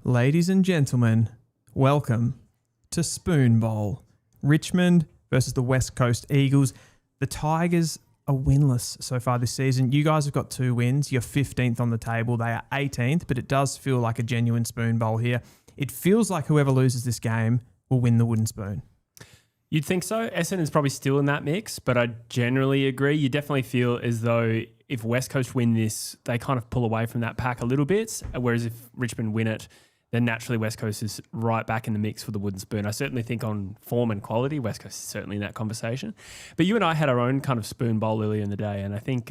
Ladies and gentlemen, welcome to Spoon Bowl. Richmond versus the West Coast Eagles. The Tigers are winless so far this season. You guys have got 2 wins. You're 15th on the table. They are 18th, but it does feel like a genuine spoon bowl here. It feels like whoever loses this game will win the wooden spoon. You'd think so. Essendon's probably still in that mix, but I generally agree. You definitely feel as though if West Coast win this, they kind of pull away from that pack a little bit, whereas if Richmond win it, then naturally West Coast is right back in the mix for the wooden spoon. I certainly think on form and quality, West Coast is certainly in that conversation. But you and I had our own kind of spoon bowl earlier in the day, and I think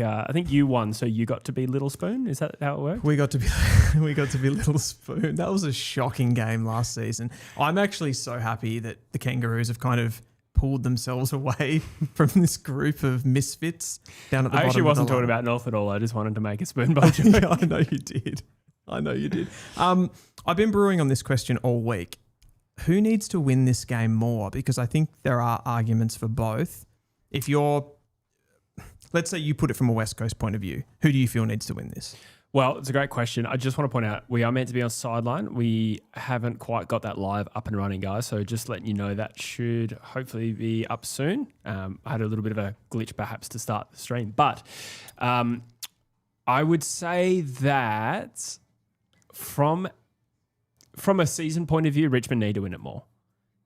you won, so you got to be Little Spoon. Is that how it worked? We got to be Little Spoon. That was a shocking game last season. I'm actually so happy that the Kangaroos have kind of pulled themselves away from this group of misfits down at the bottom. I actually wasn't talking about North at all. I just wanted to make a spoon bowl joke. Yeah, I know you did. I've been brewing on this question all week. Who needs to win this game more? Because I think there are arguments for both. Let's say you put it from a West Coast point of view, who do you feel needs to win this? Well, it's a great question. I just want to point out we are meant to be on sideline. We haven't quite got that live up and running, guys. So just letting you know that should hopefully be up soon. I had a little bit of a glitch perhaps to start the stream. But I would say that from a season point of view, Richmond need to win it more.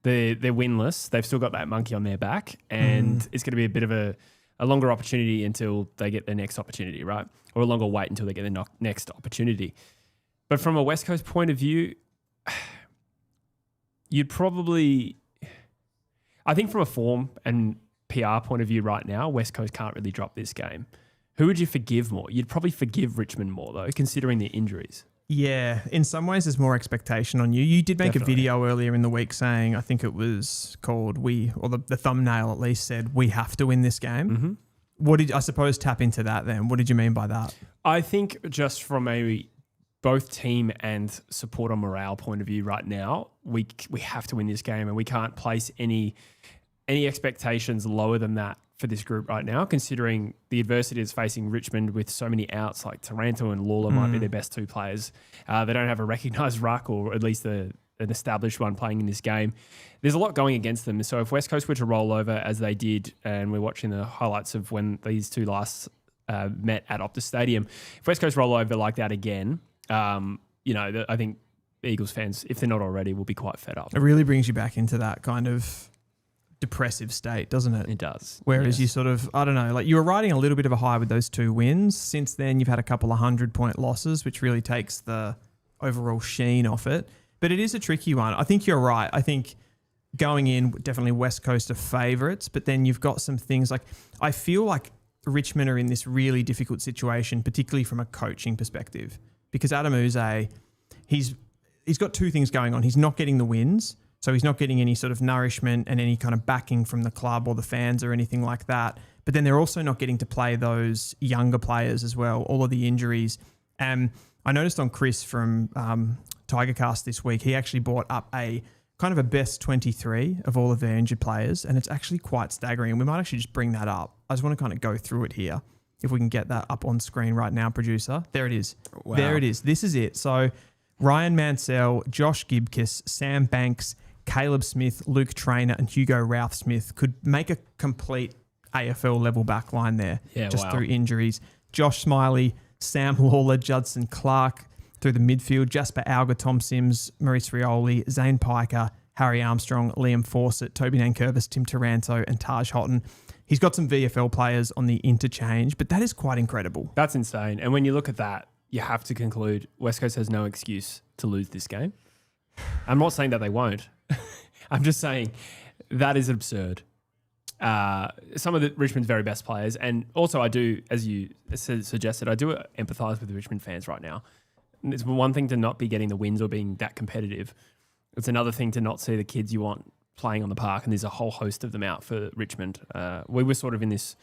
They're winless. They've still got that monkey on their back, and it's going to be a bit of a longer opportunity until they get their next opportunity, right? Or a longer wait until they get their next opportunity. But from a West Coast point of view, you'd probably... I think from a form and PR point of view right now, West Coast can't really drop this game. Who would you forgive more? You'd probably forgive Richmond more, though, considering their injuries. Yeah, in some ways there's more expectation on you. You did make a video earlier in the week saying, I think it was called the thumbnail at least said, we have to win this game. Mm-hmm. What did, I suppose, tap into that then? What did you mean by that? I think just from a both team and supporter morale point of view right now, we have to win this game, and we can't place any expectations lower than that for this group right now, considering the adversity is facing Richmond with so many outs, like Taranto and Lawler might be their best 2 players. They don't have a recognised ruck, or at least an established one playing in this game. There's a lot going against them. So if West Coast were to roll over as they did, and we're watching the highlights of when these 2 last met at Optus Stadium, if West Coast roll over like that again, I think Eagles fans, if they're not already, will be quite fed up. It really brings you back into that kind of depressive state, doesn't it? It does. Whereas you sort of, I don't know, like you were riding a little bit of a high with those 2 wins. Since then, you've had a couple of 100-point losses, which really takes the overall sheen off it. But it is a tricky one. I think you're right. I think going in, definitely West Coast are favourites, but then you've got some things like, I feel like Richmond are in this really difficult situation, particularly from a coaching perspective, because Adam Uze, he's got 2 things going on. He's not getting the wins, so he's not getting any sort of nourishment and any kind of backing from the club or the fans or anything like that. But then they're also not getting to play those younger players as well, all of the injuries. I noticed on Chris from Tigercast this week, he actually brought up a kind of a best 23 of all of their injured players, and it's actually quite staggering. We might actually just bring that up. I just want to kind of go through it here. If we can get that up on screen right now, producer. There it is. Wow. There it is. This is it. So Ryan Mansell, Josh Gibkiss, Sam Banks, Caleb Smith, Luke Traynor, and Hugo Ralph-Smith could make a complete AFL level backline there through injuries. Josh Smiley, Sam Lawler, Judson Clark through the midfield, Jasper Alger, Tom Sims, Maurice Rioli, Zane Piker, Harry Armstrong, Liam Fawcett, Toby Nankervis, Tim Taranto, and Taj Houghton. He's got some VFL players on the interchange, but that is quite incredible. That's insane. And when you look at that, you have to conclude West Coast has no excuse to lose this game. I'm not saying that they won't. I'm just saying that is absurd. Some of Richmond's very best players, and also I do, as you suggested, I do empathise with the Richmond fans right now. And it's one thing to not be getting the wins or being that competitive. It's another thing to not see the kids you want playing on the park, and there's a whole host of them out for Richmond. We were sort of in this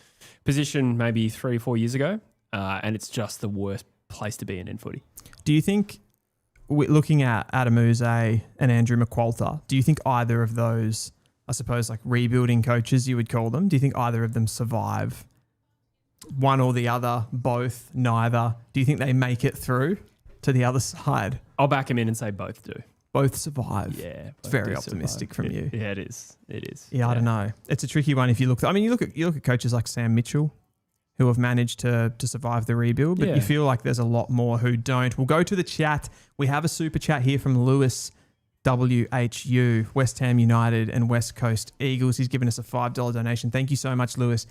position maybe 3 or 4 years ago, and it's just the worst place to be in footy. Do you think, looking at Adam Uze and Andrew McQualter, do you think either of those, I suppose like rebuilding coaches you would call them, do you think either of them survive? One or the other, both, neither? Do you think they make it through? to the other side. I'll back him in and say both do. Both survive. Yeah. It's very optimistic from you. Yeah, it is. It is. Yeah, I don't know. It's a tricky one if you look. You look at coaches like Sam Mitchell, who have managed to survive the rebuild, but you feel like there's a lot more who don't. We'll go to the chat. We have a super chat here from Lewis WHU, West Ham United and West Coast Eagles. He's given us a $5 donation. Thank you so much, Lewis.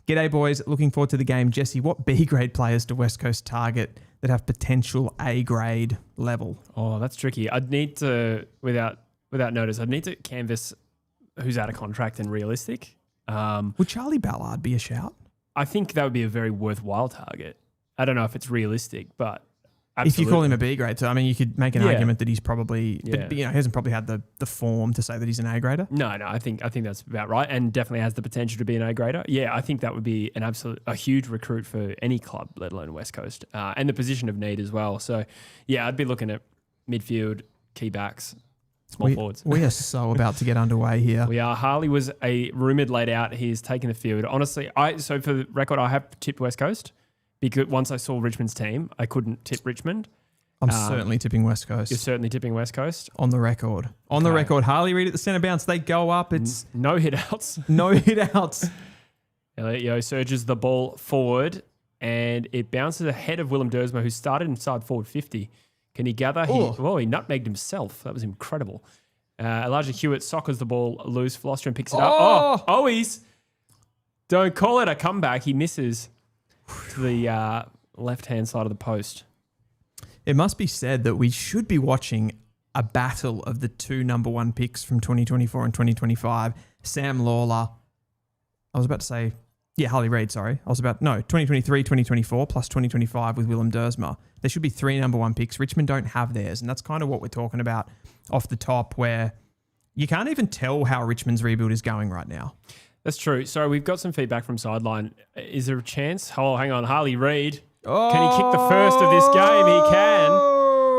G'day, boys. Looking forward to the game. Jesse, what B grade players do West Coast target that have potential A grade level? Oh, that's tricky. I'd need to, without notice, I'd need to canvass who's out of contract and realistic. Would Charlie Ballard be a shout? I think that would be a very worthwhile target. I don't know if it's realistic, but absolutely. If you call him a B grade, so you could make an argument that he's probably, but he hasn't probably had the form to say that he's an A grader. No, I think that's about right, and definitely has the potential to be an A grader. Yeah, I think that would be a huge recruit for any club, let alone West Coast, and the position of need as well. So, yeah, I'd be looking at midfield, key backs, small forwards. We are so about to get underway here. We are. Harley was a rumoured laid out. He's taken the field. Honestly, so for the record, I have tipped West Coast because once I saw Richmond's team, I couldn't tip Richmond. I'm certainly tipping West Coast. You're certainly tipping West Coast? On the record. On the record. Harley Reid at the centre bounce. They go up. It's no hit outs. No hit outs. Elliot Yeo surges the ball forward and it bounces ahead of Willem Dersma, who started inside forward 50. Can he gather? He nutmegged himself. That was incredible. Elijah Hewitt soccers the ball loose. Flostrom picks it up. Owies. Don't call it a comeback. He misses to the left-hand side of the post. It must be said that we should be watching a battle of the two number one picks from 2024 and 2025. Sam Lawler. I was about to say, Harley Reid, sorry. 2023, 2024 plus 2025 with Willem Dersma. There should be three number one picks. Richmond don't have theirs. And that's kind of what we're talking about off the top, where you can't even tell how Richmond's rebuild is going right now. That's true. So we've got some feedback from Sideline. Is there a chance? Oh, hang on. Harley Reid. Can he kick the first of this game? He can.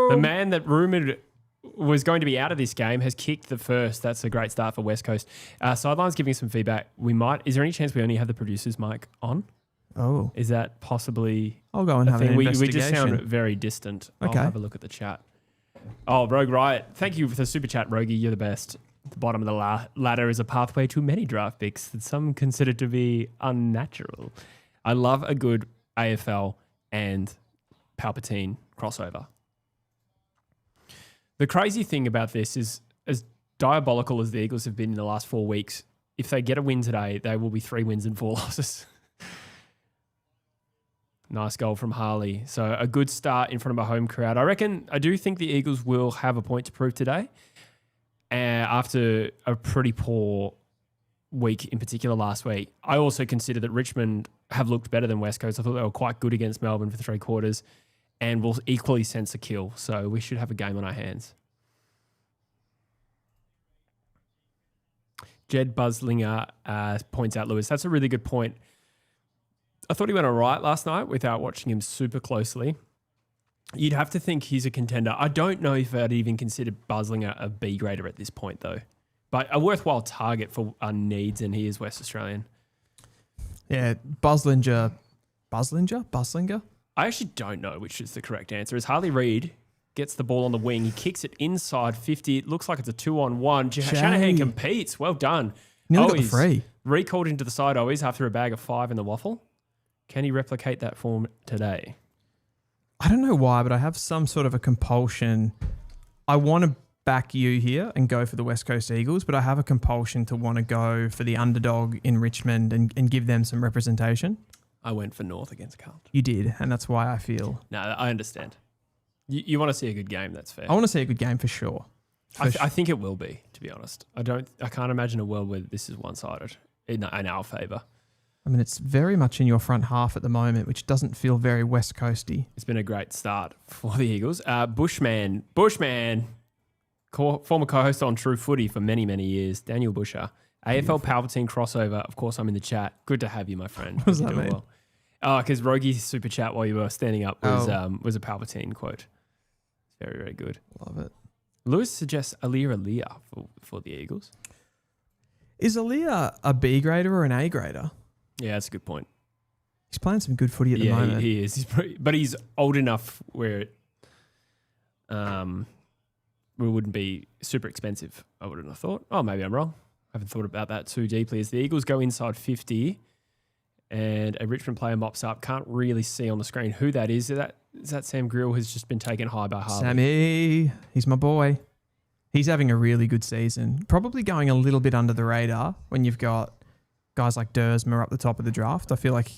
The man that rumoured was going to be out of this game has kicked the first. That's a great start for West Coast. Sideline's giving some feedback. Is there any chance we only have the producer's mic on? Oh. Is that possibly I'll go and have an investigation. We just sound very distant. Okay. I'll have a look at the chat. Oh, Rogue Riot. Thank you for the super chat, Rogie. You're the best. The bottom of the ladder is a pathway to many draft picks that some consider to be unnatural. I love a good AFL and Palpatine crossover. The crazy thing about this is, as diabolical as the Eagles have been in the last 4 weeks, if they get a win today, they will be 3 wins and 4 losses. Nice goal from Harley. So a good start in front of a home crowd. I do think the Eagles will have a point to prove today after a pretty poor week, in particular last week. I also consider that Richmond have looked better than West Coast. I thought they were quite good against Melbourne for 3 quarters and will equally sense a kill. So we should have a game on our hands. Jed Buslinger points out, Lewis, that's a really good point. I thought he went all right last night without watching him super closely. You'd have to think he's a contender. I don't know if I'd even consider Buslinger a B grader at this point, though. But a worthwhile target for our needs, and he is West Australian. Yeah, Buslinger. I actually don't know which is the correct answer. As Harley Reid gets the ball on the wing, he kicks it inside 50. It looks like it's a 2-on-1. Shanahan competes. Well done. Nearly got the free. Recalled into the side always after a bag of 5 in the waffle. Can he replicate that form today? I don't know why, but I have some sort of a compulsion. I want to back you here and go for the West Coast Eagles, but I have a compulsion to want to go for the underdog in Richmond and give them some representation. I went for North against Carlton. You did, and that's why I feel... No, I understand. You want to see a good game, that's fair. I want to see a good game for sure. I think it will be, to be honest. I can't imagine a world where this is one-sided in our favour. I mean, it's very much in your front half at the moment, which doesn't feel very West Coasty. It's been a great start for the Eagles. Bushman, former co-host on True Footy for many, many years, Daniel Busher. AFL Palpatine crossover. Of course, I'm in the chat. Good to have you, my friend. What does that mean? Well. Oh, because Rogie's super chat while you were standing up was a Palpatine quote. Very, very good. Love it. Lewis suggests Aaliyah for the Eagles. Is Aaliyah a B grader or an A grader? Yeah, that's a good point. He's playing some good footy at the moment. He is. But he's old enough where we wouldn't be super expensive, I wouldn't have thought. Oh, maybe I'm wrong. I haven't thought about that too deeply. As the Eagles go inside 50 and a Richmond player mops up, can't really see on the screen who that is. Is that Sam Grill who's just been taken high by Harley? Sammy, he's my boy. He's having a really good season. Probably going a little bit under the radar when you've got guys like Dersmer up the top of the draft. I feel like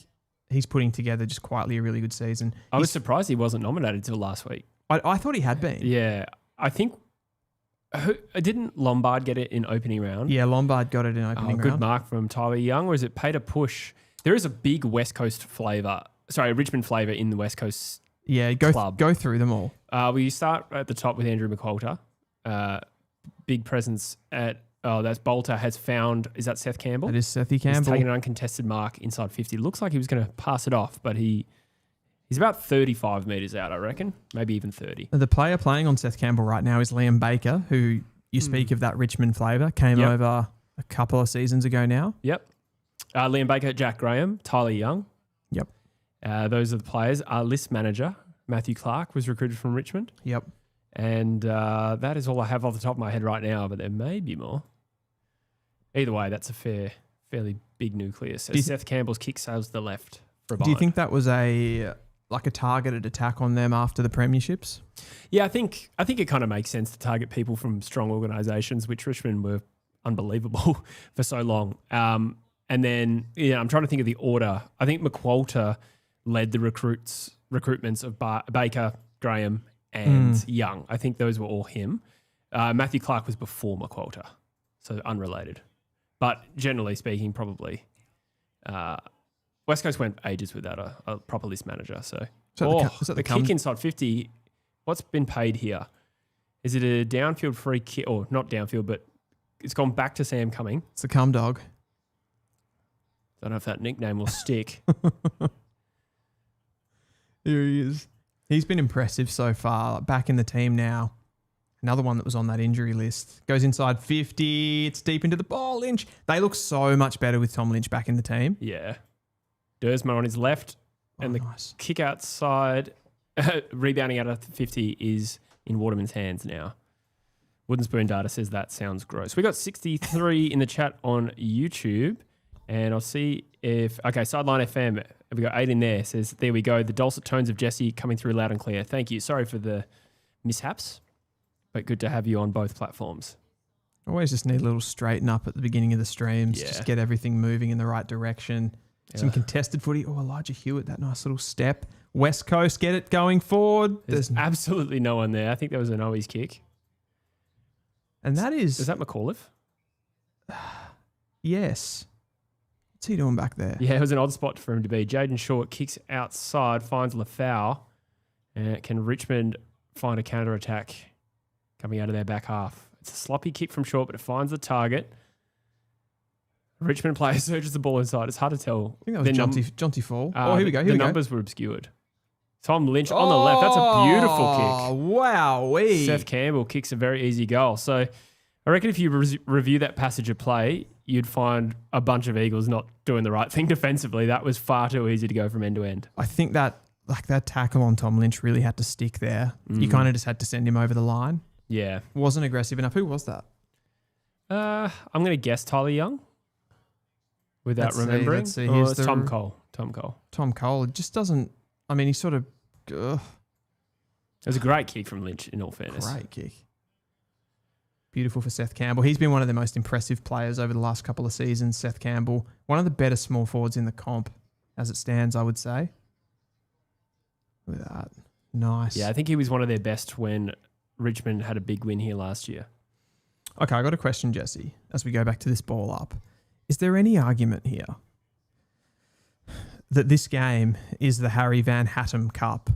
he's putting together just quietly a really good season. I was surprised he wasn't nominated till last week. I thought he had been. Yeah. I think... didn't Lombard get it in opening round? Yeah, Lombard got it in opening round. Good mark from Tyler Young, or is it pay to push? There is a big West Coast flavour. Sorry, Richmond flavour in the West Coast club. Go through them all. We start at the top with Andrew McQualter. Big presence at... Oh, that's Bolter has found... Is that Seth Campbell? That is Sethy Campbell. He's taken an uncontested mark inside 50. Looks like he was going to pass it off, but he's about 35 metres out, I reckon. Maybe even 30. The player playing on Seth Campbell right now is Liam Baker, who you speak of that Richmond flavour, came over a couple of seasons ago now. Yep. Liam Baker, Jack Graham, Tyler Young. Yep. Those are the players. Our list manager, Matthew Clark, was recruited from Richmond. Yep. And that is all I have off the top of my head right now, but there may be more. Either way, that's a fairly big nucleus. Seth Campbell's kick sails to the left for a bind. Do you think that was a targeted attack on them after the premierships? Yeah, I think it kind of makes sense to target people from strong organisations, which Richmond were unbelievable for so long. And then, I'm trying to think of the order. I think McQualter led the recruitments of Baker, Graham, and Young. I think those were all him. Matthew Clark was before McQualter, so unrelated. But generally speaking, probably West Coast went ages without a proper list manager. So the kick inside 50, what's been paid here? Is it a downfield free kick, or not downfield, but it's gone back to Sam Cumming? It's the cum dog. Don't know if that nickname will stick. Here he is. He's been impressive so far. Back in the team now. Another one that was on that injury list. Goes inside 50. It's deep into the ball. Lynch. They look so much better with Tom Lynch back in the team. Yeah. Dersmer on his left. And the kick outside, rebounding out of 50 is in Waterman's hands now. Wooden Spoon Data says that sounds gross. We got 63 in the chat on YouTube. And I'll see if... Okay, Sideline FM. We got 8 in there. Says, there we go. The dulcet tones of Jesse coming through loud and clear. Thank you. Sorry for the mishaps, but good to have you on both platforms. Always just need a little straighten up at the beginning of the streams. Yeah. Just get everything moving in the right direction. Yeah. Some contested footy. Oh, Elijah Hewitt, that nice little step. West Coast, get it going forward. There's absolutely no one there. I think that was an Owies kick. And that is... Is that McAuliffe? Yes. What's he doing back there? Yeah, it was an odd spot for him to be. Jaden Short kicks outside, finds Lafau. And can Richmond find a counter-attack coming out of their back half? It's a sloppy kick from Short, but it finds the target. Richmond player surges the ball inside. It's hard to tell. I think that was Jonty Fall. Here we go. The numbers were obscured. Tom Lynch on the left. That's a beautiful kick. Wow. Seth Campbell kicks a very easy goal. So I reckon if you review that passage of play, you'd find a bunch of Eagles not doing the right thing defensively. That was far too easy to go from end to end. I think that tackle on Tom Lynch really had to stick there. You kind of just had to send him over the line. Yeah. Wasn't aggressive enough. Who was that? I'm going to guess Tyler Young without remembering. Let's see. It's Tom Cole. Tom Cole. It just doesn't... I mean, he sort of... It was a great kick from Lynch, in all fairness. Great kick. Beautiful for Seth Campbell. He's been one of the most impressive players over the last couple of seasons, Seth Campbell. One of the better small forwards in the comp, as it stands, I would say. Look at that. Nice. Yeah, I think he was one of their best when Richmond had a big win here last year. Okay, I got a question, Jesse, as we go back to this ball up. Is there any argument here that this game is the Harry Van Hattem Cup?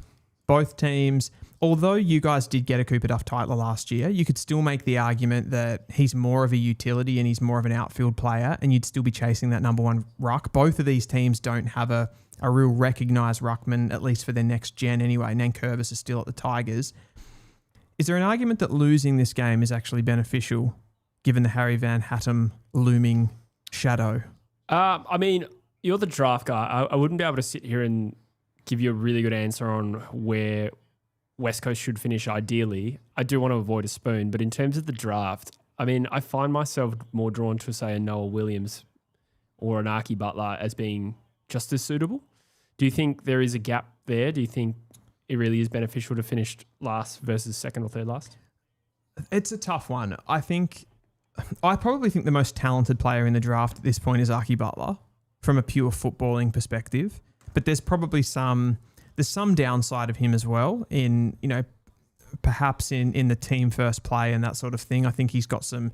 Both teams, although you guys did get a Cooper Duff Tytler last year, you could still make the argument that he's more of a utility and he's more of an outfield player, and you'd still be chasing that number one ruck. Both of these teams don't have a real recognised ruckman, at least for their next gen anyway. Nankervis is still at the Tigers. Is there an argument that losing this game is actually beneficial, given the Harry Van Hattem looming shadow? I mean, you're the draft guy. I wouldn't be able to sit here and give you a really good answer on where West Coast should finish ideally. I do want to avoid a spoon, but in terms of the draft, I mean, I find myself more drawn to, say, a Noah Williams or an Archie Butler as being just as suitable. Do you think there is a gap there? Do you think it really is beneficial to finish last versus second or third last? It's a tough one. I probably think the most talented player in the draft at this point is Archie Butler from a pure footballing perspective. But there's probably some downside of him as well in, perhaps in the team first play and that sort of thing. I think he's got some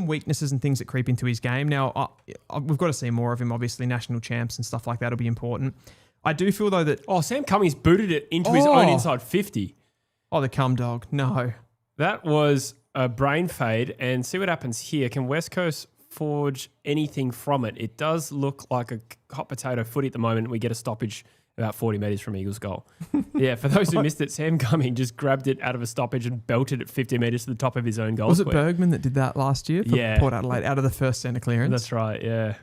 weaknesses and things that creep into his game. Now, we've got to see more of him, obviously. National champs and stuff like that will be important. I do feel, though, that... Oh, Sam Cummings booted it into his own inside 50. Oh, the cum dog. No. That was a brain fade. And see what happens here. Can West Coast forge anything from it? It does look like a hot potato footy at the moment. We get a stoppage about 40 metres from Eagles' goal. Yeah, for those who missed it, Sam Cumming just grabbed it out of a stoppage and belted it 50 metres to the top of his own goal. Was it Bergman that did that last year for Port Adelaide out of the first centre clearance? That's right, yeah.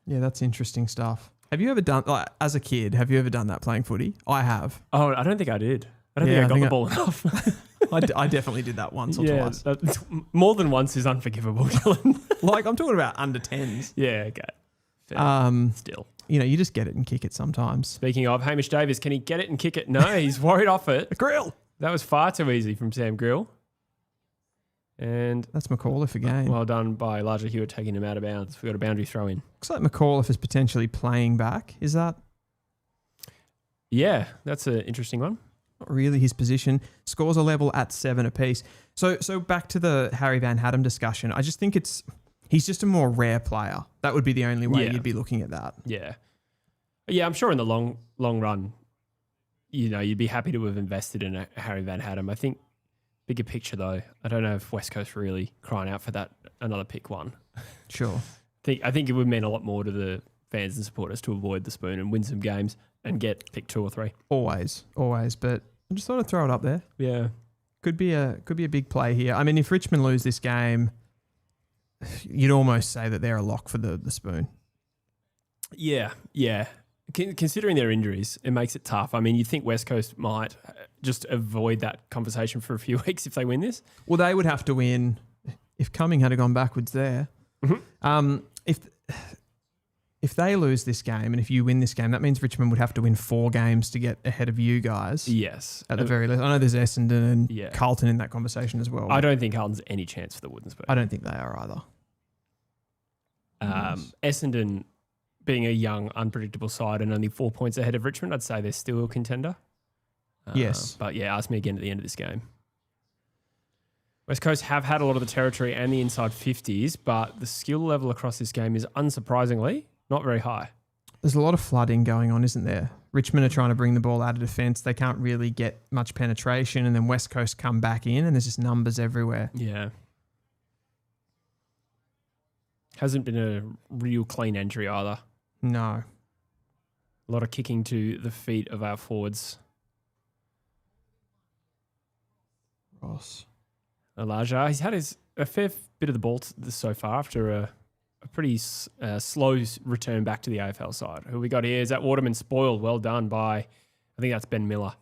Yeah, that's interesting stuff. Have you ever done, as a kid, that playing footy? I have. Oh, I don't think I did. I don't think I got the ball enough. I definitely did that once or twice. More than once is unforgivable, Dylan. I'm talking about under 10s. Yeah, okay. Fair. Still. You just get it and kick it sometimes. Speaking of, Hamish Davis, can he get it and kick it? No, he's worried off it. Grill. That was far too easy from Sam Grill. And that's McAuliffe again. Well done by Elijah Hewitt taking him out of bounds. We've got a boundary throw in. Looks like McAuliffe is potentially playing back. Is that? Yeah, that's an interesting one. Not really his position. Scores are level at 7 apiece. So back to the Harry Van Hattem discussion. I just think he's just a more rare player. That would be the only way you'd be looking at that. Yeah. Yeah, I'm sure in the long run, you'd be happy to have invested in a Harry Van Hattem. I think bigger picture though, I don't know if West Coast really crying out for that another pick one. Sure. I think it would mean a lot more to the fans and supporters to avoid the spoon and win some games and get pick 2 or 3. Always. But I just thought I'd throw it up there. Yeah. Could be a big play here. I mean, if Richmond lose this game, you'd almost say that they're a lock for the spoon. Yeah. Considering their injuries, it makes it tough. I mean, you'd think West Coast might just avoid that conversation for a few weeks if they win this. Well, they would have to win if Cumming had gone backwards there. Mm-hmm. If they lose this game and if you win this game, that means Richmond would have to win 4 games to get ahead of you guys. Yes. At the very least. I know there's Essendon and Carlton in that conversation as well. I don't think Carlton's any chance for the Wooden Spoon. I don't think they are either. Essendon, being a young, unpredictable side and only 4 points ahead of Richmond, I'd say they're still a contender. Yes. But yeah, ask me again at the end of this game. West Coast have had a lot of the territory and the inside 50s, but the skill level across this game is unsurprisingly not very high. There's a lot of flooding going on, isn't there? Richmond are trying to bring the ball out of defence. They can't really get much penetration, and then West Coast come back in, and there's just numbers everywhere. Yeah. Hasn't been a real clean entry either. No. A lot of kicking to the feet of our forwards. Ross. Elijah, he's had a fair bit of the ball so far after a pretty slow return back to the AFL side. Who we got here is that Waterman spoiled. Well done by, I think that's Ben Miller.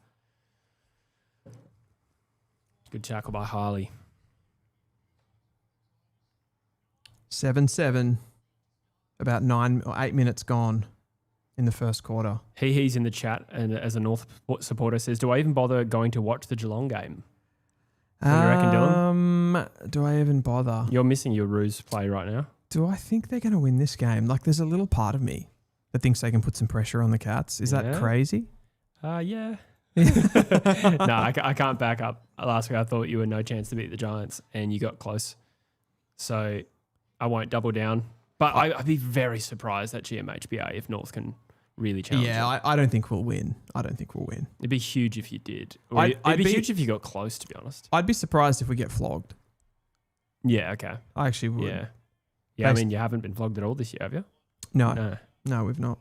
Good tackle by Harley. 7-7. About 9 or 8 minutes gone in the first quarter. He's in the chat and as a North supporter says, do I even bother going to watch the Geelong game? What do you reckon, Dylan? Do I even bother? You're missing your ruse play right now. Do I think they're going to win this game? There's a little part of me that thinks they can put some pressure on the Cats. Is that crazy? Yeah. No, I can't back up. Last week I thought you were no chance to beat the Giants and you got close. So I won't double down. But I'd be very surprised at GMHBA if North can really challenge it. I don't think we'll win. It'd be huge if you did. It'd be huge if you got close, to be honest. I'd be surprised if we get flogged. Yeah, okay. I actually would. Yeah. Yeah, I mean, you haven't been flogged at all this year, have you? No, we've not.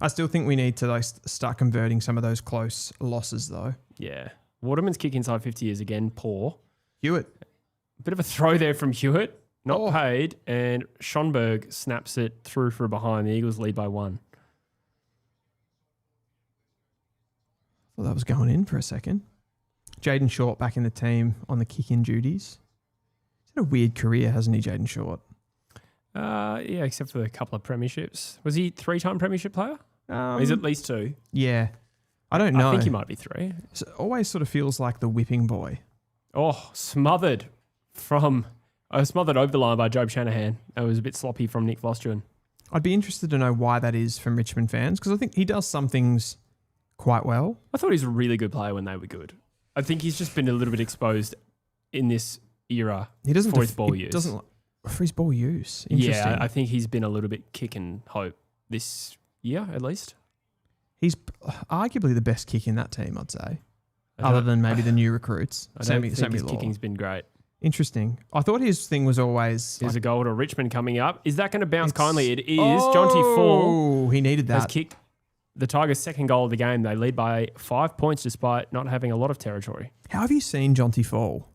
I still think we need to start converting some of those close losses, though. Yeah. Waterman's kick inside 50 is again poor. Hewitt. Bit of a throw there from Hewitt. Not paid. And Schonberg snaps it through for a behind. The Eagles lead by 1. Well, that was going in for a second. Jaden Short back in the team on the kick-in duties. He's had a weird career, hasn't he, Jaden Short? Yeah, except for a couple of premierships. Was he 3-time premiership player? He's at least 2. Yeah. I don't know. I think he might be 3. It always sort of feels like the whipping boy. Oh, smothered over the line by Job Shanahan. It was a bit sloppy from Nick Vostruen. I'd be interested to know why that is from Richmond fans, because I think he does some things quite well. I thought he was a really good player when they were good. I think he's just been a little bit exposed in this era for his ball use. For his ball use. Interesting. Yeah, I think he's been a little bit kick and hope this year, at least. He's arguably the best kick in that team, I'd say, other than maybe the new recruits. I don't think his kicking's been great. Interesting. I thought his thing was always... There's a goal to Richmond coming up. Is that going to bounce kindly? It is. Jonty Fall. Oh, he needed that. Has kicked the Tigers' second goal of the game. They lead by 5 points despite not having a lot of territory. How have you seen Jonty Fall?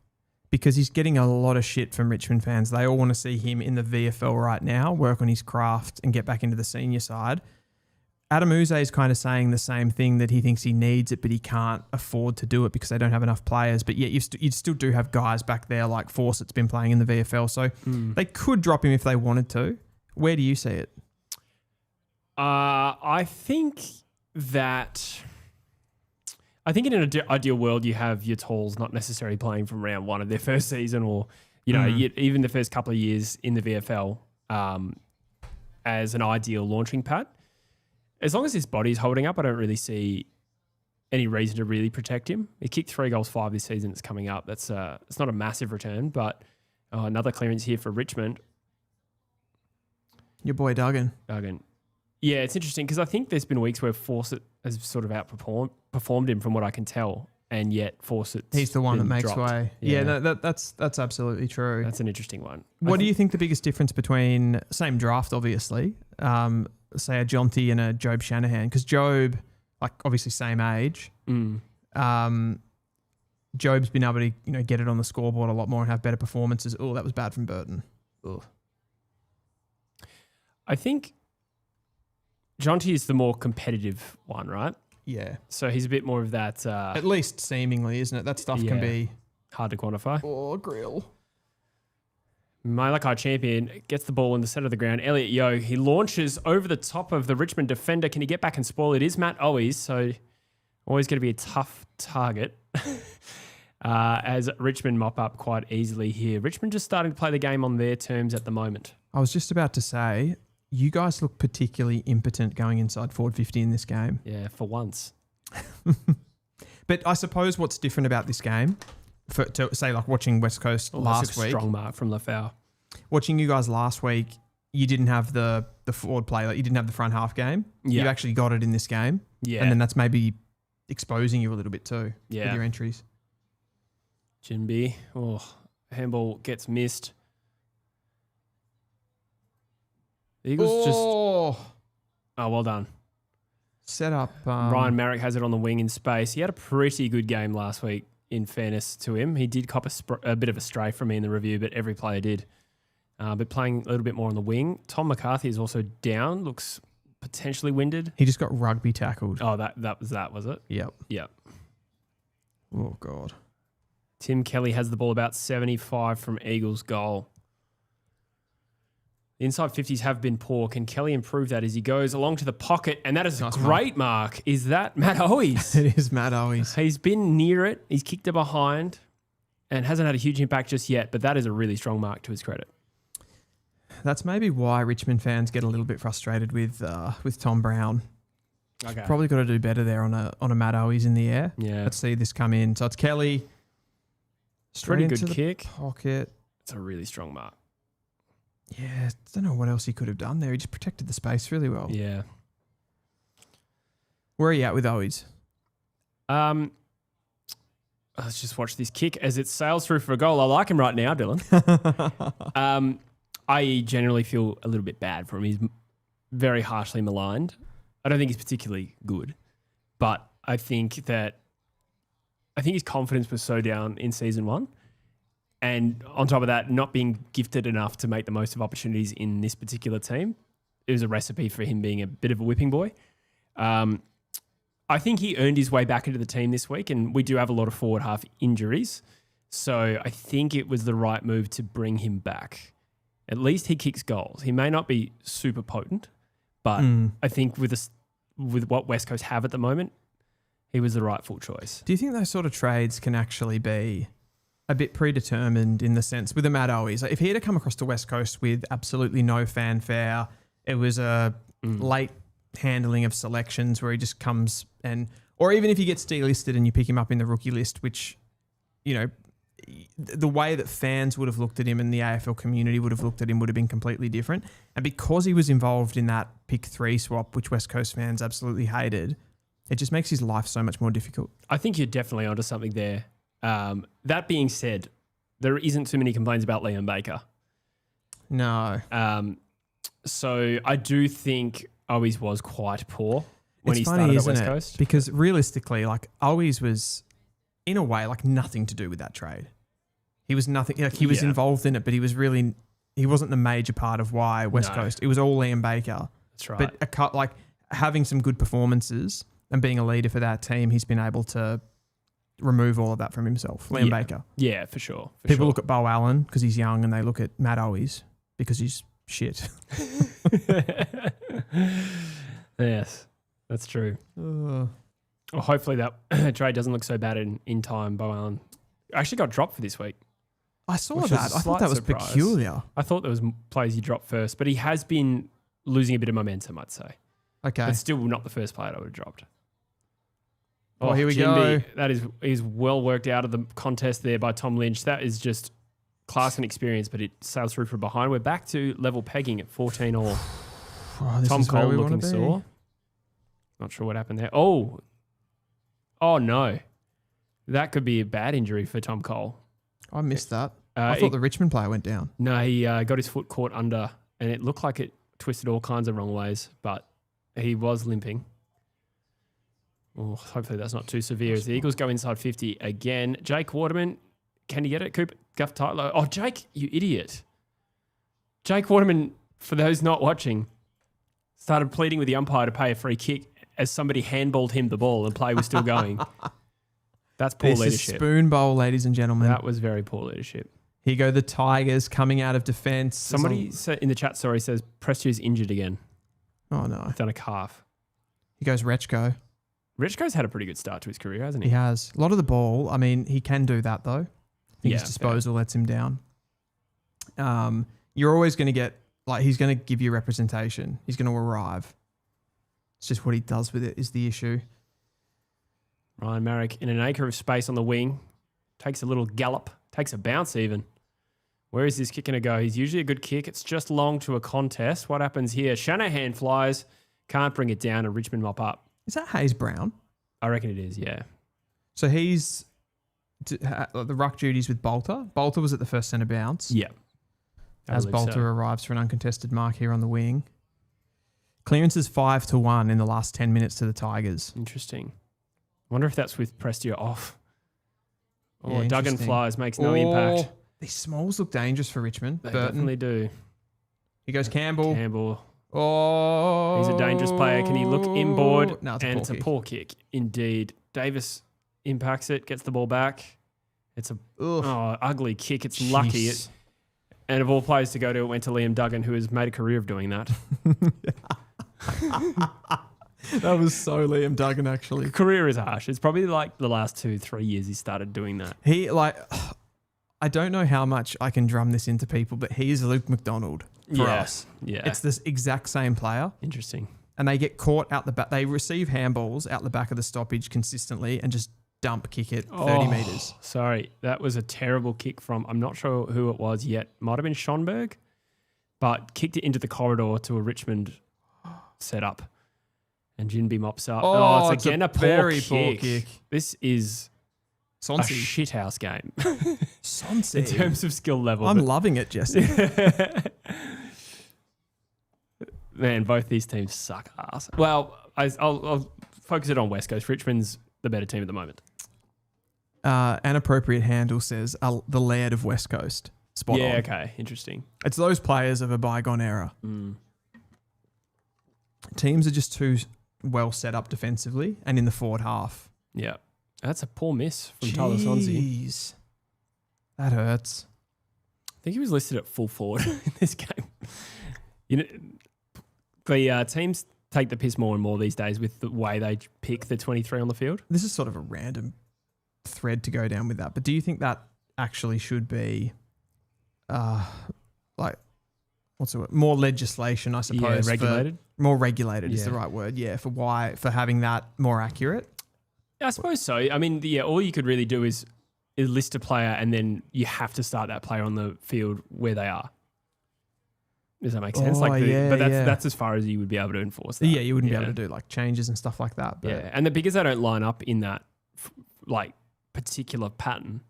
Because he's getting a lot of shit from Richmond fans. They all want to see him in the VFL right now, work on his craft and get back into the senior side. Adam Uze is kind of saying the same thing, that he thinks he needs it, but he can't afford to do it because they don't have enough players. But yet you still do have guys back there like Fawcett's been playing in the VFL. So they could drop him if they wanted to. Where do you see it? I think in an ideal world, you have your talls not necessarily playing from round 1 of their first season, or even the first couple of years in the VFL as an ideal launching pad. As long as his body's holding up, I don't really see any reason to really protect him. He kicked 3 goals 5 this season that's coming up. It's not a massive return, but another clearance here for Richmond. Your boy Duggan. Yeah, it's interesting because I think there's been weeks where Fawcett has sort of outperformed him from what I can tell, and yet Fawcett he's the one that makes dropped. way. Yeah, that's absolutely true. That's an interesting one. What do you think the biggest difference between, same draft obviously, say a Jonty and a Job Shanahan? Because Job, like obviously same age, Job's been able to get it on the scoreboard a lot more and have better performances. Oh, that was bad from Burton. Ugh. I think Jonty is the more competitive one, right? Yeah. So he's a bit more of that... at least seemingly, isn't it? That stuff can be... hard to quantify. Oh, grill. Malachi Champion gets the ball in the centre of the ground. Elliot Yeo, he launches over the top of the Richmond defender. Can he get back and spoil it? It is Matt Owies, so always going to be a tough target as Richmond mop up quite easily here. Richmond just starting to play the game on their terms at the moment. I was just about to say... You guys look particularly impotent going inside forward 50 in this game. Yeah, for once. But I suppose what's different about this game, to say like watching West Coast last week. Strong mark from Lafau. Watching you guys last week, you didn't have the forward play, like you didn't have the front half game. Yeah. You've actually got it in this game. Yeah. And then that's maybe exposing you a little bit too with your entries. Jinbi. Handball gets missed. The Eagles well done. Set up. Ryan Marrick has it on the wing in space. He had a pretty good game last week, in fairness to him. He did cop a bit of a stray from me in the review, but every player did. But playing a little bit more on the wing. Tom McCarthy is also down. Looks potentially winded. He just got rugby tackled. Oh, that was it? Yep. Oh, God. Tim Kelly has the ball about 75 from Eagles goal. The inside 50s have been poor. Can Kelly improve that as he goes along to the pocket? And that is a great mark. Is that Matt Owies? It is Matt Owies. He's been near it. He's kicked it behind and hasn't had a huge impact just yet, but that is a really strong mark to his credit. That's maybe why Richmond fans get a little bit frustrated with Tom Brown. Okay. Probably got to do better there on a Matt Owies in the air. Yeah. Let's see this come in. So it's Kelly. Pretty good kick. Pocket. It's a really strong mark. Yeah, I don't know what else he could have done there. He just protected the space really well. Yeah. Where are you at with Owies? Let's just watch this kick as it sails through for a goal. I like him right now, Dylan. I generally feel a little bit bad for him. He's very harshly maligned. I don't think he's particularly good, but I think his confidence was so down in season 1. And on top of that, not being gifted enough to make the most of opportunities in this particular team, it was a recipe for him being a bit of a whipping boy. I I think he earned his way back into the team this week, and we do have a lot of forward half injuries. So I think it was the right move to bring him back. At least he kicks goals. He may not be super potent, but I think with what West Coast have at the moment, he was the rightful choice. Do you think those sort of trades can actually be a bit predetermined in the sense with a Matt Owies? Like if he had come across the West Coast with absolutely no fanfare, it was a late handling of selections where he just comes or even if he gets delisted and you pick him up in the rookie list, which, you know, the way that fans would have looked at him and the AFL community would have looked at him would have been completely different. And because he was involved in that pick 3 swap, which West Coast fans absolutely hated, it just makes his life so much more difficult. I think you're definitely onto something there. That being said, there isn't too many complaints about Liam Baker. No. So I do think Owies was quite poor when he funny, started at West Coast. Because realistically, like Owies was, in a way, like nothing to do with that trade. He was nothing. Like he was involved in it, but he wasn't the major part of why West Coast. It was all Liam Baker. That's right. But like having some good performances and being a leader for that team, he's been able to remove all of that from himself. Liam Baker. Yeah, for sure. People look at Bo Allen because he's young, and they look at Matt Owies because he's shit. Yes, that's true. Well, hopefully that trade doesn't look so bad in time. Bo Allen actually got dropped for this week. I saw that. I thought that was peculiar. I thought there was players he dropped first, but he has been losing a bit of momentum, I'd say. Okay. But still not the first player I would have dropped. Oh, here we go. That is well worked out of the contest there by Tom Lynch. That is just class and experience, but it sails through from behind. We're back to level pegging at 14 all. Tom Cole looking sore. Not sure what happened there. Oh no. That could be a bad injury for Tom Cole. I missed that. I thought the Richmond player went down. No, he got his foot caught under, and it looked like it twisted all kinds of wrong ways, but he was limping. Oh, hopefully that's not too severe as the Eagles go inside 50 again. Jake Waterman, can you get it? Cooper Guff Tyler. Oh, Jake, you idiot. Jake Waterman, for those not watching, started pleading with the umpire to pay a free kick as somebody handballed him the ball and play was still going. That's poor leadership. This is spoon bowl, ladies and gentlemen. That was very poor leadership. Here go the Tigers coming out of defence. Somebody in the chat, says Prestu's injured again. Oh, no. He's done a calf. He goes Rechko. Rechko's had a pretty good start to his career, hasn't he? He has. A lot of the ball. I mean, he can do that, though. I think his disposal lets him down. You're always going to get, like, he's going to give you representation. He's going to arrive. It's just what he does with it is the issue. Ryan Marrick in an acre of space on the wing. Takes a little gallop. Takes a bounce even. Where is this kick going to go? He's usually a good kick. It's just long to a contest. What happens here? Shanahan flies. Can't bring it down, and Richmond mop up. Is that Hayes Brown? I reckon it is, yeah. So he's the ruck duties with Bolter. Bolter was at the first centre bounce. Yeah. As Bolter arrives for an uncontested mark here on the wing. Clearance is 5-1 in the last 10 minutes to the Tigers. Interesting. Wonder if that's with Prestia off. Oh, Yeah, Duggan flies, makes no impact. These smalls look dangerous for Richmond. They Burton. definitely do. Here goes Campbell. Oh. He's a dangerous player. Can he look inboard? No, it's a poor kick. Indeed. Davis impacts it, gets the ball back. It's a ugly kick. It's lucky. And of all players to go to, it went to Liam Duggan, who has made a career of doing that. That was so Liam Duggan, actually. Career is harsh. It's probably like the last 2-3 years he started doing that. I don't know how much I can drum this into people, but he is Luke McDonald for us. Yeah. It's this exact same player. Interesting. And they get caught out the back. They receive handballs out the back of the stoppage consistently and just dump kick it 30 metres. Sorry. That was a terrible kick from, I'm not sure who it was yet. Might have been Schonberg, but kicked it into the corridor to a Richmond setup. And Jinby mops up. It's again a poor kick. This is a shithouse game. Sonsi. In terms of skill level. I'm loving it, Jesse. Man, both these teams suck ass. Well, I'll focus it on West Coast. Richmond's the better team at the moment. An appropriate handle says the Laird of West Coast. Spot on. Yeah, okay. Interesting. It's those players of a bygone era. Teams are just too well set up defensively and in the forward half. Yeah. That's a poor miss from Tyler Sonzi. Jeez. That hurts. I think he was listed at full forward in this game. You know, the teams take the piss more and more these days with the way they pick the 23 on the field. This is sort of a random thread to go down with that, but do you think that actually should be like, what's the word? More legislation, I suppose. Yeah, regulated. More regulated is the right word. Yeah, for having that more accurate. I suppose so. I mean, all you could really do is list a player and then you have to start that player on the field where they are. Does that make sense? But that's as far as you would be able to enforce that. Yeah, you wouldn't be able to do like changes and stuff like that. But yeah, and because they don't line up in that like particular pattern,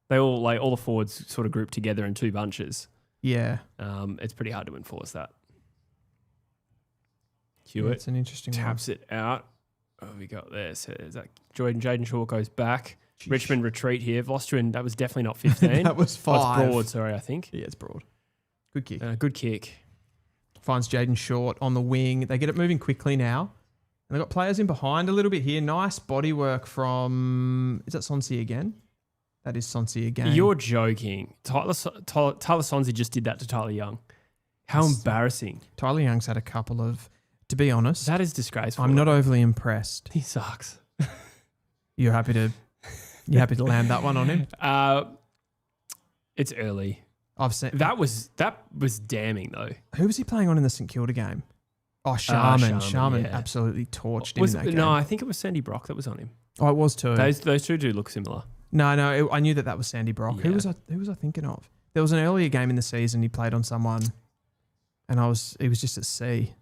they all the forwards sort of group together in two bunches. Yeah, it's pretty hard to enforce that. Hewitt, it's an interesting taps it out. Oh, we got this. Is that Jaden Shaw goes back. Jeez. Richmond retreat here. Vostruin, that was definitely not 15. That was 5. Oh, it's Broad, sorry, I think. Yeah, it's Broad. Good kick. Good kick. Finds Jaden Short on the wing. They get it moving quickly now. And they've got players in behind a little bit here. Nice body work from... Is that Sonsi again? That is Sonsi again. You're joking. Tyler Sonsi just did that to Tyler Young. How embarrassing. Tyler Young's had a couple of... To be honest... That is disgraceful. I'm not overly impressed. He sucks. You're happy to land that one on him? It's early. I've seen that was damning though. Who was he playing on in the St Kilda game? Oh, Sharman. Sharman yeah. absolutely torched him in that game. No, I think it was Sandy Brock that was on him. Oh, it was too. Those two do look similar. No, I knew that was Sandy Brock. Yeah. Who was I thinking of? There was an earlier game in the season he played on someone, and he was just at sea.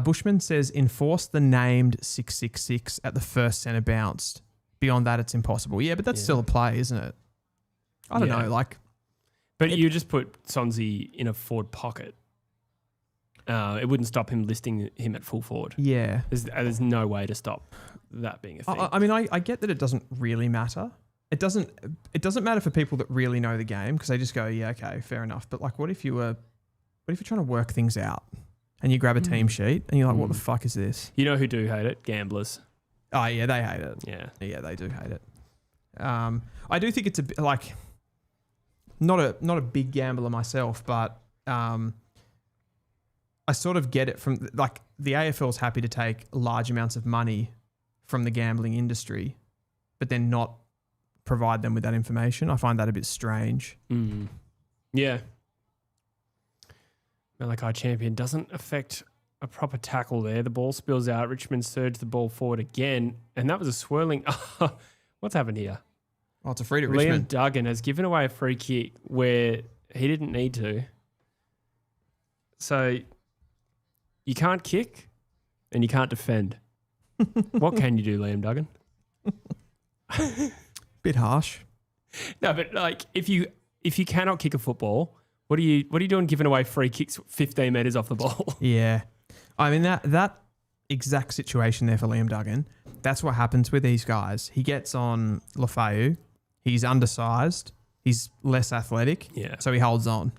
Bushman says enforce the named 666 at the first centre bounced. Beyond that, it's impossible. Yeah, but that's still a play, isn't it? I don't know. But you just put Sonsi in a forward pocket. It wouldn't stop him listing him at full forward. Yeah. There's no way to stop that being a thing. I mean, I get that it doesn't really matter. It doesn't matter for people that really know the game because they just go, yeah, okay, fair enough. But like, what if you're trying to work things out and you grab a team sheet and you're like, what the fuck is this? You know who do hate it? Gamblers. Oh yeah, they hate it. Yeah. Yeah, they do hate it. I do think it's a bit like not a big gambler myself, but I sort of get it from like the AFL is happy to take large amounts of money from the gambling industry, but then not provide them with that information. I find that a bit strange. Mm. Yeah. Malachi Champion doesn't affect a proper tackle there. The ball spills out. Richmond surged the ball forward again, and that was a swirling. What's happened here? Oh, it's a free to Liam Richmond. Duggan has given away a free kick where he didn't need to. So you can't kick and you can't defend. What can you do, Liam Duggan? Bit harsh. No, but like if you cannot kick a football, what are you doing giving away free kicks 15 metres off the ball? Yeah. I mean that exact situation there for Liam Duggan, that's what happens with these guys. He gets on Lafayette. He's undersized. He's less athletic. Yeah. So he holds on.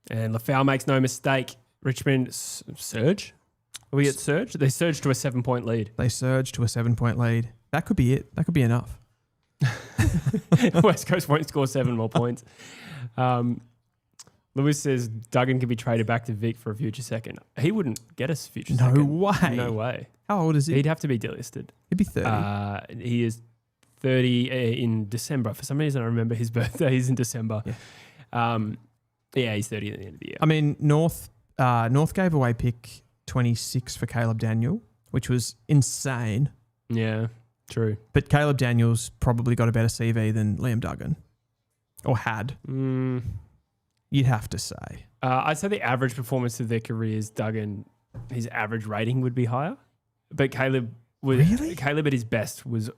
And Lafau makes no mistake. Richmond surge. Are we at surge? They surge to a 7-point lead. They surge to a 7-point lead. That could be it. That could be enough. West Coast won't score 7 more points. Lewis says Duggan can be traded back to Vic for a future second. He wouldn't get us future second. No way. No way. How old is he? He'd have to be delisted. He'd be 30. He is 30 in December. For some reason, I remember his birthday is in December. Yeah, he's 30 at the end of the year. I mean, North gave away pick 26 for Caleb Daniel, which was insane. Yeah, true. But Caleb Daniel's probably got a better CV than Liam Duggan. Or had. You'd have to say. I'd say the average performance of their careers, Duggan, his average rating would be higher. But Caleb at his best was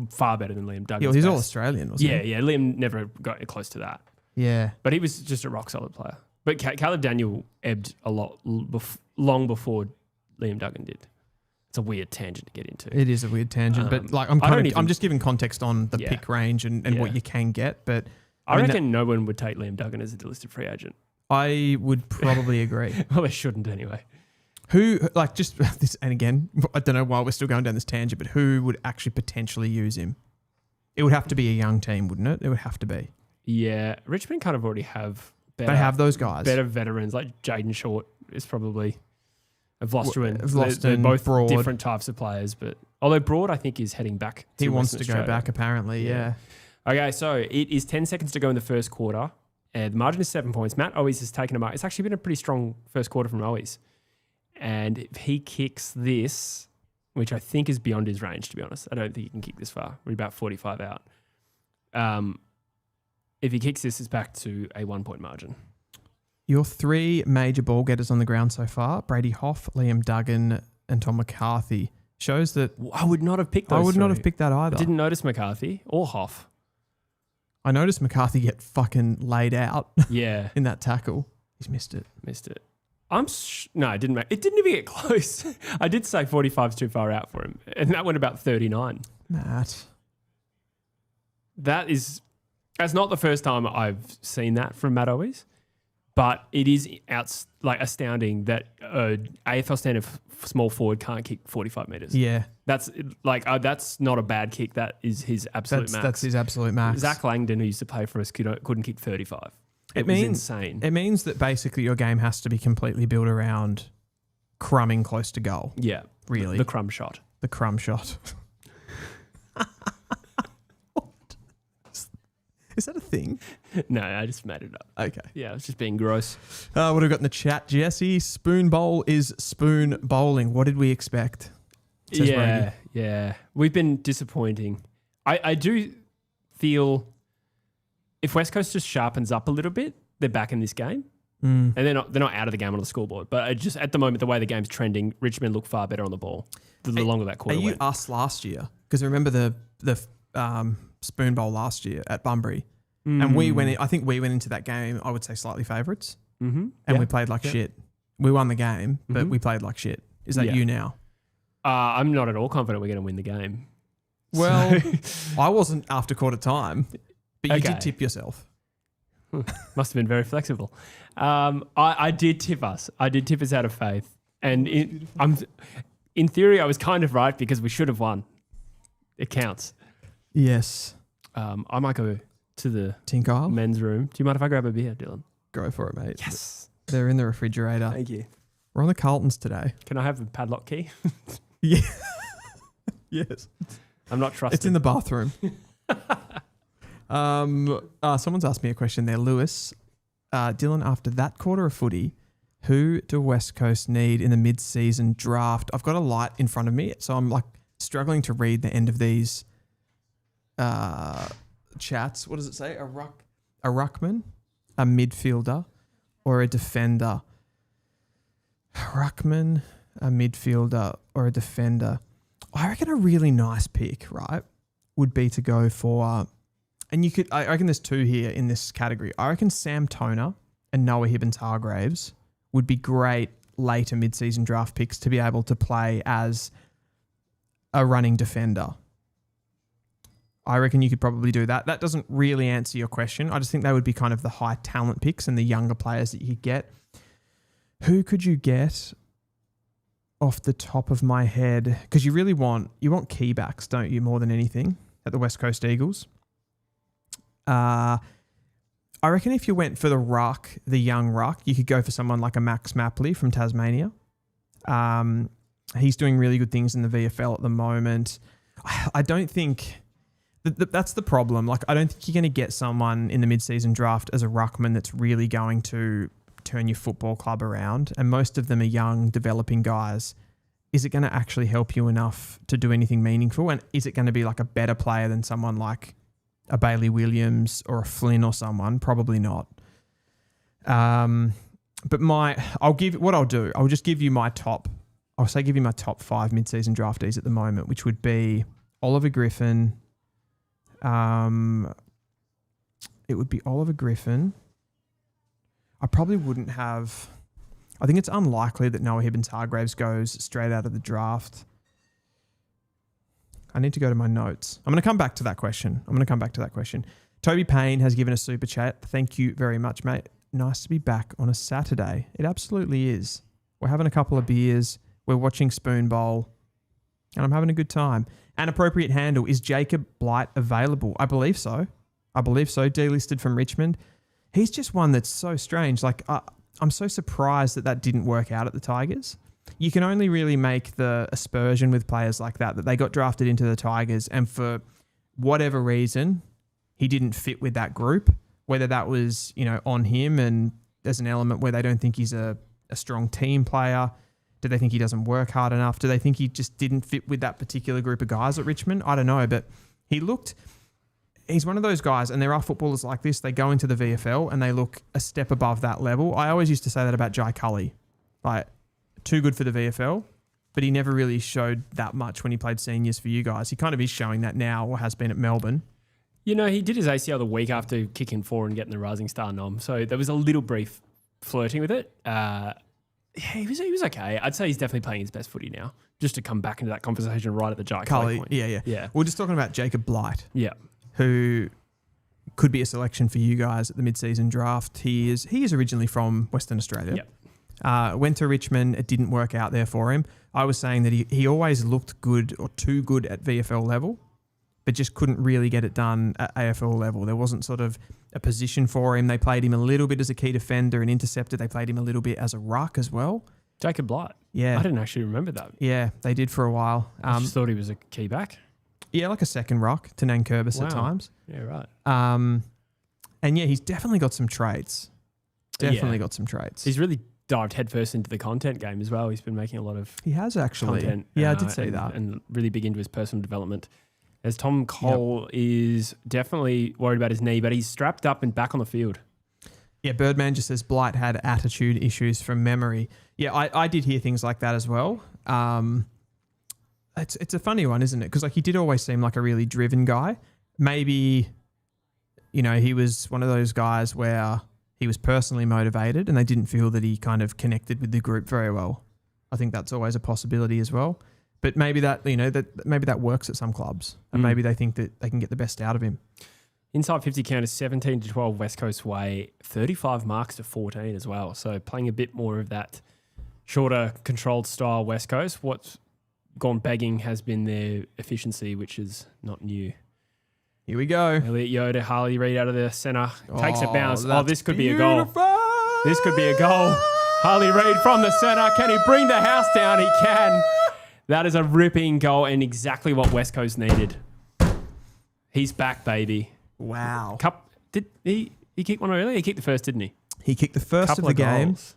far better than Liam Duggan. Yeah, well, he's all Australian, wasn't he? Yeah. Liam never got close to that. Yeah. But he was just a rock solid player. But Caleb Daniel ebbed a lot long before Liam Duggan did. It's a weird tangent to get into. It is a weird tangent, but like I'm just giving context on the pick range and what you can get. But I reckon no one would take Liam Duggan as a delisted free agent. I would probably agree. Well, they shouldn't anyway. Who, like, just this, and again, I don't know why we're still going down this tangent, but who would actually potentially use him? It would have to be a young team, wouldn't it? It would have to be. Yeah, Richmond kind of already have better, they have those guys. better veterans, like Jaden Short is probably a Vlosterman. Vlosterman, They're both Broad. different types of players, but although Broad, I think, is heading back. He wants Western to Australia. go back, apparently, yeah. Okay, so it is 10 seconds to go in the first quarter. The margin is 7 points. Matt Owies has taken a mark. It's actually been a pretty strong first quarter from Owies. And if he kicks this, which I think is beyond his range, to be honest. I don't think he can kick this far. We're about 45 out. If he kicks this, it's back to a 1 point margin. Your 3 major ball getters on the ground so far, Brady Hoff, Liam Duggan, and Tom McCarthy, shows that I would not have picked those I would not three. have picked that either. I didn't notice McCarthy or Hoff. I noticed McCarthy get fucking laid out Yeah. in that tackle. He's missed it. Missed it. No, it didn't. It didn't even get close. I did say 45 is too far out for him, and that went about 39. Matt. That's not the first time I've seen that from Matt Owies, but it is astounding that AFL standard small forward can't kick 45 metres. Yeah. That's not a bad kick. That is his absolute max. That's his absolute max. Zach Langdon, who used to play for us, couldn't kick 35. It means, was insane. It means that basically your game has to be completely built around crumbing close to goal. Yeah. Really. The crumb shot. The crumb shot. Is that a thing? No, I just made it up. Okay. Yeah, it was just being gross. What have we got in the chat, Jesse? Spoon bowl is spoon bowling. What did we expect? Says Rogie. Yeah. We've been disappointing. I do feel if West Coast just sharpens up a little bit, they're back in this game. And they're not out of the game on the scoreboard. But just at the moment, the way the game's trending, Richmond look far better on the ball the longer that quarter Are you went. us last year? Because remember the spoon bowl last year at Bunbury, and we went. I think we went into that game. I would say slightly favourites, and we played like shit. We won the game, but we played like shit. Is that you now? I'm not at all confident we're going to win the game. Well, I wasn't after quarter time, but you Okay. did tip yourself. Must have been very flexible. I did tip us. I did tip us out of faith, and in theory, I was kind of right because we should have won. It counts. Yes. I might go to the Tinkyle, men's room. Do you mind if I grab a beer, Dylan? go for it, mate. Yes. They're in the refrigerator. Thank you. We're on the Carltons today. Can I have the padlock key? Yeah. Yes. I'm not trusted. It's in the bathroom. Someone's asked me a question there, Lewis. Dylan, after that quarter of footy, who do West Coast need in the mid-season draft? I've got a light in front of me, so I'm like struggling to read the end of these chats. What does it say? A ruckman, a midfielder, or a defender? A ruckman, a midfielder, or a defender? I reckon a really nice pick, right, would be to go for, and I reckon there's 2 here in this category. I reckon Sam Toner and Noah Hibbins-Hargraves would be great later mid-season draft picks to be able to play as a running defender. I reckon you could probably do that. That doesn't really answer your question. I just think they would be kind of the high talent picks and the younger players that you could get. Who could you get off the top of my head? Because you want key backs, don't you, more than anything at the West Coast Eagles? I reckon if you went for the Ruck, the young Ruck, you could go for someone like a Max Mapley from Tasmania. He's doing really good things in the VFL at the moment. I don't think that's the problem. Like, I don't think you're going to get someone in the mid-season draft as a ruckman that's really going to turn your football club around. And most of them are young, developing guys. Is it going to actually help you enough to do anything meaningful? And is it going to be like a better player than someone like a Bailey Williams or a Flynn or someone? Probably not. But I'll just give you my top. I'll give you my top 5 mid-season draftees at the moment, which would be Oliver Griffin. It would be Oliver Griffin. I probably wouldn't have. I think it's unlikely that Noah Hibbins-Hargraves goes straight out of the draft. I need to go to my notes. I'm going to come back to that question. Toby Payne has given a super chat. Thank you very much, mate. Nice to be back on a Saturday. It absolutely is. We're having a couple of beers. We're watching Spoon Bowl. And I'm having a good time. An appropriate handle. Is Jacob Blight available? I believe so. Delisted from Richmond. He's just one that's so strange. Like, I'm so surprised that didn't work out at the Tigers. You can only really make the aspersion with players like that they got drafted into the Tigers and for whatever reason, he didn't fit with that group, whether that was, on him and there's an element where they don't think he's a strong team player. Do they think he doesn't work hard enough? Do they think he just didn't fit with that particular group of guys at Richmond? I don't know, but he's one of those guys, and there are footballers like this, they go into the VFL and they look a step above that level. I always used to say that about Jai Cully. Like, too good for the VFL, but he never really showed that much when he played seniors for you guys. He kind of is showing that now, or has been at Melbourne. He did his ACL the week after kicking 4 and getting the Rising Star nom, so there was a little brief flirting with it. He was okay. I'd say he's definitely playing his best footy now, just to come back into that conversation right at the Jai Cully point. Yeah. We're just talking about Jacob Blight. Yeah. Who could be a selection for you guys at the mid-season draft. He is originally from Western Australia. Yep. Went to Richmond. It didn't work out there for him. I was saying that he always looked good or too good at VFL level, but just couldn't really get it done at AFL level. There wasn't sort of a position for him. They played him a little bit as a key defender and interceptor. They played him a little bit as a ruck as well. Jacob Blight. Yeah. I didn't actually remember that. Yeah, they did for a while. I just thought he was a key back. Yeah, like a second ruck to Nan Kurbis at times. Yeah, right. And yeah, he's definitely got some traits. Got some traits. He's really dived headfirst into the content game as well. He's been making a lot of He has actually. content. Yeah, I did see that. And really big into his personal development. As Tom Cole is definitely worried about his knee, but he's strapped up and back on the field. Yeah, Birdman just says Blight had attitude issues from memory. Yeah, I did hear things like that as well. It's a funny one, isn't it? Because he did always seem like a really driven guy. Maybe, he was one of those guys where he was personally motivated and they didn't feel that he kind of connected with the group very well. I think that's always a possibility as well. But maybe that works at some clubs, and maybe they think that they can get the best out of him. Inside 50 count is 17-12 West Coast way, 35 marks to 14 as well. So playing a bit more of that shorter, controlled style West Coast. What's gone begging has been their efficiency, which is not new. Here we go. Elliot Yoda, Harley Reid out of the centre, takes a bounce. This could be a beautiful. goal. This could be a goal. Harley Reid from the centre. Can he bring the house down? He can. That is a ripping goal and exactly what West Coast needed. He's back, baby. Wow. Did he kick one earlier? He kicked the first, didn't he? He kicked the first of the game. Goals.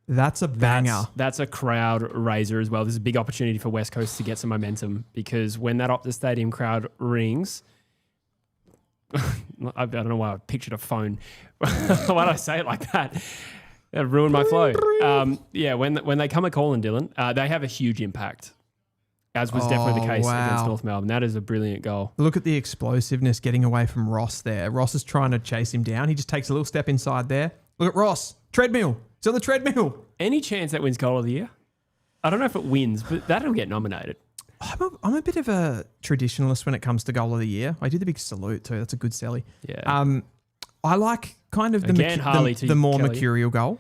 That's a banger. That's a crowd raiser as well. There's a big opportunity for West Coast to get some momentum because when that Optus Stadium crowd rings, I don't know why I pictured a phone. Why did I say it like that? That ruined my flow. When they come a calling, Dylan, they have a huge impact, as was definitely the case against North Melbourne. That is a brilliant goal. Look at the explosiveness getting away from Ross there. Ross is trying to chase him down. He just takes a little step inside there. Look at Ross. Treadmill. He's on the treadmill. Any chance that wins goal of the year? I don't know if it wins, but that'll get nominated. I'm a bit of a traditionalist when it comes to goal of the year. I do the big salute too. That's a good selly. Yeah. I like kind of the more Kelly. mercurial goal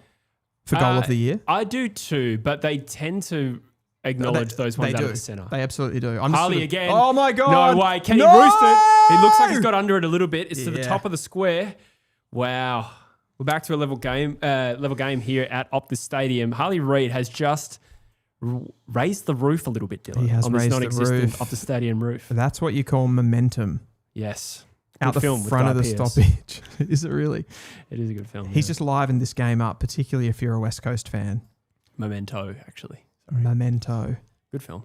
for goal of the year. I do too, but they tend to acknowledge those ones out of the centre. They absolutely do. Harley again. Oh my God. No way. Can he roost it? He looks like he's got under it a little bit. It's to the top of the square. Wow. We're back to a level game here at Optus Stadium. Harley Reid has just raised the roof a little bit, Dylan. He has on raised this non-existent the roof. Optus Stadium roof. That's what you call momentum. Yes. Out good the film front of the stoppage. Is it really? It is a good film. He's just livened this game up, particularly if you're a West Coast fan. Memento, actually. Sorry. Memento. Good film.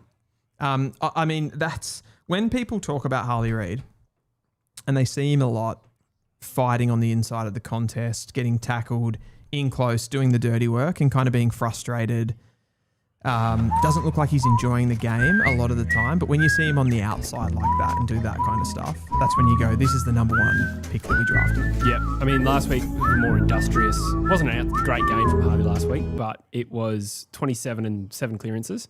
I mean, that's when people talk about Harley Reid and they see him a lot fighting on the inside of the contest, getting tackled in close, doing the dirty work and kind of being frustrated. Doesn't look like he's enjoying the game a lot of the time, but when you see him on the outside like that and do that kind of stuff, that's when you go, this is the number one pick that we drafted. Yeah. I mean, last week we were more industrious. It wasn't a great game from Harley last week, but it was 27 and 7 clearances.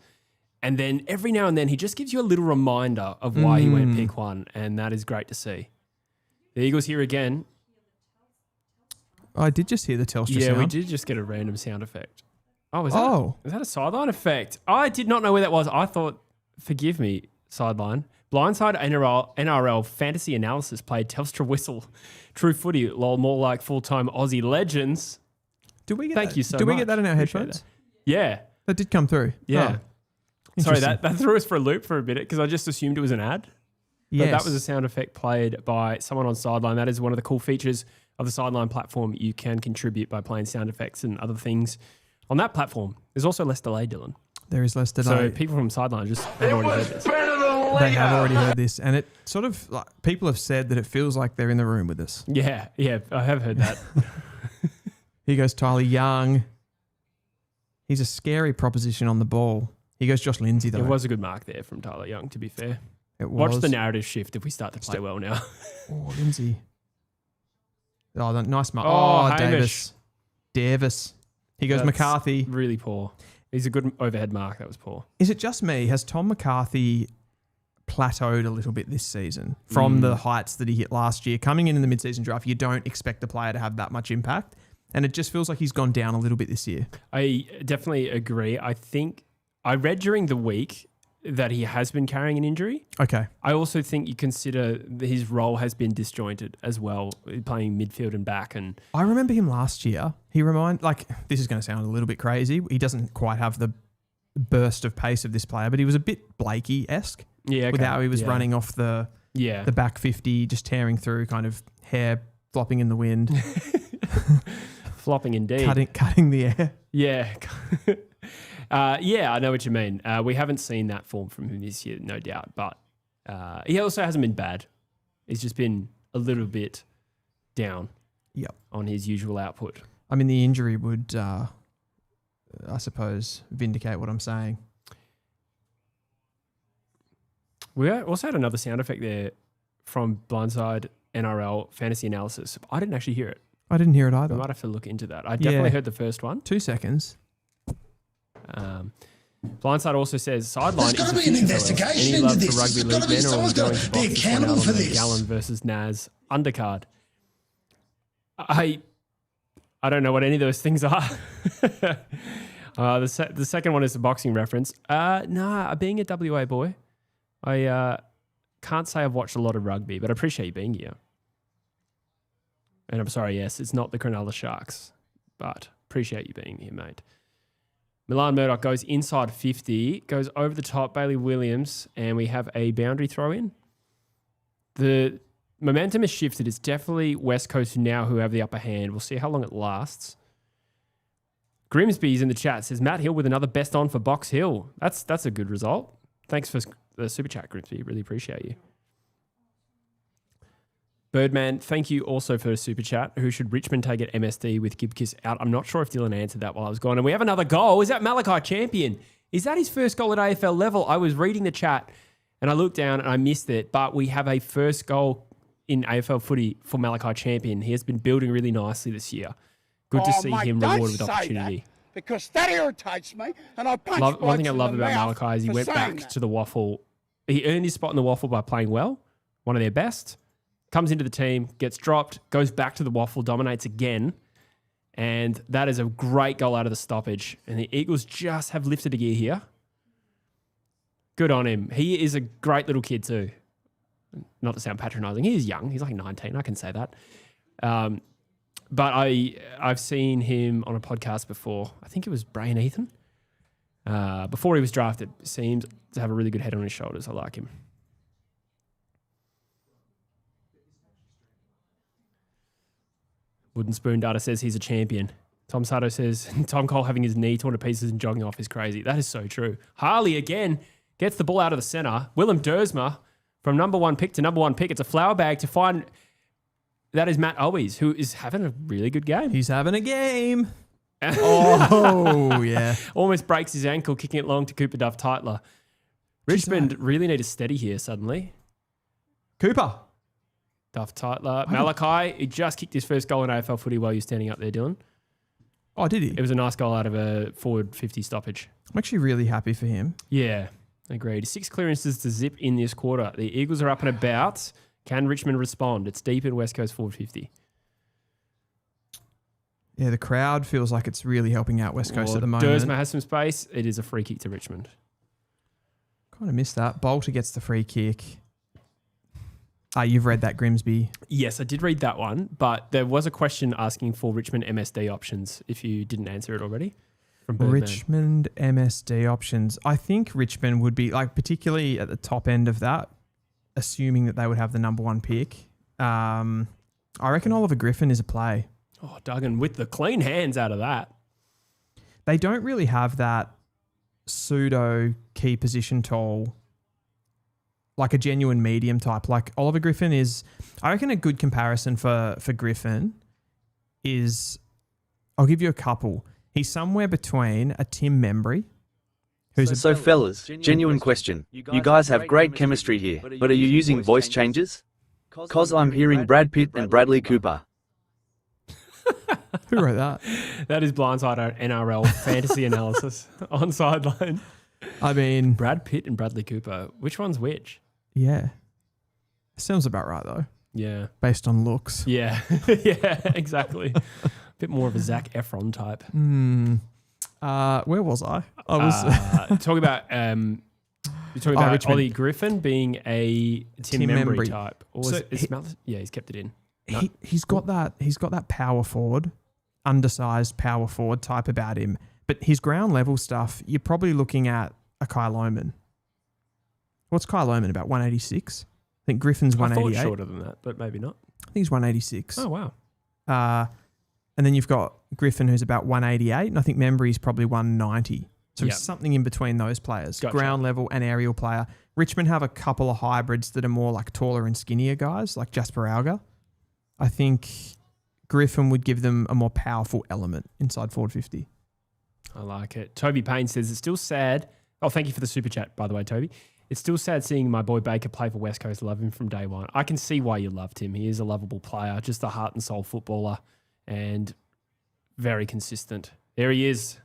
And then every now and then he just gives you a little reminder of why he went pick one, and that is great to see. The Eagles here again. I did just hear the Telstra sound. Yeah, we did just get a random sound effect. Oh, is that a sideline effect? I did not know where that was. I thought, forgive me, sideline. Blindside NRL fantasy analysis played Telstra Whistle. True footy, lol, more like full-time Aussie legends. Thank you so much. Do we get that in our headphones? Yeah. That did come through. Yeah. Oh, sorry, that threw us for a loop for a minute because I just assumed it was an ad. Yes. But that was a sound effect played by someone on Sideline. That is one of the cool features of the Sideline platform. You can contribute by playing sound effects and other things on that platform. There's also less delay, Dylan. There is less delay. So people from Sideline just have already heard this. They have already heard this. And it sort of, like, people have said that it feels like they're in the room with us. Yeah, I have heard that. Here goes Tyler Young. He's a scary proposition on the ball. He goes Josh Lindsay, though. It was a good mark there from Tyler Young, to be fair. It was. Watch the narrative shift if we start to play well now. Oh, Lindsay. Oh, nice mark. Oh, Davis. He goes That's McCarthy. Really poor. He's a good overhead mark. That was poor. Is it just me? Has Tom McCarthy plateaued a little bit this season from the heights that he hit last year? Coming in the mid-season draft, you don't expect the player to have that much impact. And it just feels like he's gone down a little bit this year. I definitely agree. I think I read during the week that he has been carrying an injury. Okay. I also think you consider his role has been disjointed as well, playing midfield and back. And I remember him last year. This is going to sound a little bit crazy. He doesn't quite have the burst of pace of this player, but he was a bit Blakey-esque. Yeah, okay. With how he was running off the back 50, just tearing through, kind of hair flopping in the wind. Flopping indeed. Cutting the air. Yeah. I know what you mean. We haven't seen that form from him this year, no doubt. But he also hasn't been bad. He's just been a little bit down on his usual output. I mean, the injury would, I suppose, vindicate what I'm saying. We also had another sound effect there from Blindside NRL Fantasy Analysis. I didn't actually hear it. I didn't hear it either. We might have to look into that. I definitely heard the first one. 2 seconds. Blindside also says sideline There's is got to be an investigation any love into for this. rugby There's league got to be men, or are we someone's going got to to be box this one out accountable on for the this. Gallen versus Naz undercard? I don't know what any of those things are. The second one is a boxing reference. Being a WA boy, I can't say I've watched a lot of rugby, but I appreciate you being here. And I'm sorry, yes, it's not the Cronulla Sharks, but appreciate you being here, mate. Milan Murdoch goes inside 50, goes over the top, Bailey Williams, and we have a boundary throw in. The momentum has shifted. It's definitely West Coast now who have the upper hand. We'll see how long it lasts. Grimsby's in the chat, says Matt Hill with another best on for Box Hill. That's a good result. Thanks for the super chat, Grimsby. Really appreciate you. Birdman, thank you also for a super chat. Who should Richmond take at MSD with Gibkiss out? I'm not sure if Dylan answered that while I was gone. And we have another goal. Is that Malachi Champion? Is that his first goal at AFL level? I was reading the chat and I looked down and I missed it. But we have a first goal in AFL footy for Malachi Champion. He has been building really nicely this year. Good to see him rewarded with opportunity. Because that irritates me, and I punch One thing I love about Malachi is he went back to the waffle. He earned his spot in the waffle by playing well, one of their best. Comes into the team, gets dropped, goes back to the waffle, dominates again. And that is a great goal out of the stoppage. And the Eagles just have lifted a gear here. Good on him. He is a great little kid too. Not to sound patronising. He is young. He's like 19. I can say that. But I've seen him on a podcast before. I think it was Bray and Ethan. Before he was drafted. Seems to have a really good head on his shoulders. I like him. Wooden Spoon Data says he's a champion. Tom Sato says Tom Cole having his knee torn to pieces and jogging off is crazy. That is so true. Harley again gets the ball out of the centre. Willem Dersma from number one pick to number one pick. It's a flower bag to find. That is Matt Owies, who is having a really good game. He's having a game. Oh, yeah. Almost breaks his ankle kicking it long to Cooper Duff Titler. Richmond really need to steady here suddenly. Cooper. Duff Titler. Malachi, he just kicked his first goal in AFL footy while you were standing up there, Dylan. Oh, did he? It was a nice goal out of a forward 50 stoppage. I'm actually really happy for him. Yeah, agreed. 6 clearances to zip in this quarter. The Eagles are up and about. Can Richmond respond? It's deep in West Coast forward 50. Yeah, the crowd feels like it's really helping out West Coast at the moment. Dersma has some space. It is a free kick to Richmond. Kind of missed that. Bolter gets the free kick. You've read that, Grimsby. Yes, I did read that one, but there was a question asking for Richmond MSD options if you didn't answer it already. From Birdman. Richmond MSD options. I think Richmond would be, like, particularly at the top end of that, assuming that they would have the number one pick. I reckon Oliver Griffin is a play. Oh, Duggan with the clean hands out of that. They don't really have that pseudo key position tall, like a genuine medium type. Like Oliver Griffin is, I reckon a good comparison for Griffin is, I'll give you a couple. He's somewhere between a Tim Membry, who's So fellas, genuine question. You guys have great chemistry here, but are you using voice changes? Cause I'm hearing Brad Pitt and Bradley Cooper. who wrote that? That is blindside NRL fantasy analysis on sideline. I mean, Brad Pitt and Bradley Cooper. Which one's which? yeah. Sounds about right though, Yeah. based on looks. Yeah. Yeah, exactly. Bit more of a Zac Efron type. Where was I? I was Talking about you're talking about Richmond. Ollie Griffin being a Tim Membry Membry. type. Or So he's kept it in. he's got that power forward, undersized power forward type about him. But his ground level stuff, you're probably looking at a Kyle Lohman. What's Kyle Lohman, about 186? I think Griffin's I thought 188. shorter than that, but maybe not. I think he's 186. Oh, wow. And then you've got Griffin, who's about 188, and I think Membry's probably 190. So Yep. he's something in between those players, Gotcha. ground level and aerial player. Richmond have a couple of hybrids that are more like taller and skinnier guys, like Jasper Alga. I think Griffin would give them a more powerful element inside forward 50. I like it. Toby Payne says it's still sad. Oh, thank you for the super chat, by the way, Toby. It's still sad seeing my boy Baker play for West Coast. Love him from day one. I can see why you loved him. He is a lovable player, just a heart and soul footballer, and very consistent. There he is,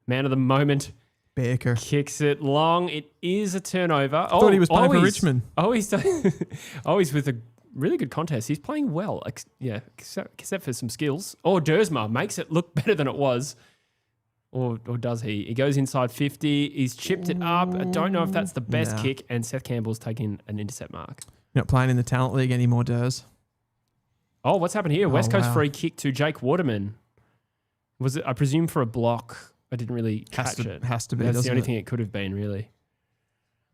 man of the moment. Baker. Kicks it long. It is a turnover. I thought he was playing for Richmond. He's with a really good contest. He's playing well, except for some skills. Dersma makes it look better than it was. Or does he? He goes inside 50. He's chipped it up. I don't know if that's the best kick, and Seth Campbell's taking an intercept mark. You're not playing in the Talent League anymore, Durs. Oh, what's happened here? West Coast wow. free kick to Jake Waterman. Was it, I presume, for a block? I didn't really catch it. Has to be, That's the doesn't only it? thing it could have been, really.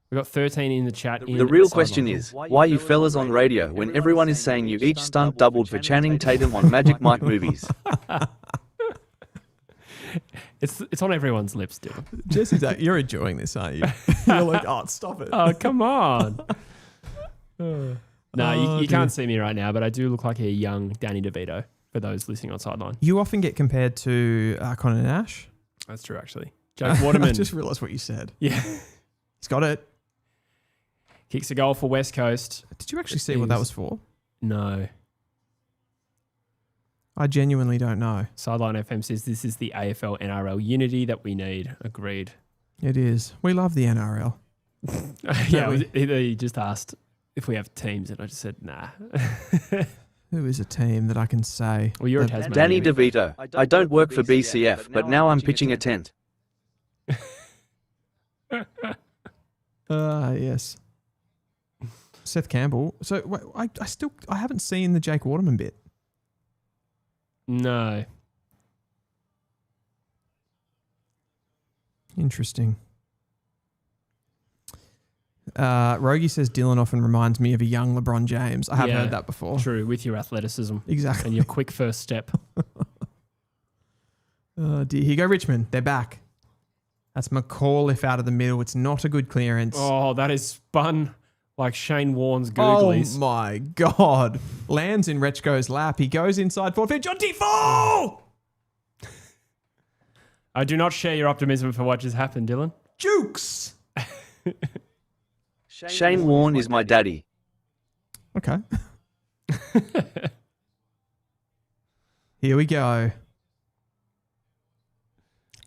We've got 13 in the chat. The real question is, why you fellas on radio when everyone is saying you each stunt doubled for Channing Tatum on Magic Mike movies? It's on everyone's lips, dude. Jesse, you're enjoying this, aren't you? You're like, stop it. Oh, come on. No, you can't see me right now, but I do look like a young Danny DeVito for those listening on sideline. You often get compared to Connor Nash. That's true, actually. Jake Waterman. I just realised what you said. Yeah. He's got it. Kicks a goal for West Coast. Did you actually see what that was for? No. I genuinely don't know. Sideline FM says this is the AFL NRL unity that we need. Agreed. It is. We love the NRL. He just asked if we have teams, and I just said, nah. Who is a team that I can say? Well, you're a Tasmanian. Danny DeVito. I don't work for BCF, but now I'm pitching a tent. Yes. Seth Campbell. So wait, I haven't seen the Jake Waterman bit. No. Interesting. Rogie says Dylan often reminds me of a young LeBron James. I have heard that before. True, with your athleticism. Exactly. And your quick first step. Oh dear. Here you go, Richmond. They're back. That's McAuliffe out of the middle. It's not a good clearance. Oh, that is spun like Shane Warne's googlies. Oh my God. Lands in Rechko's lap. He goes inside forward. John Tifo! I do not share your optimism for what just happened, Dylan. Jukes! Shane Warne is my daddy. Okay. Here we go.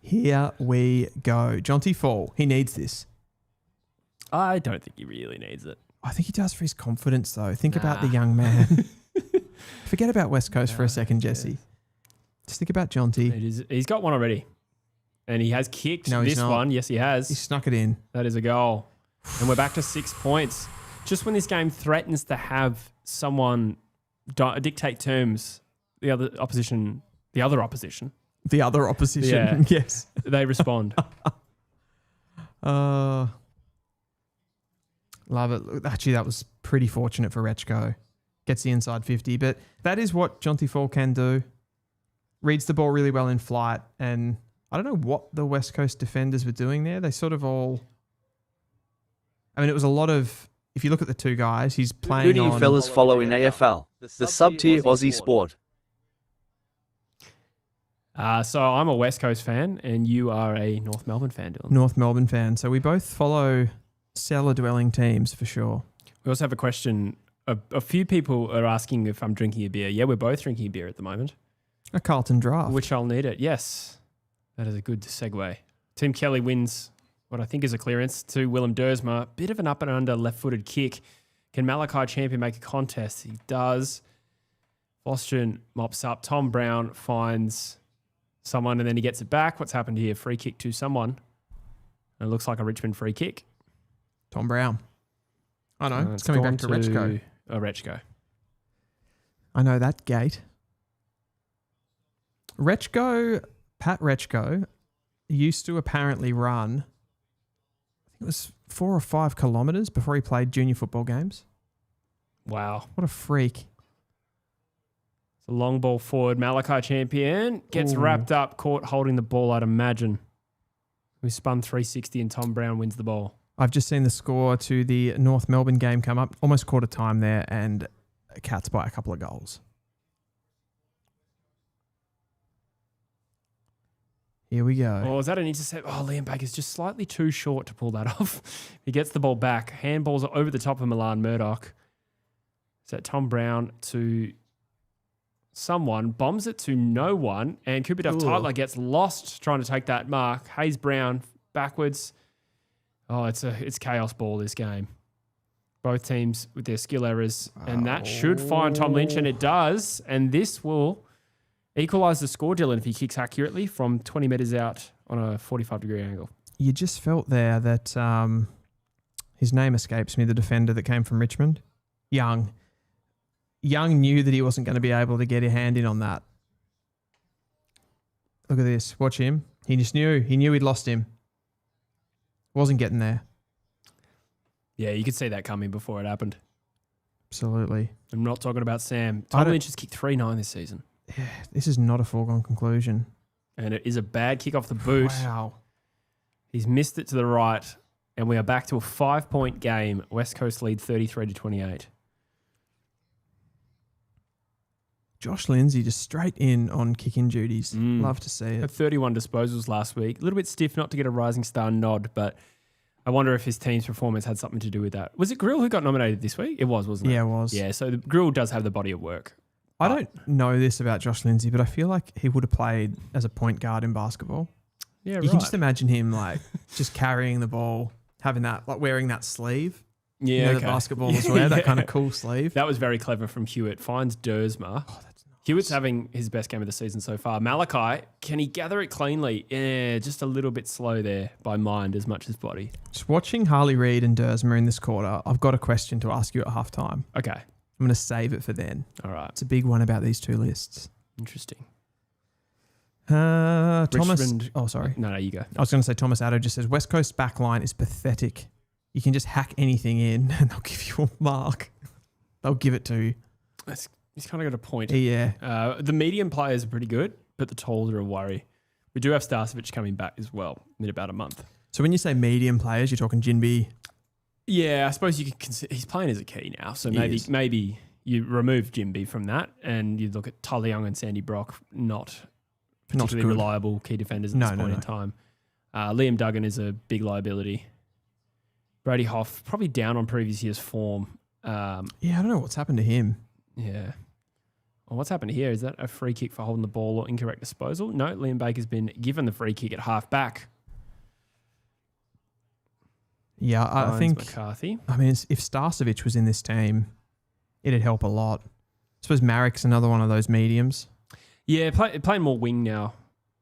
Here we go. Jonty Fall. He needs this. I don't think he really needs it. I think he does for his confidence, though. Think about the young man. Forget about West Coast for a second, Jesse. Just think about Jonty. He's got one already. And he has kicked this one. Yes, he has. He snuck it in. That is a goal. And we're back to 6 points. Just when this game threatens to have someone dictate terms, the other opposition, Yeah. Yes. they respond. Love it. Actually, that was pretty fortunate for Rechko. Gets the inside 50. But that is what Jonty Fall can do. Reads the ball really well in flight. And I don't know what the West Coast defenders were doing there. They sort of all... I mean, it was a lot of... If you look at the two guys, he's playing Who do you fellas follow in AFL? The sub-tier Aussie sport. So I'm a West Coast fan and you are a North Melbourne fan, Dylan. North Melbourne fan. So we both follow cellar-dwelling teams for sure. We also have a question. A few people are asking if I'm drinking a beer. Yeah, we're both drinking a beer at the moment. A Carlton draft. Which I'll need it. Yes. That is a good segue. Tim Kelly wins what I think is a clearance to Willem Dersma. Bit of an up and under left-footed kick. Can Malachi Champion make a contest? He does. Boston mops up. Tom Brown finds someone and then he gets it back. What's happened here? Free kick to someone. And it looks like a Richmond free kick. Tom Brown. I know. It's coming back to Rechko. Rechko. I know that gate. Pat Rechko used to apparently run, I think it was 4 or 5 kilometres before he played junior football games. Wow. What a freak. It's a long ball forward. Malachi Champion gets wrapped up, caught holding the ball, I'd imagine. We spun 360 and Tom Brown wins the ball. I've just seen the score to the North Melbourne game come up. Almost quarter time there and Cats by a couple of goals. Here we go. Oh, is that an intercept? Oh, Liam Baker's just slightly too short to pull that off. He gets the ball back. Handballs over the top of Milan Murdoch. Is that Tom Brown to someone? Bombs it to no one. And Cooper Duff-Tyler gets lost trying to take that mark. Hayes Brown backwards. Oh, it's chaos ball, this game. Both teams with their skill errors. And that should find Tom Lynch, and it does. And this will equalise the score, Dylan, if he kicks accurately from 20 metres out on a 45-degree angle. You just felt there that his name escapes me, the defender that came from Richmond. Young knew that he wasn't going to be able to get a hand in on that. Look at this. Watch him. He just knew. He knew he'd lost him. Wasn't getting there. Yeah, you could see that coming before it happened. Absolutely. I'm not talking about Sam. Tom Lynch has kicked 3-9 this season. Yeah, this is not a foregone conclusion. And it is a bad kick off the boot. Wow. He's missed it to the right. And we are back to a 5-point game. West Coast lead 33-28. Josh Lindsay just straight in on kicking duties. Love to see it. Had 31 disposals last week. A little bit stiff not to get a Rising Star nod, but I wonder if his team's performance had something to do with that. Was it Grill who got nominated this week? It was, wasn't it? Yeah, it was. Yeah, so Grill does have the body of work. I don't know this about Josh Lindsay, but I feel like he would have played as a point guard in basketball. Yeah, You can just imagine him like just carrying the ball, having that, like wearing that sleeve. Yeah, you know, the basketballers wear that kind of cool sleeve. That was very clever from Hewitt. Finds Dersma. Oh, that's nice. Hewitt's having his best game of the season so far. Malachi, can he gather it cleanly? Yeah, just a little bit slow there by mind as much as body. Just watching Harley Reid and Dersma in this quarter, I've got a question to ask you at halftime. Okay. I'm going to save it for then. All right. It's a big one about these two lists. Interesting. Thomas. Oh, sorry. No, you go. I was going to say Thomas Addo just says West Coast backline is pathetic. You can just hack anything in and they'll give you a mark. They'll give it to you. He's kind of got a point. Yeah. The medium players are pretty good, but the talls are a worry. We do have Starcevic coming back as well in about a month. So when you say medium players, you're talking Jinby. Yeah, I suppose you could consider he's playing as a key now. So maybe you remove Jinby from that and you look at Tyler Young and Sandy Brock, not particularly reliable key defenders at this point in time. Liam Duggan is a big liability. Brady Hoff, probably down on previous year's form. I don't know what's happened to him. Yeah. Well, what's happened here? Is that a free kick for holding the ball or incorrect disposal? No, Liam Baker's been given the free kick at half back. Yeah, I think McCarthy. I mean, if Starcevic was in this team, it'd help a lot. I suppose Marrick's another one of those mediums. Yeah, playing more wing now.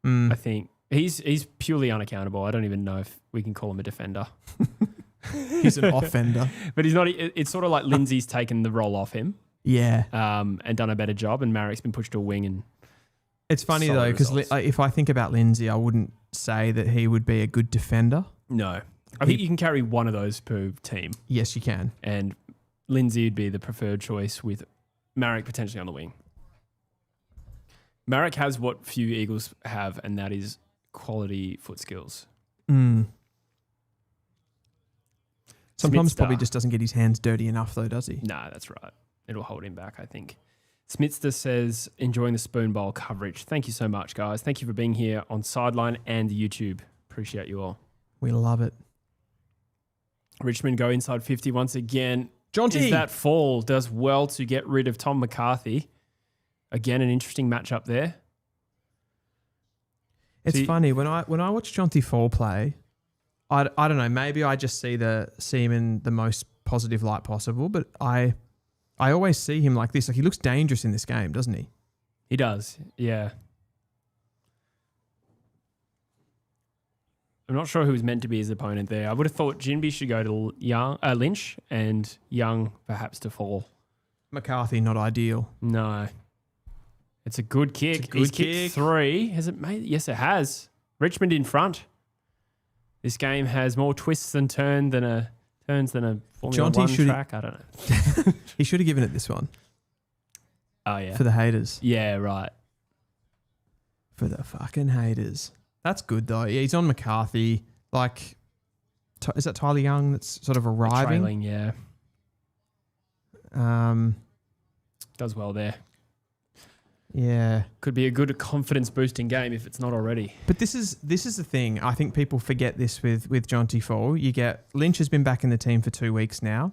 Mm. I think he's purely unaccountable. I don't even know if we can call him a defender. He's an offender. But he's not. It's sort of like Lindsay's taken the role off him. Yeah. And done a better job, and Marrick's been pushed to a wing. And it's funny solid though, because if I think about Lindsay, I wouldn't say that he would be a good defender. no, I think you can carry one of those per team, Yes, you can. and Lindsay would be the preferred choice with Marrick potentially on the wing. Marrick has what few Eagles have, and that is quality foot skills. Mm. Sometimes Smith probably Star. just doesn't get his hands dirty enough though, does he? Nah, that's right. It'll hold him back, I think. Smithster says, enjoying the spoon bowl coverage. Thank you so much, guys. Thank you for being here on Sideline and YouTube. Appreciate you all. We love it. Richmond go inside 50 once again. Jonty. Is that fall does well to get rid of Tom McCarthy. Again, an interesting matchup there. It's See- funny when I watch Jonty Fall play, I don't know, maybe I just see him in the most positive light possible, but I always see him like this. Like he looks dangerous in this game, doesn't he? He does, yeah. I'm not sure who was meant to be his opponent there. I would have thought Jinby should go to Lynch and Young perhaps to Fall. McCarthy not ideal. No. It's a good kick. It's a good He's kick. kicked 3. Has it made? Yes, it has. Richmond in front. This game has more twists and turns than a Formula Jonty 1 should- track. I don't know. He should have given it this one Oh, yeah. for the haters. Yeah, right. For the fucking haters. That's good though. Yeah, he's on McCarthy. Like, is that Tyler Young that's sort of arriving? Trailing, yeah. Does well there. Yeah. Could be a good confidence boosting game if it's not already. But this is the thing. I think people forget this with Jonty Fall. You get Lynch has been back in the team for 2 weeks now.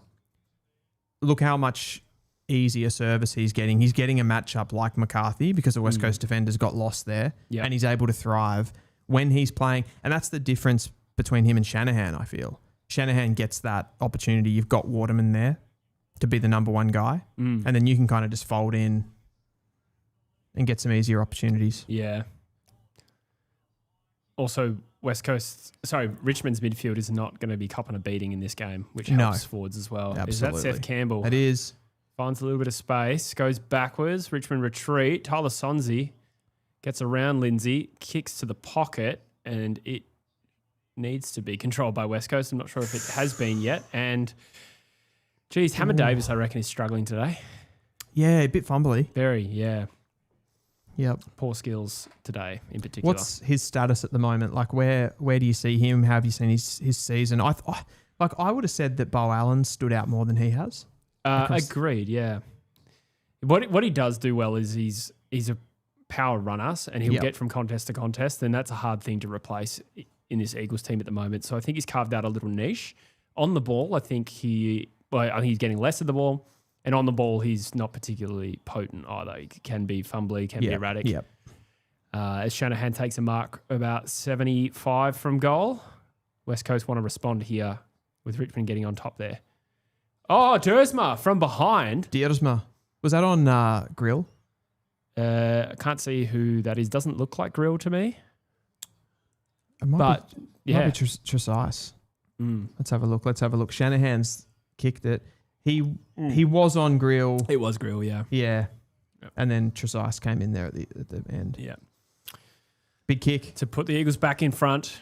Look how much easier service he's getting. He's getting a matchup like McCarthy because the West Coast defenders got lost there, Yep. and he's able to thrive when he's playing. And that's the difference between him and Shanahan, I feel. Shanahan gets that opportunity. You've got Waterman there to be the number one guy, and then you can kind of just fold in and get some easier opportunities. Yeah. Also, Richmond's midfield is not going to be copping a beating in this game, which helps forwards as well. Absolutely. Is that Seth Campbell? It is. Finds a little bit of space, goes backwards. Richmond retreat. Tyler Sonzi gets around Lindsay, kicks to the pocket, and it needs to be controlled by West Coast. I'm not sure if it has been yet. And, geez, Hammer Davis, I reckon, is struggling today. Yeah, a bit fumbly. Very, yeah. Yep. Poor skills today in particular. What's his status at the moment? Like, where do you see him? How have you seen his season? I would have said that Bo Allen stood out more than he has. Agreed, yeah. What he does do well is he's a power runner, and he'll get from contest to contest, and that's a hard thing to replace in this Eagles team at the moment. So I think he's carved out a little niche. On the ball, I think he's getting less of the ball. And on the ball, he's not particularly potent either. He can be fumbly, can be erratic. Yep. As Shanahan takes a mark about 75 from goal, West Coast want to respond here with Richmond getting on top there. Oh, Dersma from behind. Diersma. Was that on Grill? I can't see who that is. Doesn't look like Grill to me. It might But, be, yeah. might be Tresize. Let's have a look. Shanahan's kicked it. He was on Grill. It was Grill, yeah. Yeah. Yep. And then Tresize came in there at the end. Yeah. Big kick. To put the Eagles back in front,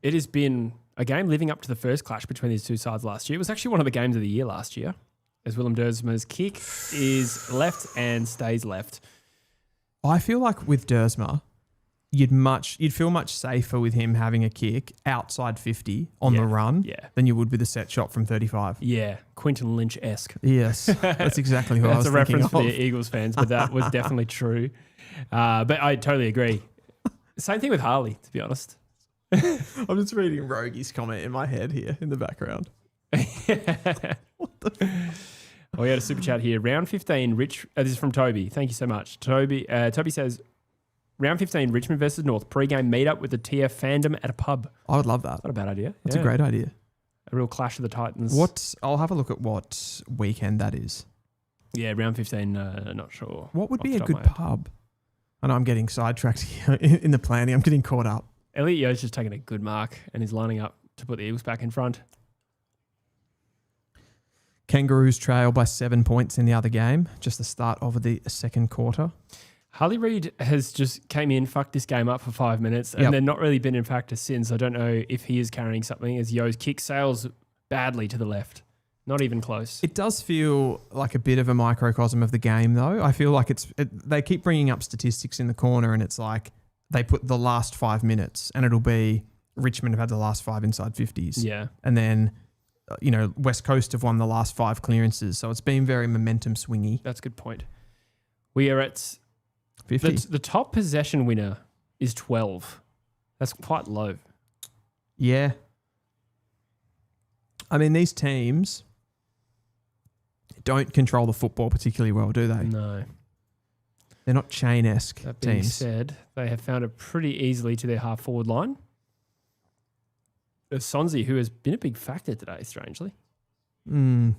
it has been a game living up to the first clash between these two sides last year. It was actually one of the games of the year last year, as Willem Dersma's kick is left and stays left. I feel like with Dersma, you'd feel much safer with him having a kick outside 50 on the run than you would with a set shot from 35. Yeah, Quinton Lynch-esque. Yes, that's exactly what I was That's a thinking reference of. for the Eagles fans, but that was definitely true. But I totally agree. Same thing with Harley, to be honest. I'm just reading Rogie's comment in my head here in the background. Oh, we had a super chat here. Round 15, this is from Toby. Thank you so much. Toby says, round 15, Richmond versus North, pre-game meetup with the TF fandom at a pub. I would love that. Not a bad idea. That's a great idea. A real clash of the Titans. I'll have a look at what weekend that is. Yeah, round 15, not sure. What would off be the a top good of my head. pub? I know I'm getting sidetracked here in the planning. I'm getting caught up. Elliot Yeo's just taking a good mark and he's lining up to put the Eagles back in front. Kangaroos trail by 7 points in the other game. Just the start of the second quarter. Harley Reid has just came in, fucked this game up for 5 minutes, and then not really been in factor since. I don't know if he is carrying something as Yeo's kick sails badly to the left. Not even close. It does feel like a bit of a microcosm of the game, though. I feel like they keep bringing up statistics in the corner, and it's like they put the last 5 minutes, and it'll be Richmond have had the last 5 inside 50s. Yeah. And then, West Coast have won the last 5 clearances. So it's been very momentum swingy. That's a good point. We are at 50. The top possession winner is 12. That's quite low. Yeah. I mean, these teams don't control the football particularly well, do they? No. They're not chain-esque That being teams. said, they have found it pretty easily to their half-forward line. Sonzi, who has been a big factor today, strangely. Well,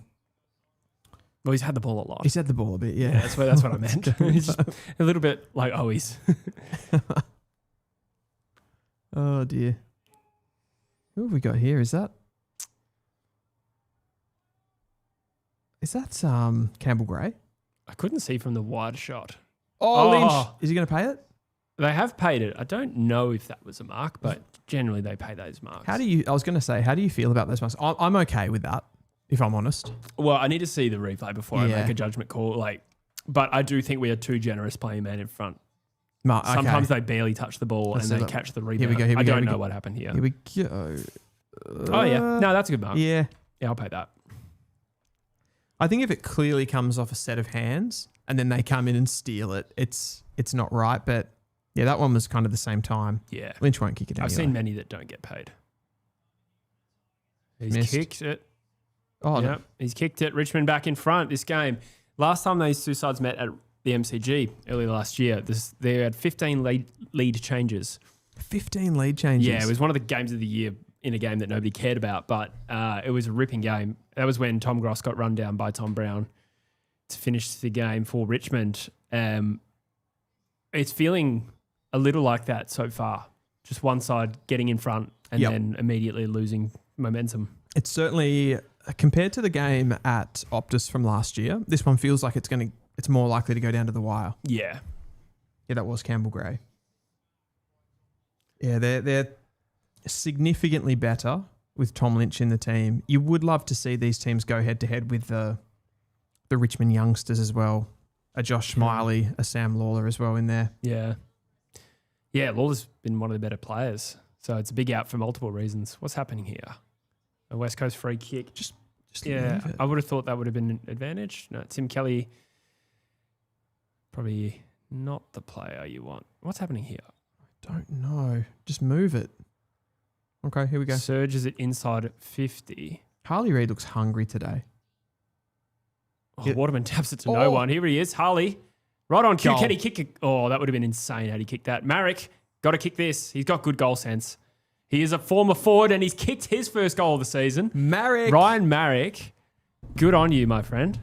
he's had the ball a lot. He's had the ball a bit, yeah. That's what I meant. He's just a little bit like Owies. Oh, dear. Who have we got here? Is that Campbell Gray? I couldn't see from the wide shot. Oh, Lynch. Is he going to pay it? They have paid it. I don't know if that was a mark, but generally they pay those marks. I was going to say, how do you feel about those marks? I'm okay with that, if I'm honest. Well, I need to see the replay before I make a judgment call. But I do think we are too generous playing man in front. Okay. Sometimes they barely touch the ball and they catch the rebound. Here we go. I don't know what happened here. Here we go. Oh, yeah. No, that's a good mark. Yeah. Yeah, I'll pay that. I think if it clearly comes off a set of hands and then they come in and steal it, it's not right. But yeah, that one was kind of the same time. Yeah. Lynch won't kick it anyway. I've seen many that don't get paid. He's Missed. kicked it. Oh, Yep. no. He's kicked it. Richmond back in front this game. Last time these two sides met at the MCG early last year, they had 15 lead changes. 15 lead changes. Yeah, it was one of the games of the year in a game that nobody cared about, but it was a ripping game. That was when Tom Gross got run down by Tom Brown to finish the game for Richmond. It's feeling a little like that so far. Just one side getting in front and then immediately losing momentum. It's certainly, compared to the game at Optus from last year, this one feels like it's more likely to go down to the wire. Yeah. Yeah, that was Campbell Gray. Yeah, they're significantly better with Tom Lynch in the team. You would love to see these teams go head-to-head with the Richmond youngsters as well. A Josh Smiley, a Sam Lawler as well in there. Yeah. Yeah, Lawler's been one of the better players. So it's a big out for multiple reasons. What's happening here? A West Coast free kick. Just yeah, leave it. I would have thought that would have been an advantage. No, Tim Kelly, probably not the player you want. What's happening here? Don't know. Just move it. Okay, here we go. Surges it inside 50. Harley Reid looks hungry today. Oh, Waterman taps it to no one. Here he is, Harley. Right on cue. Goal. Can he kick it? Oh, that would have been insane had he kicked that. Marek, got to kick this. He's got good goal sense. He is a former forward and he's kicked his first goal of the season. Ryan Marek, good on you, my friend.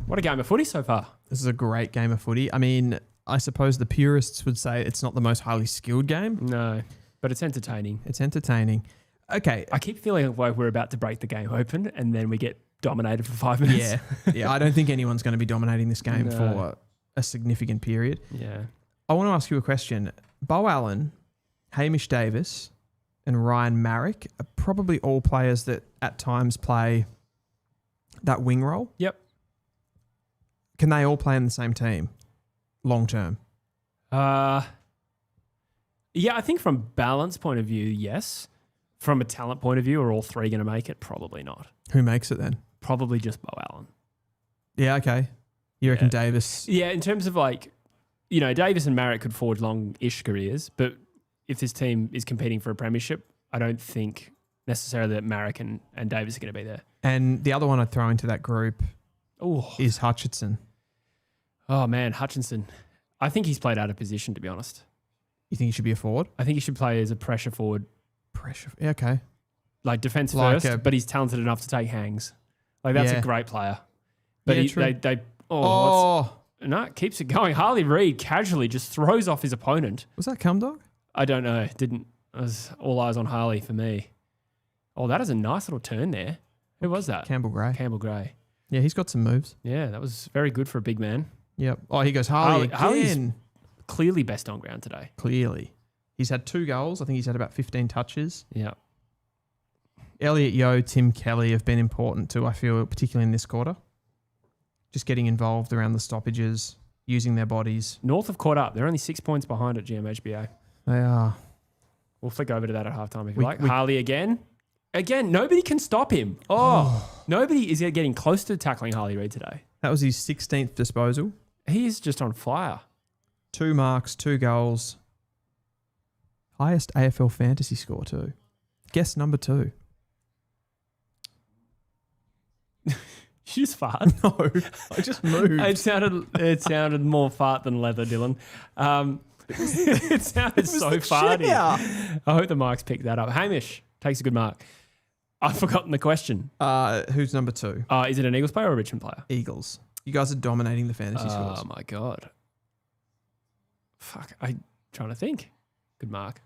What a game of footy so far. This is a great game of footy. I mean, I suppose the purists would say it's not the most highly skilled game. No, but it's entertaining. It's entertaining. Okay. I keep feeling like we're about to break the game open and then we get dominated for 5 minutes. Yeah. I don't think anyone's going to be dominating this game for a significant period. Yeah. I want to ask you a question. Bo Allen, Hamish Davis, and Ryan Marek are probably all players that at times play that wing role. Yep. Can they all play in the same team long term? Yeah, I think from balance point of view, yes. From a talent point of view, are all three going to make it? Probably not. Who makes it then? Probably just Bo Allen. Yeah, okay. You reckon Davis? Yeah, in terms of Davis and Marek could forge long-ish careers, but if this team is competing for a premiership, I don't think necessarily that Marek and Davis are going to be there. And the other one I'd throw into that group is Hutchinson. Oh, man, Hutchinson. I think he's played out of position, to be honest. You think he should be a forward? I think he should play as a pressure forward. Yeah, okay. Like defense Like first, but he's talented enough to take hangs. Like that's a great player. But Yeah, true. No, it keeps it going. Harley Reid casually just throws off his opponent. Was that cum dog? I don't know. Didn't. It was all eyes on Harley for me. Oh, that is a nice little turn there. Who was that? Campbell Gray. Campbell Gray. Yeah, he's got some moves. Yeah, that was very good for a big man. Yep. Oh, he goes Harley again. Harley's clearly best on ground today. Clearly. He's had 2 goals. I think he's had about 15 touches. Yeah. Elliot Yeo, Tim Kelly have been important too, I feel, particularly in this quarter. Just getting involved around the stoppages, using their bodies. North have caught up. They're only 6 points behind at GMHBA. They are. We'll flick over to that at halftime if you like. Harley again. Again, nobody can stop him. Nobody is getting close to tackling Harley Reid today. That was his 16th disposal. He is just on fire. 2 marks, 2 goals. Highest AFL fantasy score too. Guess number 2. You just fart. No, I just moved. It sounded more fart than leather, Dylan. It sounded so farty. I hope the mics picked that up. Hamish takes a good mark. I've forgotten the question. Who's number 2? Is it an Eagles player or a Richmond player? Eagles. You guys are dominating the fantasy scores. Oh, my God. Fuck. I'm trying to think. Good mark.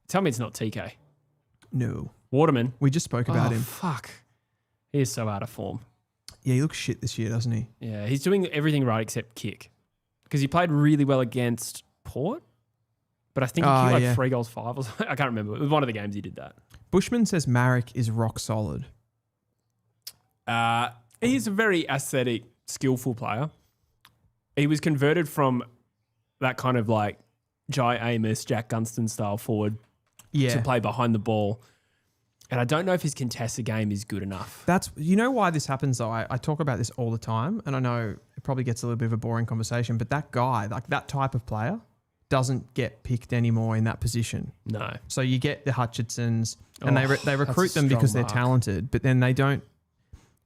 Tell me it's not TK. No. Waterman. We just spoke about him. Fuck. He is so out of form. Yeah, he looks shit this year, doesn't he? Yeah, he's doing everything right except kick. Because he played really well against Port, but I think he kicked 3 goals, 5 or something. I can't remember. It was one of the games he did that. Bushman says Marek is rock solid. He's a very athletic, skillful player. He was converted from that kind of like Jai Amos, Jack Gunston style forward to play behind the ball. And I don't know if his contested game is good enough. You know why this happens though? I talk about this all the time, and I know it probably gets a little bit of a boring conversation, but that guy, like that type of player, doesn't get picked anymore in that position. No. So you get the Hutchinsons, and they recruit them because they're mark. talented, but then they don't,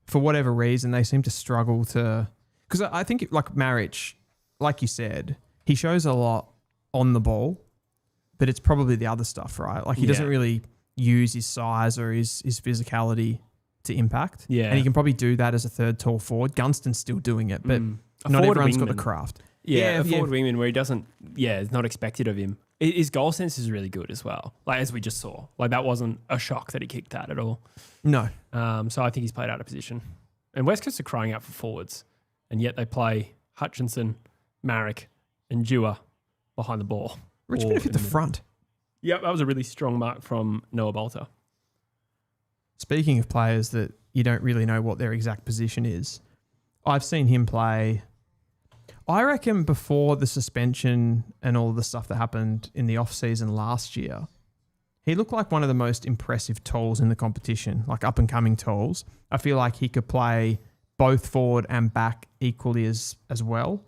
for whatever reason, they seem to struggle to. Because I think like Marich, like you said, he shows a lot on the ball, but it's probably the other stuff, right? Like he doesn't really use his size or his physicality to impact. Yeah. And he can probably do that as a third tall forward. Gunston's still doing it, but not everyone's got the craft. Yeah, a forward wingman where he doesn't, it's not expected of him. His goal sense is really good as well, like as we just saw. Like that wasn't a shock that he kicked that at all. No. So I think he's played out of position. And West Coast are crying out for forwards, and yet they play Hutchinson, Marek, and Dewar behind the ball. Richmond have hit the front. Yep, that was a really strong mark from Noah Bolter. Speaking of players that you don't really know what their exact position is, I've seen him play. I reckon before the suspension and all the stuff that happened in the off-season last year, he looked like one of the most impressive tools in the competition, like up-and-coming tools. I feel like he could play both forward and back equally as well.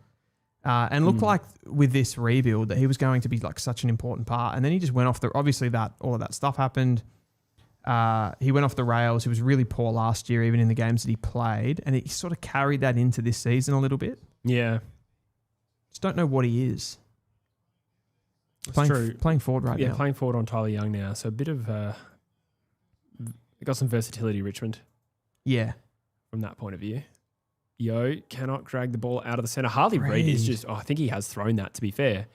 And looked like with this rebuild that he was going to be like such an important part. And then he just went off obviously all of that stuff happened. He went off the rails. He was really poor last year, even in the games that he played. And he sort of carried that into this season a little bit. Yeah. Just don't know what he is. True. Playing forward right now. Yeah, playing forward on Tyler Young now. So a bit of, got some versatility, Richmond. Yeah. From that point of view. Yo cannot drag the ball out of the centre. Harley Reid is just, I think he has thrown that, to be fair.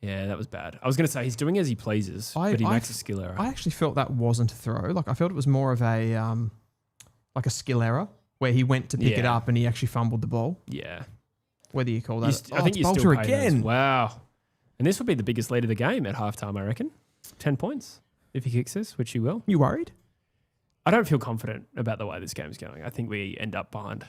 Yeah, that was bad. I was going to say he's doing as he pleases, but he makes a skill error. I actually felt that wasn't a throw. Like I felt it was more of a like a skill error where he went to pick it up and he actually fumbled the ball. Yeah. Whether you call that, I think you Bolter still pay again. Those. Wow. And this will be the biggest lead of the game at halftime, I reckon. 10 points if he kicks this, which he will. You worried? I don't feel confident about the way this game's going. I think we end up behind.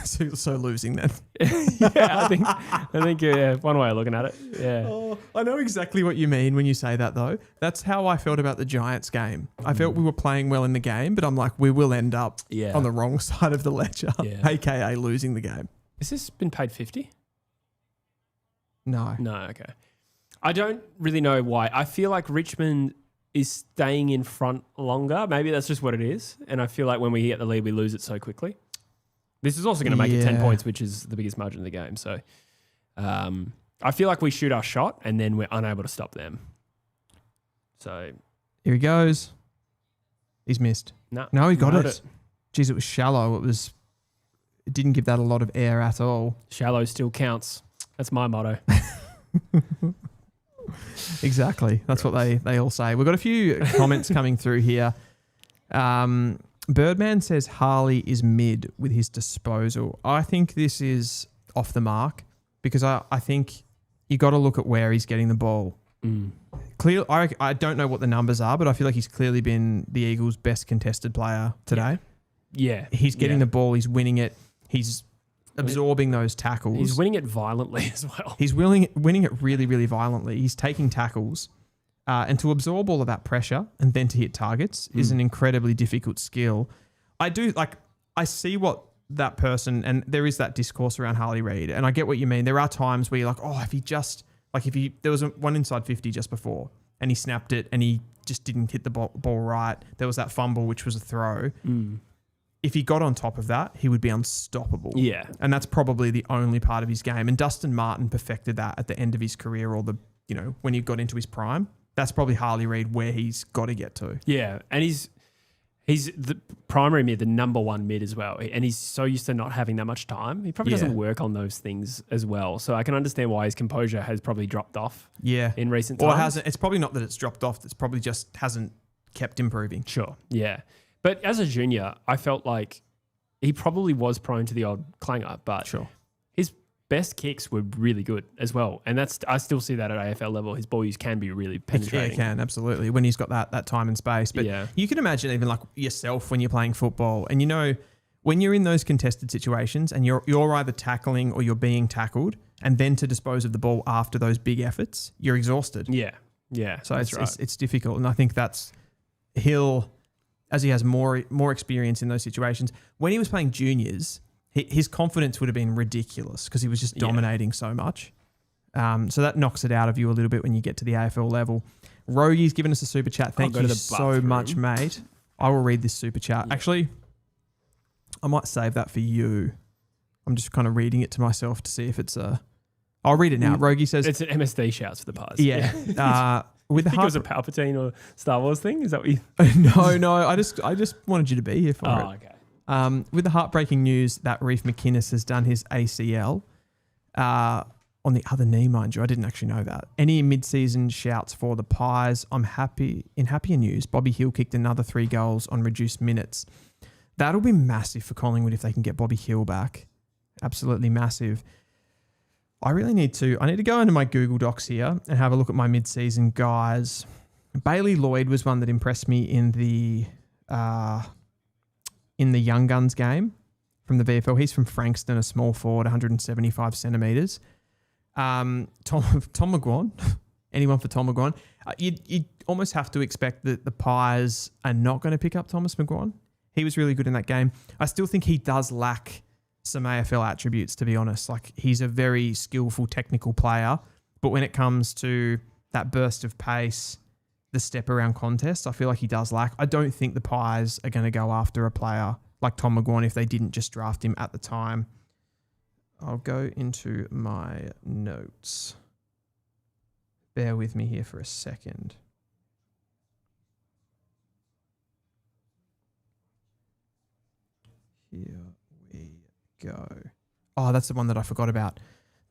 so losing then. Yeah, I think one way of looking at it. Yeah. Oh, I know exactly what you mean when you say that though. That's how I felt about the Giants game. I felt we were playing well in the game, but I'm like, we will end up on the wrong side of the ledger, aka losing the game. Has this been paid 50? No. No, okay. I don't really know why. I feel like Richmond is staying in front longer. Maybe that's just what it is. And I feel like when we get the lead, we lose it so quickly. This is also going to make it 10 points, which is the biggest margin of the game. So I feel like we shoot our shot and then we're unable to stop them. So here he goes. He's missed. No, he got it. Jeez, it was shallow. It was didn't give that a lot of air at all. Shallow still counts. That's my motto. Exactly. That's what they all say. We've got a few comments coming through here. Birdman says Harley is mid with his disposal. I think this is off the mark because I think you got to look at where he's getting the ball. Clearly, I don't know what the numbers are, but I feel like he's clearly been the Eagles' best contested player today. Yeah. He's getting the ball. He's winning it. He's absorbing those tackles. He's winning it violently as well. He's winning it really, really violently. He's taking tackles. And to absorb all of that pressure and then to hit targets is an incredibly difficult skill. I see what that person, and there is that discourse around Harley Reid, and I get what you mean. There are times where you're like, oh, there was one inside 50 just before and he snapped it and he just didn't hit the ball right. There was that fumble, which was a throw. If he got on top of that, he would be unstoppable. Yeah. And that's probably the only part of his game. And Dustin Martin perfected that at the end of his career or when he got into his prime. That's probably Harley Reid where he's got to get to. Yeah. And he's the primary mid, the number one mid as well. And he's so used to not having that much time. He probably doesn't work on those things as well. So I can understand why his composure has probably dropped off in recent times. Or it hasn't. It's probably not that it's dropped off. It's probably just hasn't kept improving. Sure. Yeah. But as a junior, I felt like he probably was prone to the odd clanger, but his best kicks were really good as well. And I still see that at AFL level. His ball use can be really penetrating. Yeah, he can, absolutely, when he's got that time and space. But you can imagine even like yourself when you're playing football and when you're in those contested situations and you're either tackling or you're being tackled and then to dispose of the ball after those big efforts, you're exhausted. Yeah. Yeah. So it's difficult. And I think he'll, as he has more experience in those situations, when he was playing juniors, his confidence would have been ridiculous because he was just dominating so much. So that knocks it out of you a little bit when you get to the AFL level. Rogie's given us a super chat. Thank you so much, mate. I will read this super chat. Actually, I might save that for you. I'm just kind of reading it to myself to see if it's a... I'll read it now. Rogie says... It's an MSD shouts for the Pies. Yeah. With I think it was a Palpatine or Star Wars thing? Is that what you... No. I just wanted you to be here for it. Oh, okay. With the heartbreaking news that Reef McInnes has done his ACL on the other knee, mind you. I didn't actually know that. Any mid-season shouts for the Pies? I'm happy. In happier news, Bobby Hill kicked another 3 goals on reduced minutes. That'll be massive for Collingwood if they can get Bobby Hill back. Absolutely massive. I need to go into my Google Docs here and have a look at my mid-season guys. Bailey Lloyd was one that impressed me in the Young Guns game from the VFL. He's from Frankston, a small forward, 175 centimetres. Tom McGuan. Anyone for Tom McGuan? You'd almost have to expect that the Pies are not going to pick up Thomas McGuan. He was really good in that game. I still think he does lack some AFL attributes, to be honest. Like, he's a very skillful technical player, but when it comes to that burst of pace, the step around contest, I feel like he does lack. I don't think the Pies are going to go after a player like Tom McGuan if they didn't just draft him at the time. I'll go into my notes. Bear with me here for a second. Here we go. Oh, that's the one that I forgot about.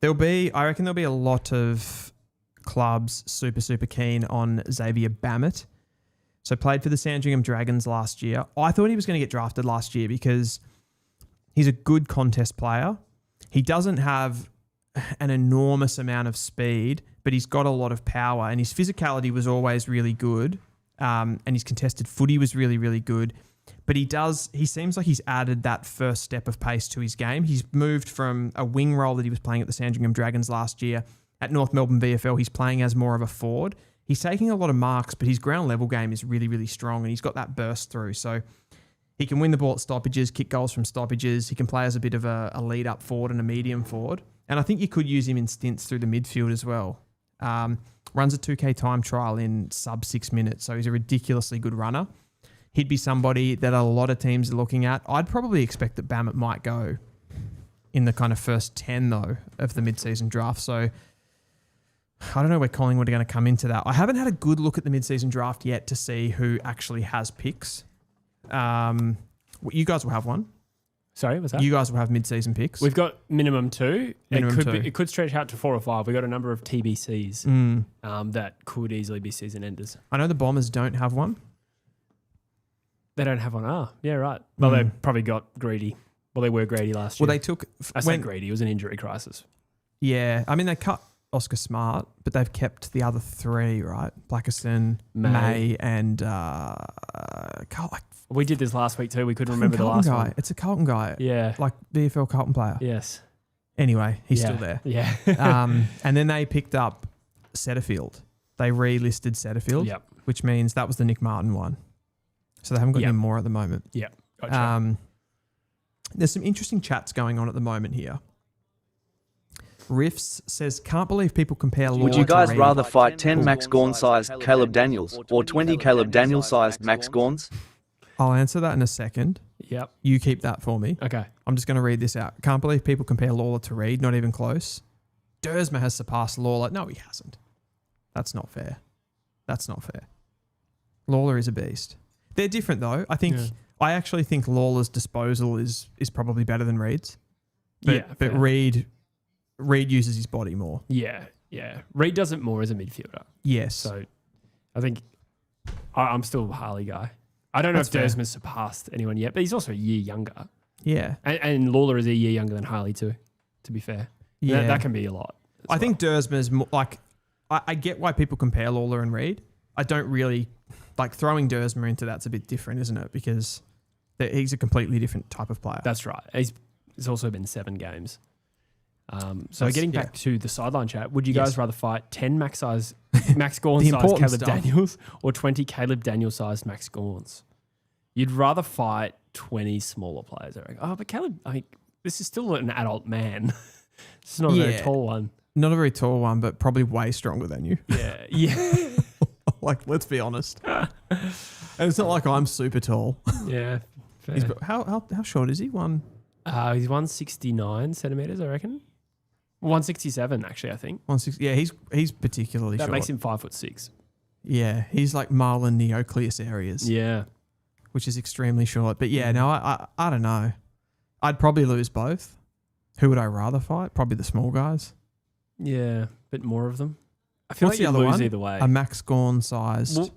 I reckon there'll be a lot of clubs super keen on Xavier Bammett. So played for the Sandringham Dragons last year. I thought he was going to get drafted last year because he's a good contest player. He doesn't have an enormous amount of speed, but he's got a lot of power, and his physicality was always really good. And his contested footy was really, really good. But he seems like he's added that first step of pace to his game. He's moved from a wing role that he was playing at the Sandringham Dragons last year. At North Melbourne VFL, he's playing as more of a forward. He's taking a lot of marks, but his ground level game is really, really strong, and he's got that burst through. So he can win the ball at stoppages, kick goals from stoppages. He can play as a bit of a lead-up forward and a medium forward. And I think you could use him in stints through the midfield as well. Runs a 2K time trial in sub 6 minutes, so he's a ridiculously good runner. He'd be somebody that a lot of teams are looking at. I'd probably expect that Bammett might go in the kind of first 10, though, of the mid-season draft. So I don't know where Collingwood are going to come into that. I haven't had a good look at the mid-season draft yet to see who actually has picks. You guys will have one. Sorry, what's that? You guys will have mid-season picks. We've got minimum 2. Minimum 2. It could stretch out to 4 or 5. We've got a number of TBCs that could easily be season enders. I know the Bombers don't have one. They don't have one. Yeah, right. Well, they probably got greedy. Well, they were greedy last year. Well, they took... I said greedy. It was an injury crisis. Yeah. I mean, they cut Oscar Smart, but they've kept the other 3, right? Blackerson, May and... We did this last week too. We couldn't remember the last one. It's a Carlton guy. Yeah. Like VFL Carlton player. Yes. Anyway, he's still there. Yeah. And then they picked up Setterfield. They relisted Setterfield, which means that was the Nick Martin one. So they haven't got any more at the moment. Yeah. Gotcha. There's some interesting chats going on at the moment here. Riffs says, can't believe people compare Lord Would you guys to rather fight 10 Max Gawn-sized Caleb Daniels or 20 Caleb Daniels-sized Max Gawns? I'll answer that in a second. Yep. You keep that for me. Okay. I'm just going to read this out. Can't believe people compare Lawler to Reid. Not even close. Dersma has surpassed Lawler. No, he hasn't. That's not fair. That's not fair. Lawler is a beast. They're different though. I actually think Lawler's disposal is probably better than Reid's. But Reid uses his body more. Yeah. Reid does it more as a midfielder. Yes. So I think I'm still a Harley guy. I don't know if Dersma's surpassed anyone yet, but he's also a year younger. Yeah. And Lawler is a year younger than Harley too, to be fair. Yeah. That can be a lot. I think Dersma's more like, I get why people compare Lawler and Reid. I don't really, like throwing Dersma into that's a bit different, isn't it? Because he's a completely different type of player. That's right. It's also been 7 games. So getting back to the sideline chat, would you guys rather fight 10 Max Gawn-sized Caleb Daniels or 20 Caleb Daniels-sized Max Gawns? You'd rather fight 20 smaller players, I reckon. Oh, but Caleb, this is still an adult man. It's not a very tall one. Not a very tall one, but probably way stronger than you. Yeah. Like, let's be honest. And it's not like I'm super tall. Yeah. Fair. How short is he? He's 169 centimeters, I reckon. 167, actually, I think. 160. Yeah, he's particularly short. That makes him 5'6". Yeah, he's like Marlon Neocleus areas. Yeah. Which is extremely short. But yeah, no, I don't know. I'd probably lose both. Who would I rather fight? Probably the small guys. Yeah, a bit more of them. I feel What's like the you'd other lose one? either way. A Max Gawn-sized. Well,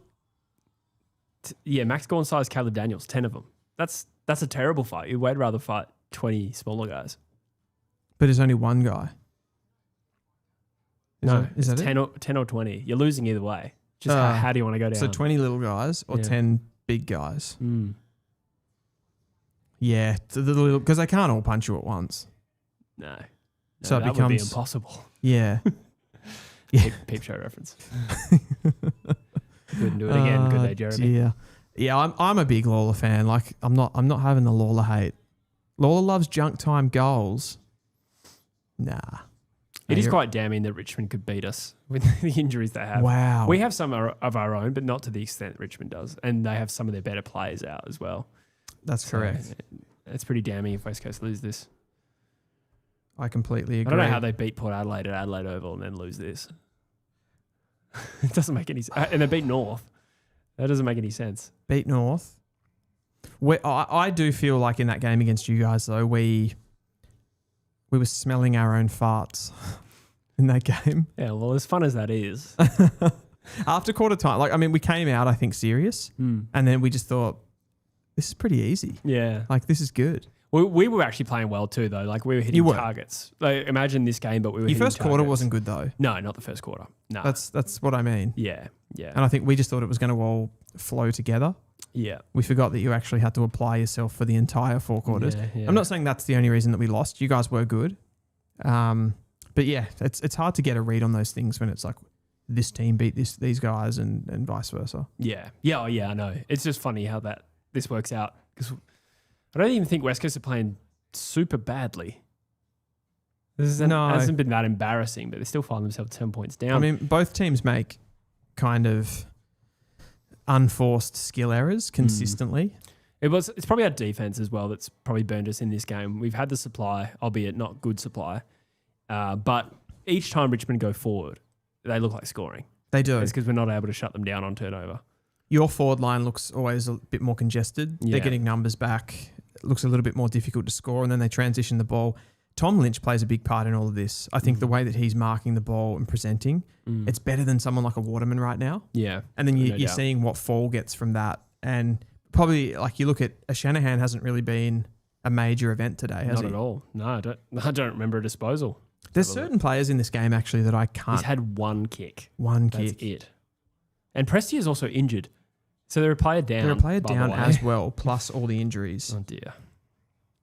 Max Gawn-sized Caleb Daniels, 10 of them. That's a terrible fight. You'd rather fight 20 smaller guys. But there's only one guy. Is that 10 or 20. You're losing either way. Just how do you want to go down? So 20 little guys or 10 big guys? Mm. Yeah, the little, because they can't all punch you at once. No, so that would be impossible. Yeah. Peep show reference. Couldn't do it again, could they, Jeremy? Yeah, I'm a big Lawler fan. Like, I'm not having the Lawler hate. Lawler loves junk time goals. Nah. It is quite damning that Richmond could beat us with the injuries they have. Wow. We have some of our own, but not to the extent Richmond does. And they have some of their better players out as well. That's correct. It's pretty damning if West Coast lose this. I completely agree. I don't know how they beat Port Adelaide at Adelaide Oval and then lose this. It doesn't make any sense. And they beat North. That doesn't make any sense. Beat North. I do feel like in that game against you guys, though, we were smelling our own farts in that game. Yeah, well, as fun as that is. After quarter time, we came out, I think, serious. And then we just thought, this is pretty easy. Yeah. Like, this is good. We were actually playing well too, though. Like, we were hitting targets. Like, imagine this game, but we were hitting targets. Your first quarter wasn't good, though. No, not the first quarter. No. That's what I mean. Yeah. And I think we just thought it was going to all flow together. Yeah. We forgot that you actually had to apply yourself for the entire 4 quarters. Yeah. I'm not saying that's the only reason that we lost. You guys were good. But yeah, it's hard to get a read on those things when it's like this team beat these guys and vice versa. Yeah. Yeah, I know. It's just funny how this works out because I don't even think West Coast are playing super badly. This hasn't been that embarrassing, but they still find themselves 10 points down. I mean, both teams make kind of unforced skill errors consistently. It's probably our defense as well that's probably burned us in this game. We've had the supply, albeit not good supply, but each time Richmond go forward, they look like scoring. They do. It's because we're not able to shut them down on turnover. Your forward line looks always a bit more congested. Yeah. They're getting numbers back. looks a little bit more difficult to score, and then they transition the ball. Tom Lynch plays a big part in all of this. I think the way that he's marking the ball and presenting, it's better than someone like a Waterman right now. Yeah. And then you're seeing what Fall gets from that. And probably, like, you look at a Shanahan hasn't really been a major event today, has he? Not at all. No, I don't remember a disposal. There's certain players in this game, actually, that I can't. He's had one kick. One That's kick. it. And Presti is also injured. So they're a player down. They're a player by down the way. as well, plus all the injuries. Oh, dear.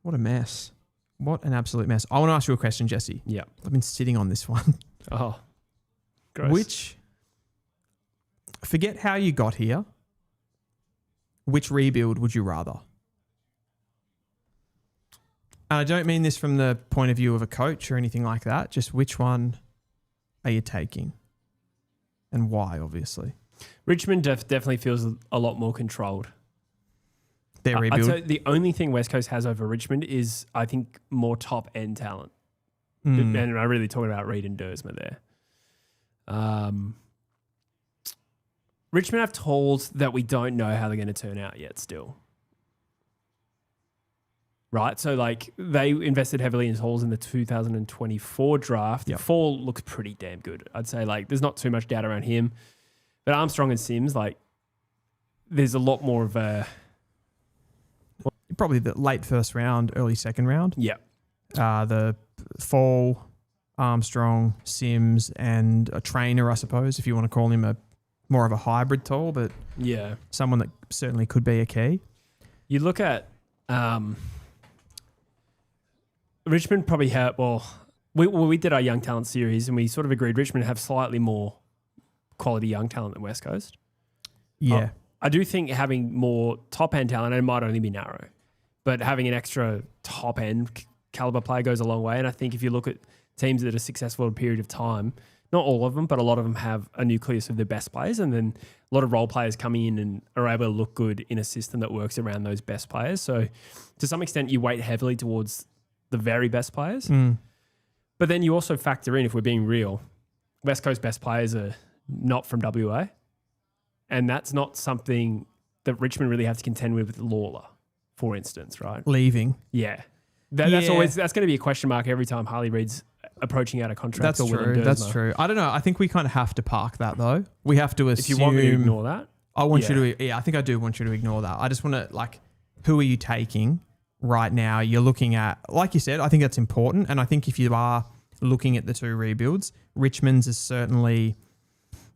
What a mess. What an absolute mess. I want to ask you a question, Jesse. Yeah. I've been sitting on this one. Oh, gross. Forget how you got here. Which rebuild would you rather? And I don't mean this from the point of view of a coach or anything like that. Just which one are you taking? And why, obviously. Richmond definitely feels a lot more controlled. Their I'd rebuild. say the only thing West Coast has over Richmond is, I think, more top-end talent. And I'm really talking about Reid and Dersma there. Richmond have told that we don't know how they're going to turn out yet still. Right? So, like, they invested heavily in Halls in the 2024 draft. Yep. Fall looks pretty damn good. I'd say, like, there's not too much doubt around him. But Armstrong and Sims, like, there's a lot more of a... Probably the late first round, early second round. Yeah. The Fall, Armstrong, Sims, and a trainer, I suppose, if you want to call him more of a hybrid tall, but Yeah. someone that certainly could be a key. You look at Richmond probably have, we did our young talent series and we sort of agreed Richmond have slightly more quality young talent than West Coast. Yeah. I do think having more top-end talent, and it might only be narrow, but having an extra top-end caliber player goes a long way. And I think if you look at teams that are successful in a period of time, not all of them, but a lot of them have a nucleus of their best players, and then a lot of role players coming in and are able to look good in a system that works around those best players. So to some extent, you weight heavily towards the very best players. But then you also factor in, if we're being real, West Coast best players are not from WA. And that's not something that Richmond really have to contend with Lawler, for instance, right? Leaving. Yeah. That's going to be a question mark every time Harley Reid's approaching out of contract. That's true. That's true. I don't know. I think we kind of have to park that, though. We have to assume... If you want me to ignore that? I want you to... Yeah, I think I do want you to ignore that. I just want to, like, who are you taking right now? You're looking at... Like you said, I think that's important. And I think if you are looking at the two rebuilds, Richmond's is certainly...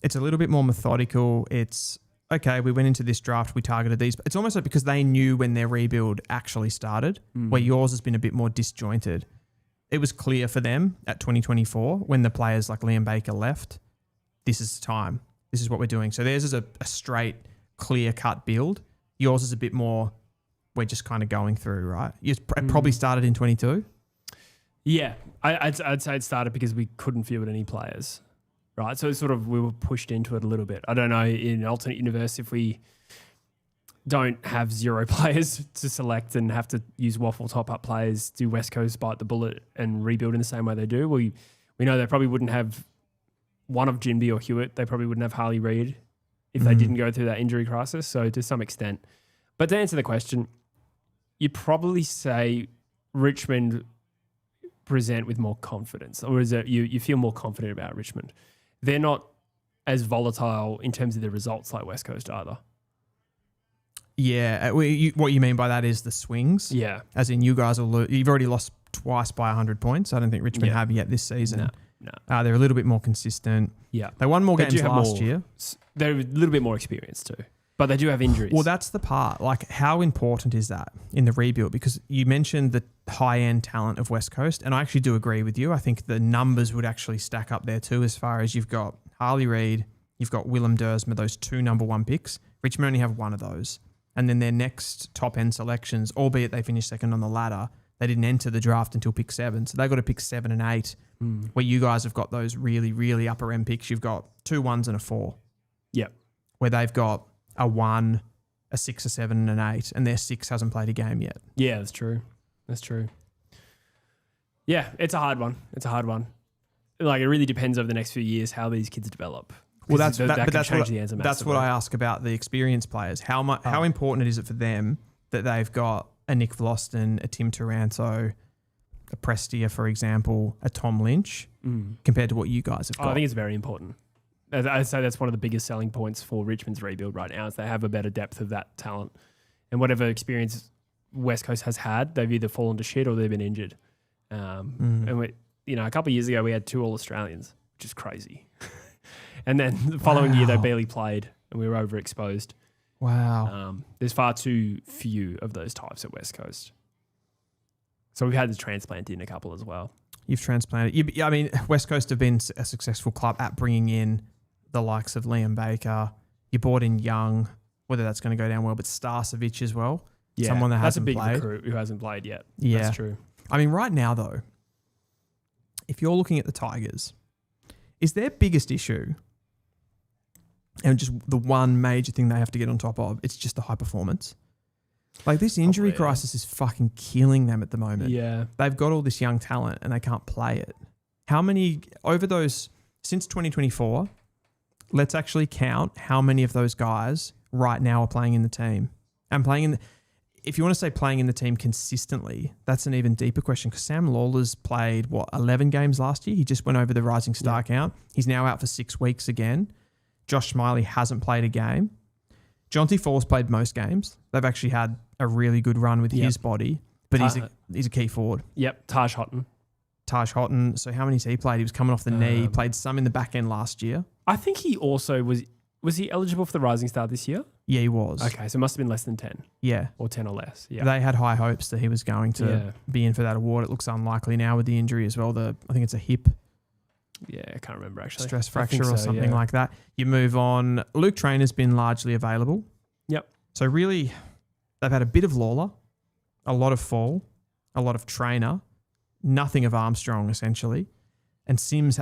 It's a little bit more methodical. It's, okay, we went into this draft, we targeted these. It's almost like because they knew when their rebuild actually started, where yours has been a bit more disjointed. It was clear for them at 2024 when the players like Liam Baker left, this is time. This is what we're doing. So theirs is a straight, clear-cut build. Yours is a bit more, we're just kind of going through, right? It probably started in 22? Yeah. I'd say it started because we couldn't field any players. Right, so it's sort of we were pushed into it a little bit. I don't know, in an alternate universe, if we don't have 0 players to select and have to use waffle top-up players, do West Coast bite the bullet and rebuild in the same way they do? We know they probably wouldn't have one of Jinby or Hewitt. They probably wouldn't have Harley Reid if they didn't go through that injury crisis, so to some extent. But to answer the question, you'd probably say Richmond present with more confidence, or is it you feel more confident about Richmond? They're not as volatile in terms of the results like West Coast either. Yeah. What you mean by that is the swings? Yeah. As in you guys you've already lost twice by 100 points. I don't think Richmond have yet this season. No. They're a little bit more consistent. Yeah. They won more games last year. They're a little bit more experienced too. But they do have injuries. Well, that's the part. Like, how important is that in the rebuild? Because you mentioned the high-end talent of West Coast, and I actually do agree with you. I think the numbers would actually stack up there too, as far as you've got Harley Reid, you've got Willem Dersma, those 2 number 1 picks. Richmond only have 1 of those. And then their next top-end selections, albeit they finished second on the ladder, they didn't enter the draft until pick 7. So they got to pick 7 and 8, where you guys have got those really, really upper-end picks. You've got 2 1s and a 4. Yep. Where they've got a 1, a 6, a 7, and an 8, and their 6 hasn't played a game yet. Yeah, that's true. That's true. Yeah, it's a hard one. Like, it really depends over the next few years how these kids develop. Well, that's what That's I ask about the experienced players. How important is it for them that they've got a Nick Vlosten, a Tim Taranto, a Prestia, for example, a Tom Lynch, compared to what you guys have got. I think it's very important. I'd say that's one of the biggest selling points for Richmond's rebuild right now is they have a better depth of that talent. And whatever experience West Coast has had, they've either fallen to shit or they've been injured. And a couple of years ago, we had 2 All-Australians, which is crazy. And then the following year, they barely played and we were overexposed. Wow. There's far too few of those types at West Coast. So we've had to transplant in a couple as well. You've transplanted. I mean, West Coast have been a successful club at bringing in the likes of Liam Baker. You brought in Young, whether that's going to go down well, but Starcevic as well. Yeah, someone that hasn't that's a big played. recruit who hasn't played yet. Yeah. That's true. I mean, right now, though, if you're looking at the Tigers, is their biggest issue, and just the one major thing they have to get on top of, it's just the high performance? Like, this injury crisis is fucking killing them at the moment. Yeah. They've got all this young talent and they can't play it. How many, over those, since 2024, let's actually count how many of those guys right now are playing in the team. And playing in, if you want to say playing in the team consistently, that's an even deeper question because Sam Lawler's played, 11 games last year? He just went over the Rising Star count. He's now out for 6 weeks again. Josh Smiley hasn't played a game. Jonty Fall's played most games. They've actually had a really good run with his body, but he's a key forward. Yep, Taj Houghton. So how many has he played? He was coming off the knee, played some in the back end last year. I think he also was he eligible for the Rising Star this year? Yeah, he was. Okay, so it must have been less than 10. Yeah. Or 10 or less. Yeah. They had high hopes that he was going to be in for that award. It looks unlikely now with the injury as well. I think it's a hip. Yeah, I can't remember actually. Stress fracture or something like that. You move on. Luke Trainer's been largely available. Yep. So really, they've had a bit of Lawler, a lot of Fall, a lot of Trainer, nothing of Armstrong essentially. And Sims,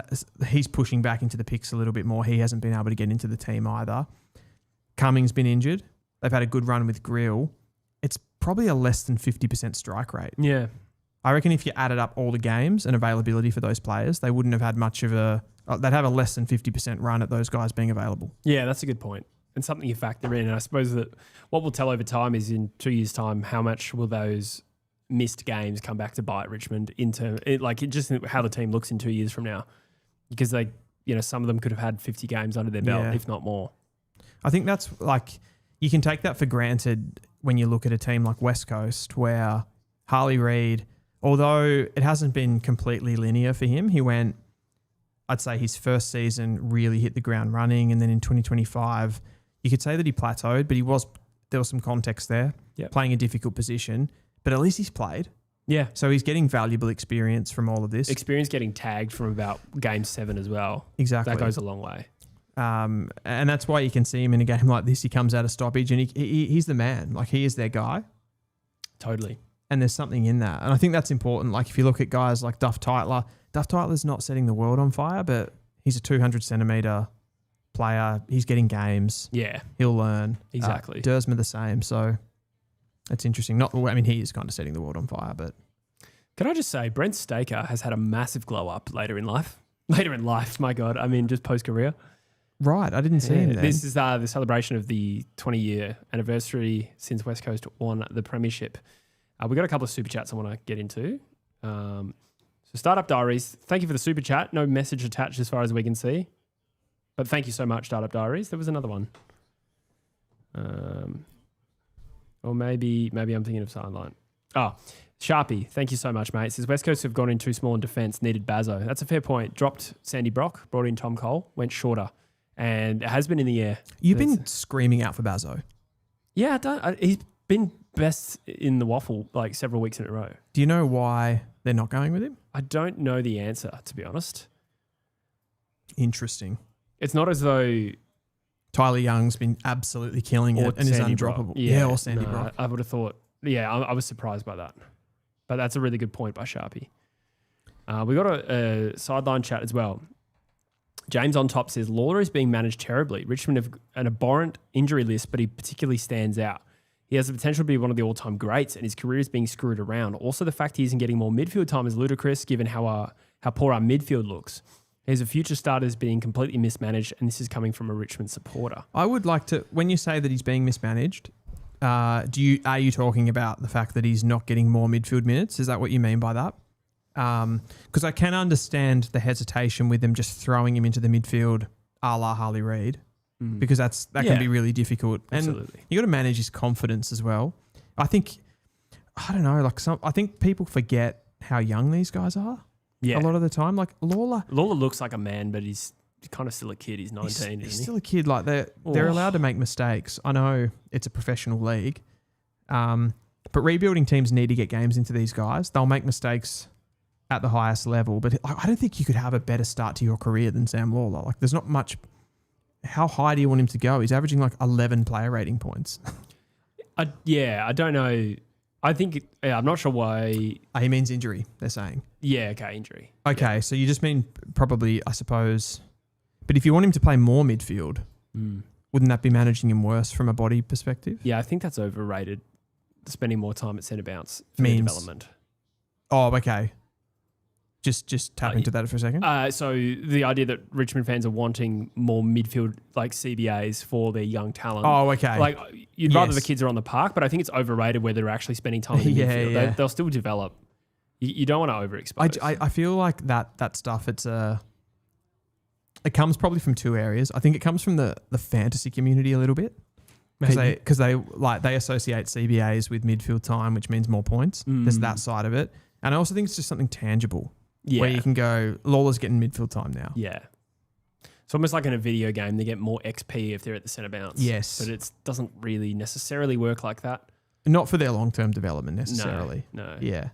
he's pushing back into the picks a little bit more. He hasn't been able to get into the team either. Cummings been injured. They've had a good run with Grill. It's probably a less than 50% strike rate. Yeah. I reckon if you added up all the games and availability for those players, they wouldn't have had much of they'd have a less than 50% run at those guys being available. Yeah, that's a good point. And something you factor in. And I suppose that what we'll tell over time is in 2 years' time, how much will those missed games come back to bite Richmond just how the team looks in 2 years from now. Because some of them could have had 50 games under their belt, if not more. I think that's you can take that for granted when you look at a team like West Coast where Harley Reid, although it hasn't been completely linear for him, he went, I'd say his first season really hit the ground running. And then in 2025, you could say that he plateaued, but there was some context there, playing a difficult position, but at least he's played. Yeah. So he's getting valuable experience from all of this. Experience getting tagged from about game 7 as well. Exactly. That goes a long way. And that's why you can see him in a game like this. He comes out of stoppage and he's the man. Like, he is their guy. Totally. And there's something in that. And I think that's important. Like, if you look at guys like Duff Tytler's not setting the world on fire, but he's a 200 centimetre player. He's getting games. Yeah. He'll learn. Exactly. Dersma the same. So that's interesting. He is kind of setting the world on fire, but. Can I just say, Brent Staker has had a massive glow up later in life. Later in life, my God. I mean, just post-career. Right. I didn't see him then. This is the celebration of the 20-year anniversary since West Coast won the premiership. We got a couple of super chats I want to get into. So Startup Diaries, thank you for the super chat. No message attached as far as we can see. But thank you so much, Startup Diaries. There was another one. Or maybe I'm thinking of Sideline. Oh, Sharpie, thank you so much, mate. Says West Coast have gone in too small in defence, needed Bazzo. That's a fair point. Dropped Sandy Brock, brought in Tom Cole, went shorter. And it has been in the air. You've been screaming out for Bazzo. Yeah, he's been best in the waffle like several weeks in a row. Do you know why they're not going with him? I don't know the answer, to be honest. Interesting. It's not as though Tyler Young's been absolutely killing it and is undroppable. Yeah, or Sandy Brock. I would have thought. Yeah, I was surprised by that. But that's a really good point by Sharpie. We got a sideline chat as well. James on top says, Lawler is being managed terribly. Richmond have an abhorrent injury list, but he particularly stands out. He has the potential to be one of the all-time greats, and his career is being screwed around. Also, the fact he isn't getting more midfield time is ludicrous, given how poor our midfield looks. He's a future starter is being completely mismanaged, and this is coming from a Richmond supporter. I would like to, when you say that he's being mismanaged, are you talking about the fact that he's not getting more midfield minutes? Is that what you mean by that? Because I can understand the hesitation with them just throwing him into the midfield a la Harley Reid, because that can be really difficult. Absolutely. And you got to manage his confidence as well. I don't know, I think people forget how young these guys are. Yeah. A lot of the time, like Lawler looks like a man, but he's kind of still a kid. He's 19, isn't he? He's still a kid. Like they're allowed to make mistakes. I know it's a professional league, but rebuilding teams need to get games into these guys. They'll make mistakes at the highest level, but I don't think you could have a better start to your career than Sam Lawler. Like there's not much. How high do you want him to go? He's averaging like 11 player rating points. I don't know. I think, I'm not sure why. He means injury, they're saying. Yeah, okay, injury. Okay, so you just mean probably, I suppose. But if you want him to play more midfield, wouldn't that be managing him worse from a body perspective? Yeah, I think that's overrated. Spending more time at centre bounce for the development. Oh, okay. Just tap into that for a second. So the idea that Richmond fans are wanting more midfield like CBAs for their young talent. Oh, okay. Like you'd rather the kids are on the park, but I think it's overrated where they're actually spending time in the midfield. Yeah. They'll still develop. You don't want to overexpose. I feel like that stuff. It comes probably from two areas. I think it comes from the fantasy community a little bit, because they associate CBAs with midfield time, which means more points. There's that side of it, and I also think it's just something tangible. Yeah. Where you can go, Lawler's getting midfield time now. Yeah. It's almost like in a video game, they get more XP if they're at the centre bounce. Yes. But it doesn't really necessarily work like that. Not for their long-term development necessarily. No. Yeah.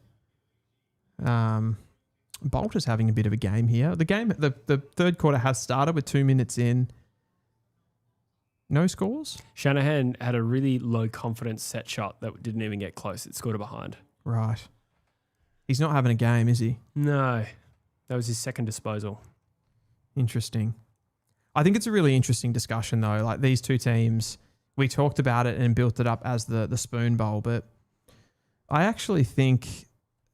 Bolt is having a bit of a game here. The third quarter has started with 2 minutes in. No scores? Shanahan had a really low confidence set shot that didn't even get close. It scored a behind. Right. He's not having a game, is he? No. That was his second disposal. Interesting. I think it's a really interesting discussion, though. Like these two teams, we talked about it and built it up as the Spoon Bowl, but I actually think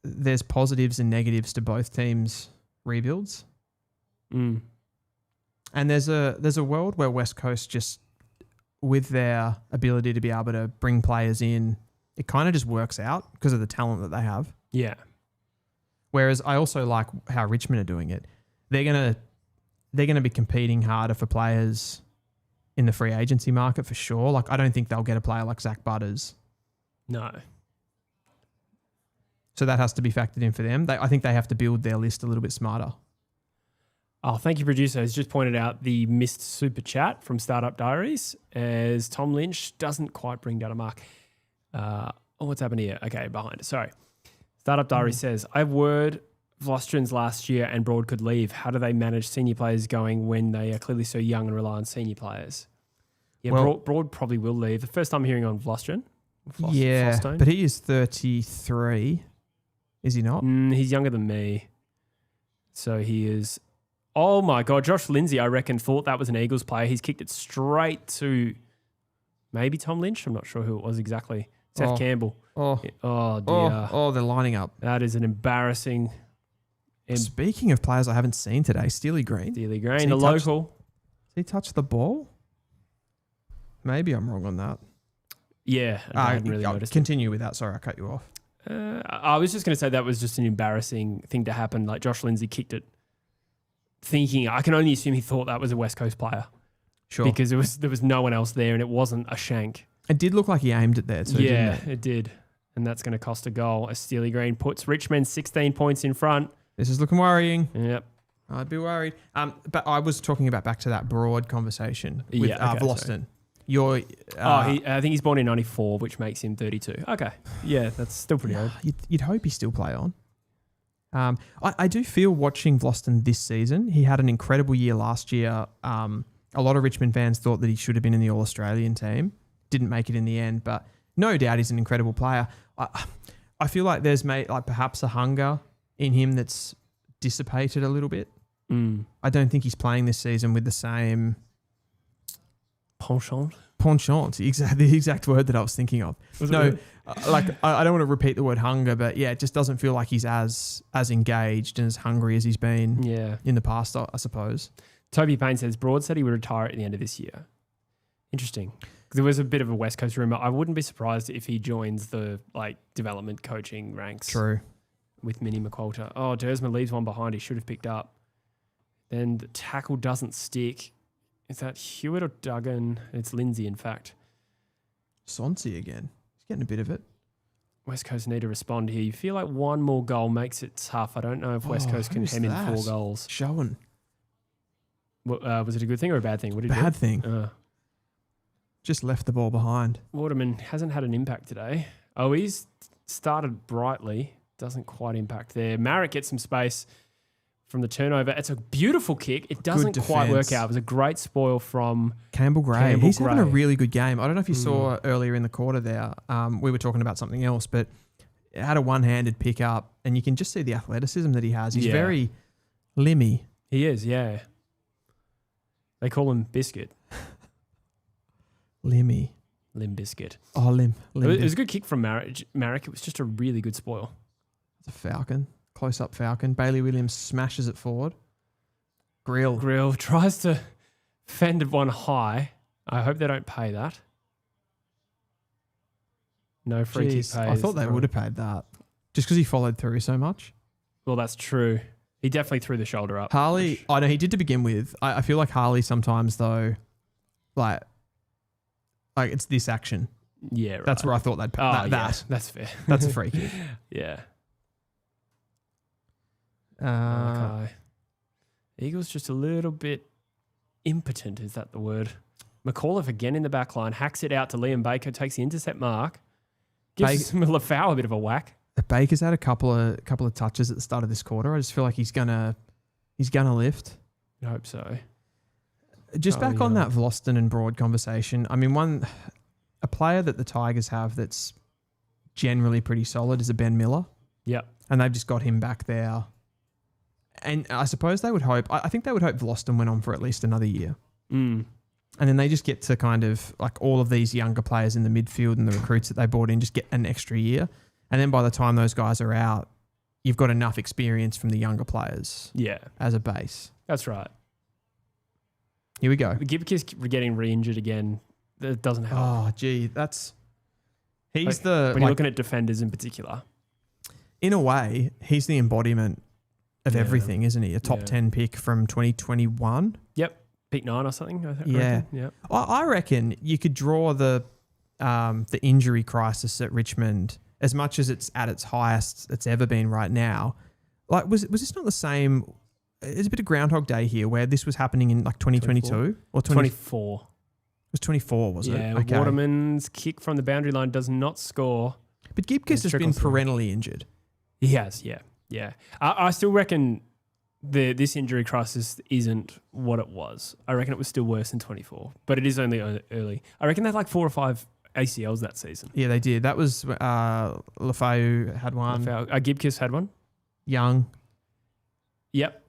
there's positives and negatives to both teams' rebuilds. And there's a world where West Coast just, with their ability to be able to bring players in, it kind of just works out because of the talent that they have. Yeah. Whereas I also like how Richmond are doing it. They're gonna be competing harder for players in the free agency market for sure. Like I don't think they'll get a player like Zach Butters. No. So that has to be factored in for them. I think they have to build their list a little bit smarter. Oh, thank you, producer. Has just pointed out the missed super chat from Startup Diaries as Tom Lynch doesn't quite bring down a mark. What's happened here? Okay, behind. Sorry. Startup Diary says, I have word Vlostrins last year and Broad could leave. How do they manage senior players going when they are clearly so young and rely on senior players? Yeah, well, Broad probably will leave. The first time hearing on Vlostrin. But he is 33. Is he not? He's younger than me. So he is... Oh my God, Josh Lindsay, I reckon, thought that was an Eagles player. He's kicked it straight to maybe Tom Lynch. I'm not sure who it was exactly. Seth Campbell. Oh dear. They're lining up. That is an embarrassing. Speaking of players I haven't seen today, Steely Green. The local. Did he touch the ball? Maybe I'm wrong on that. Yeah, I hadn't really noticed. Continue with that. Sorry, I cut you off. I was just going to say that was just an embarrassing thing to happen. Like Josh Lindsay kicked it thinking, I can only assume he thought that was a West Coast player. Sure. Because there was no one else there and it wasn't a shank. It did look like he aimed it there too, didn't it did. And that's going to cost a goal. As Steely Green puts Richmond 16 points in front. This is looking worrying. Yep. I'd be worried. But I was talking about back to that Broad conversation with Vloston. I think he's born in 94, which makes him 32. Okay. Yeah, that's still pretty old. You'd hope he still play on. I do feel watching Vloston this season, he had an incredible year last year. A lot of Richmond fans thought that he should have been in the All-Australian team. Didn't make it in the end, but no doubt he's an incredible player. I feel like there's perhaps a hunger in him that's dissipated a little bit. I don't think he's playing this season with the same penchant. The exact word that I was thinking of. I don't want to repeat the word hunger, but yeah, it just doesn't feel like he's as engaged and as hungry as he's been in the past, I suppose. Toby Payne says Broad said he would retire at the end of this year. Interesting. There was a bit of a West Coast rumor. I wouldn't be surprised if he joins the development coaching ranks. True. With Minnie McQualter. Oh, Dersman leaves one behind. He should have picked up. Then the tackle doesn't stick. Is that Hewitt or Duggan? It's Lindsay, in fact. Sonsi again. He's getting a bit of it. West Coast need to respond here. You feel like one more goal makes it tough. I don't know if West Coast can hem in 4 goals. Showen. Was it a good thing or a bad thing? What did Bad thing. Just left the ball behind. Waterman hasn't had an impact today. Oh, he's started brightly. Doesn't quite impact there. Marek gets some space from the turnover. It's a beautiful kick. It doesn't quite work out. It was a great spoil from Campbell Gray. He's having a really good game. I don't know if you saw earlier in the quarter there. We were talking about something else, but it had a one-handed pick up, and you can just see the athleticism that he has. He's very limmy. He is, yeah. They call him Biscuit. Limmy. Lim Biscuit. Oh, Lim. It was a good kick from Marek. It was just a really good spoil. It's a Falcon. Close-up Falcon. Bailey Williams smashes it forward. Grill tries to fend one high. I hope they don't pay that. No free kick pays. I thought they would have paid that. Just because he followed through so much. Well, that's true. He definitely threw the shoulder up. Harley, I know he did to begin with. I feel like Harley sometimes, though, like it's this action. Yeah, right. That's where I thought they'd pay that. That's fair. That's a free kick. Yeah. Okay. Eagles just a little bit impotent, is that the word? McAuliffe again in the back line, hacks it out to Liam Baker, takes the intercept mark, gives Lafau a bit of a whack. Baker's had a couple of touches at the start of this quarter. I just feel like he's gonna lift. I hope so. Just back on that Vlosten and Broad conversation. I mean, a player that the Tigers have that's generally pretty solid is a Ben Miller. Yep. And they've just got him back there. And I suppose they would hope, I think they would hope Vlosten went on for at least another year. Mm. And then they just get to kind of like all of these younger players in the midfield and the recruits that they brought in just get an extra year. And then by the time those guys are out, you've got enough experience from the younger players as a base. That's right. Here we go. Gibki's getting re-injured again. That doesn't help. Oh, gee. When you're looking at defenders in particular. In a way, he's the embodiment of everything, isn't he? A top 10 pick from 2021. Yep. Pick 9 or something. I reckon. Yeah. I reckon you could draw the injury crisis at Richmond as much as it's at its highest it's ever been right now. Like, was this not the same? There's a bit of Groundhog Day here where this was happening in like 2022 or 24. It was 24, was it? Yeah. Okay. Waterman's kick from the boundary line does not score. But Gibkiss has been perennially injured. He has, yeah. Yeah. I still reckon this injury crisis isn't what it was. I reckon it was still worse than 24, but it is only early. I reckon they had like 4 or 5 ACLs that season. Yeah, they did. That was Lafau had one. Gibkiss had one. Young. Yep.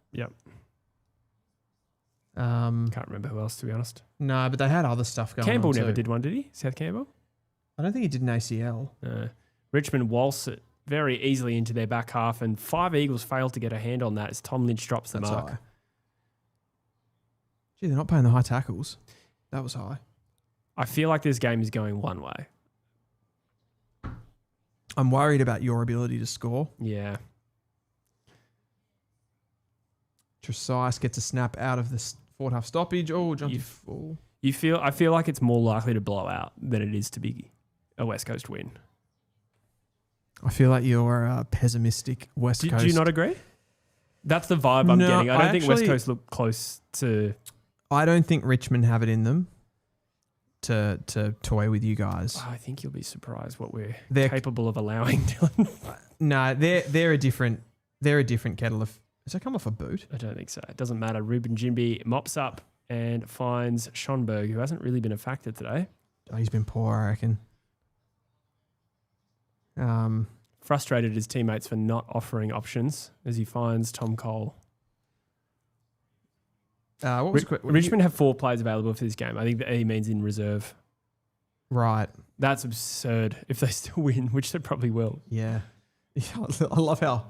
Can't remember who else, to be honest. No, but they had other stuff going on. Campbell never did one, did he? South Campbell? I don't think he did an ACL. Richmond waltz it very easily into their back half, and 5 Eagles failed to get a hand on that as Tom Lynch drops the mark. High. Gee, they're not paying the high tackles. That was high. I feel like this game is going one way. I'm worried about your ability to score. Yeah. Tresice gets a snap out of the forward half stoppage. Oh, jumped to full. I feel like it's more likely to blow out than it is to be a West Coast win. I feel like you're a pessimistic West Coast. Do you not agree? That's the vibe I'm getting. I don't think West Coast look close to... I don't think Richmond have it in them to toy with you guys. I think you'll be surprised what they're capable of allowing, Dylan. No, they're a different kettle of... Does that come off a boot? I don't think so. It doesn't matter. Ruben Jimby mops up and finds Schonberg, who hasn't really been a factor today. Oh, he's been poor, I reckon. Frustrated his teammates for not offering options as he finds Tom Cole. Richmond have 4 players available for this game. I think that he means in reserve. Right. That's absurd if they still win, which they probably will. Yeah. I love how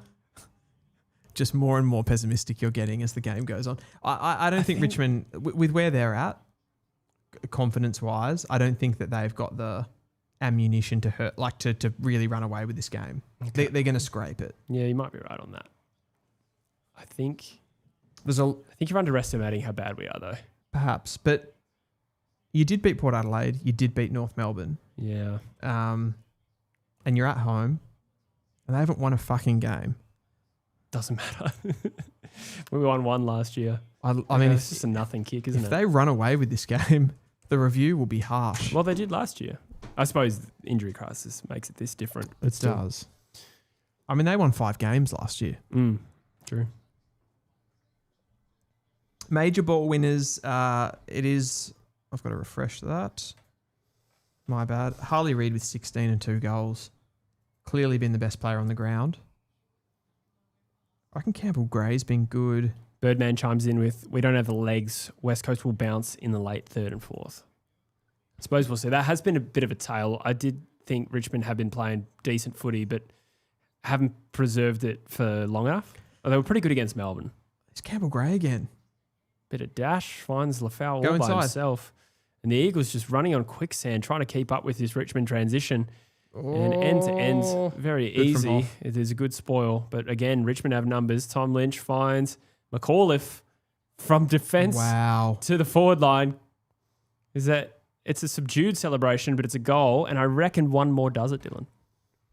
just more and more pessimistic you're getting as the game goes on. I don't think Richmond, with where they're at, confidence-wise, I don't think that they've got the ammunition to hurt, like to really run away with this game. Okay. They're going to scrape it. Yeah, you might be right on that. I think There's you're underestimating how bad we are, though. perhaps, but you did beat Port Adelaide. You did beat North Melbourne. Yeah. And you're at home, and they haven't won a fucking game. Doesn't matter. We won one last year. I mean, it's just a nothing kick, isn't if it? they run away with this game, the review will be harsh. Well, they did last year. I suppose the injury crisis makes it this different. It does. I mean, they won 5 games last year. True. Major ball winners, it is... I've got to refresh that. My bad. Harley Reid with 16 and 2 goals. Clearly been the best player on the ground. I reckon Campbell Gray's been good. Birdman chimes in with, we don't have the legs. West Coast will bounce in the late 3rd and 4th. I suppose we'll see. That has been a bit of a tale. I did think Richmond have been playing decent footy, but haven't preserved it for long enough. They were pretty good against Melbourne. It's Campbell Gray again. Bit of dash, finds Lafau Go all by inside. himself. And the Eagles just running on quicksand, trying to keep up with this Richmond transition. And end to end, very Good from easy. Hoff. It is a good spoil. But again, Richmond have numbers. Tom Lynch finds McAuliffe from defence to the forward line. It's a subdued celebration, but it's a goal. And I reckon one more does it, Dylan.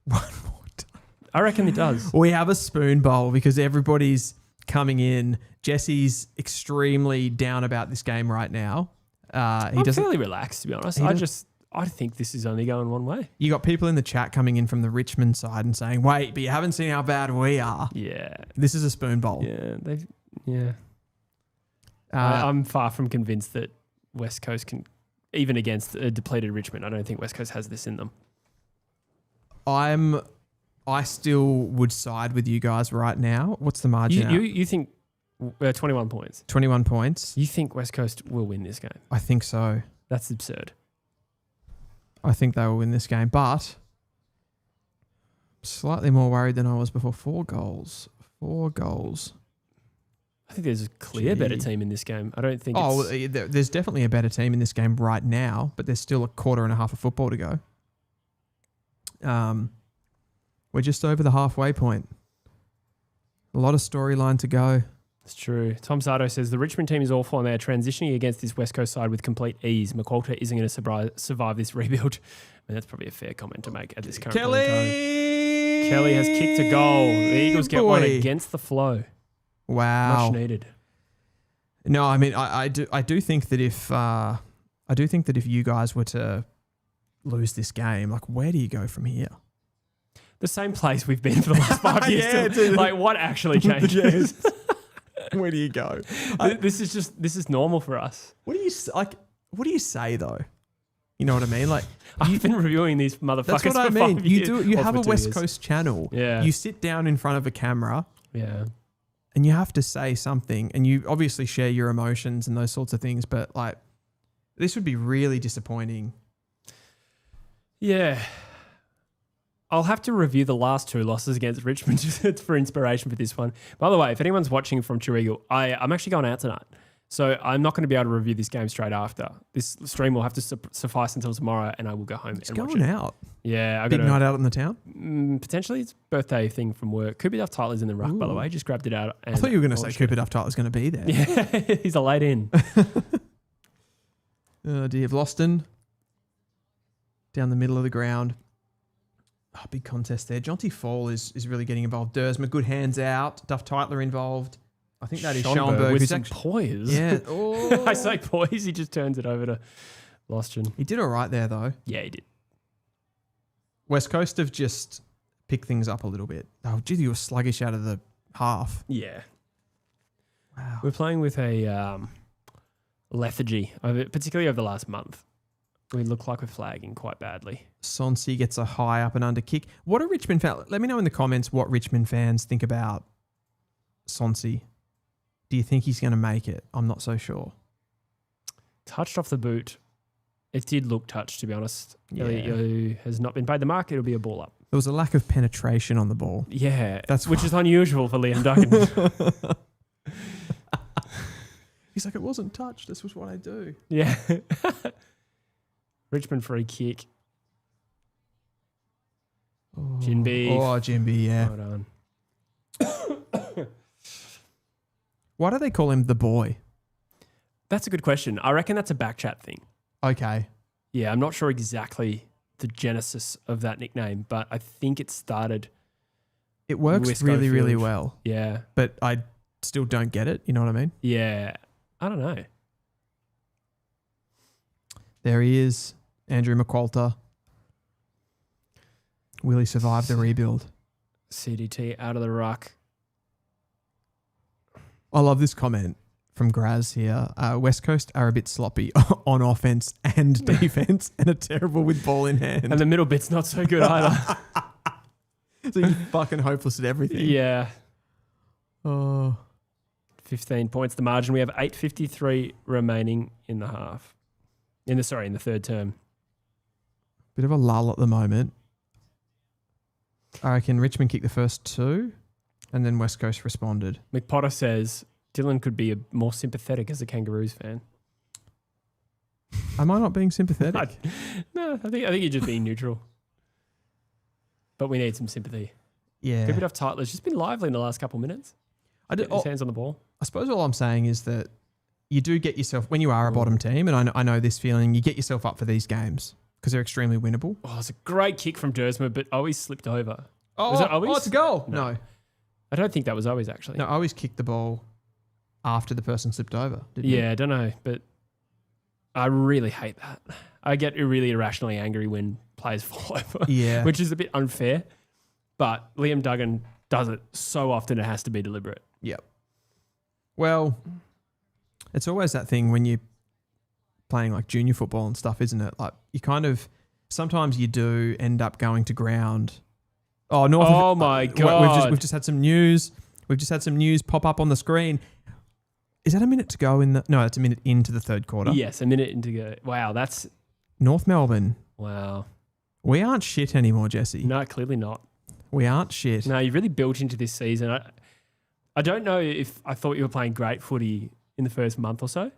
One more time. I reckon it does. We have a spoon bowl because everybody's coming in. Jesse's extremely down about this game right now. I'm fairly relaxed, to be honest. I think this is only going one way. You got people in the chat coming in from the Richmond side and saying, wait, but you haven't seen how bad we are. Yeah. This is a spoon bowl. Yeah. I'm far from convinced that West Coast can, even against a depleted Richmond, I don't think West Coast has this in them. I still would side with you guys right now. What's the margin? You think 21 points? 21 points. You think West Coast will win this game? I think so. That's absurd. I think they will win this game, but slightly more worried than I was before. 4 goals. 4 goals. I think there's a clear better team in this game. I don't think there's definitely a better team in this game right now, but there's still a quarter and a half of football to go. We're just over the halfway point. A lot of storyline to go. It's true. Tom Sardo says the Richmond team is awful and they are transitioning against this West Coast side with complete ease. McQualter isn't going to survive this rebuild. I mean, that's probably a fair comment to make at this current point in time. Kelly has kicked a goal. The Eagles get one against the flow. Wow. Much needed. No, I mean, I do think that if you guys were to lose this game, like, where do you go from here? The same place we've been for the last 5 years. Like, what actually changes? Where do you go? This is normal for us. What do you say though? You know what I mean? Like, I've been reviewing these motherfuckers. That's what I for mean. 5 years. You have a West Coast channel. Yeah. You sit down in front of a camera. Yeah. And you have to say something, and you obviously share your emotions and those sorts of things. But like, this would be really disappointing. Yeah. I'll have to review the last 2 losses against Richmond just for inspiration for this one. By the way, if anyone's watching from Chiregal, I'm actually going out tonight. So I'm not going to be able to review this game straight after. This stream will have to suffice until tomorrow and I will go home and watch it. Going out? Yeah. Big night out in the town? Potentially it's a birthday thing from work. Cooper Duff Tyler's in the Ruck, by the way. Just grabbed it out. I thought you were going to say Cooper Duff Tyler's going to be there. Yeah, he's a late in. Oh dear. Vlosten down the middle of the ground. Oh, big contest there. Jonty Fall is really getting involved. Dersma, good hands out. Duff Tytler involved. I think that is Schoenberg. With some poise. Yeah. Oh. I say poise, he just turns it over to Lostian. He did all right there, though. Yeah, he did. West Coast have just picked things up a little bit. Oh, gee, you were sluggish out of the half. Yeah. Wow. We're playing with a lethargy, particularly over the last month. We look like we're flagging quite badly. Sonsi gets a high up and under kick. What are Richmond fans? Let me know in the comments what Richmond fans think about Sonsi. Do you think he's going to make it? I'm not so sure. Touched off the boot. It did look touched, to be honest. Yeah. Elio has not been paid the mark. It'll be a ball up. There was a lack of penetration on the ball. Yeah, which is unusual for Liam Duggan. He's like, it wasn't touched. This was what I do. Yeah. Richmond free kick. Jinby. Oh, Jinby, yeah. Well done. Why do they call him the boy? That's a good question. I reckon that's a backchat thing. Okay. Yeah, I'm not sure exactly the genesis of that nickname, but I think it started. It works with really, really Schofield. well. Yeah. But I still don't get it. You know what I mean? Yeah. I don't know. There he is, Andrew McQualter. Will he survive the rebuild? CDT out of the ruck. I love this comment from Graz here. West Coast are a bit sloppy on offense and defense and are terrible with ball in hand. And the middle bit's not so good either. So you're fucking hopeless at everything. Yeah. Oh. 15 points. The margin. We have 8:53 remaining in the half. In the third term. Bit of a lull at the moment. I reckon Richmond kicked the first two and then West Coast responded. McPotter says Dylan could be more sympathetic as a Kangaroos fan. Am I not being sympathetic? No, I think you're just being neutral. But we need some sympathy. Yeah. Keep it off tight. It's just been lively in the last couple of minutes. Get his hands on the ball. I suppose all I'm saying is that you do get yourself, when you are a bottom team, and I know this feeling, you get yourself up for these games because they're extremely winnable. Oh, it's a great kick from Dersma, but Owies slipped over. Oh, Was it Owies? it's a goal. No. No. I don't think that was Owies, actually. No, I always kicked the ball after the person slipped over. Didn't you? Yeah, I don't know, but I really hate that. I get really irrationally angry when players fall over, Yeah. which is a bit unfair. But Liam Duggan does it so often it has to be deliberate. Yep. Well, it's always that thing when you're playing like junior football and stuff, isn't it? Like you kind of, sometimes you do end up going to ground. Oh, North. Oh my God. We've just had some news. We've just had some news pop up on the screen. Is that a minute to go in the? No, it's a minute into the third quarter. Yes, a minute into go. Wow, that's North Melbourne. wow. We aren't shit anymore, Jesse. No, clearly not. We aren't shit. No, you really built into this season. I don't know if I thought you were playing great footy in the first month or so.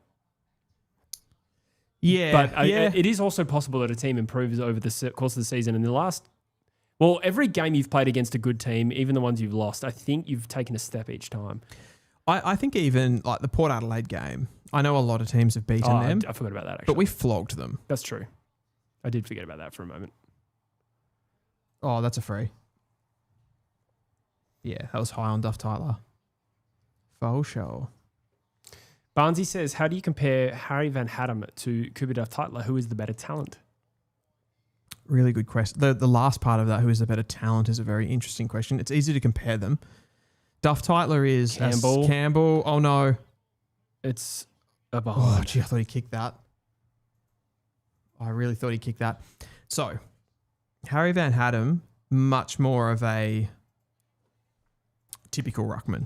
Yeah, But yeah. it is also possible that a team improves over the course of the season. And every game you've played against a good team, even the ones you've lost, I think you've taken a step each time. I think even like the Port Adelaide game, I know a lot of teams have beaten them, I forgot about that, actually. but we flogged them. That's true. I did forget about that for a moment. Oh, that's a free. Yeah, that was high on Duff Tyler. Faux show. Barnesy says, how do you compare Harry Van Hattem to Cooper Duff-Tytler? Who is the better talent? Really good question. The last part of that, who is the better talent, is a very interesting question. It's easy to compare them. Duff Tytler is Campbell. Oh, no. It's a Oh, behind. gee, I thought he kicked that. I really thought he kicked that. So, Harry Van Hattem, much more of a typical ruckman.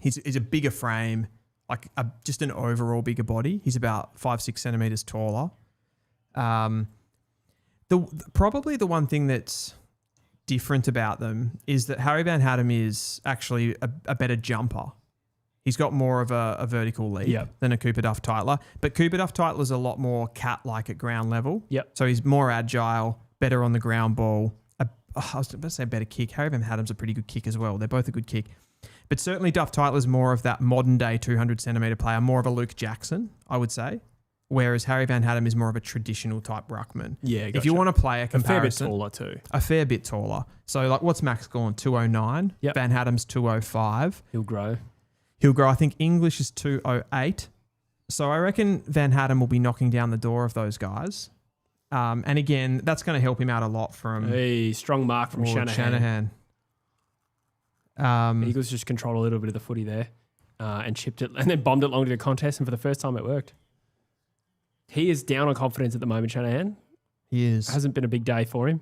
He's a bigger frame, like just an overall bigger body. He's about 5-6 centimeters taller. Probably the one thing that's different about them is that Harry Van Hattem is actually a better jumper. He's got more of a vertical leap than a Cooper Duff-Tytler. But Cooper Duff-Tytler's a lot more cat-like at ground level. Yep. So he's more agile, better on the ground ball. I was about to say better kick. Harry Van Hattem's a pretty good kick as well. They're both a good kick. But certainly Duff-Tytler's more of that modern-day 200-centimetre player, more of a Luke Jackson, I would say. Whereas Harry Van Hattem is more of a traditional type ruckman. Yeah, gotcha. If you want to play a comparison. A fair bit taller too. A fair bit taller. So like what's Max Gorn? 209. Yep. Van Hattem's 205. He'll grow. I think English is 208. So I reckon Van Hattem will be knocking down the door of those guys. And again, that's going to help him out a lot from A strong mark from Shanahan. Eagles just controlled a little bit of the footy there and chipped it and then bombed it long to the contest. And for the first time, it worked. He is down on confidence at the moment, Shanahan. He is. Hasn't been a big day for him.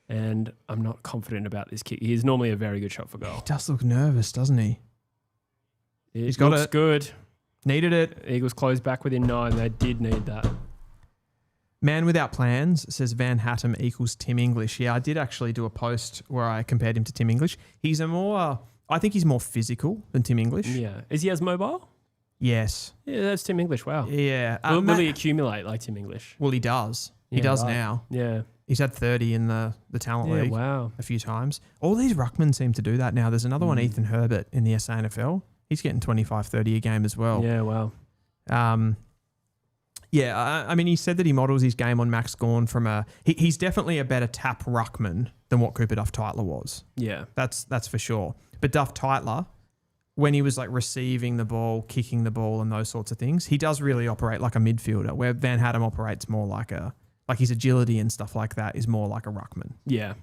And I'm not confident about this kick. He is normally a very good shot for goal. He does look nervous, doesn't he? He's got looks it. good. Needed it. Eagles closed back within 9. They did need that. Man Without Plans says Van Hattem equals Tim English. Yeah, I did actually do a post where I compared him to Tim English. I think he's more physical than Tim English. Yeah. Is he as mobile? Yes. Yeah, that's Tim English. Wow. Yeah. Will he accumulate like Tim English? Well, he does. He Yeah, does right. now. Yeah. He's had 30 in the talent Yeah, league wow. a few times. All these ruckmen seem to do that now. There's another one, Ethan Herbert, in the SANFL. He's getting 25, 30 a game as well. Yeah, wow. I mean, he said that he models his game on Max Gawn from he's definitely a better tap ruckman than what Cooper Duff-Tytler was. Yeah. That's for sure. But Duff-Tytler, when he was like receiving the ball, kicking the ball and those sorts of things, he does really operate like a midfielder, where Van Hadem operates more like his agility and stuff like that is more like a ruckman. Yeah.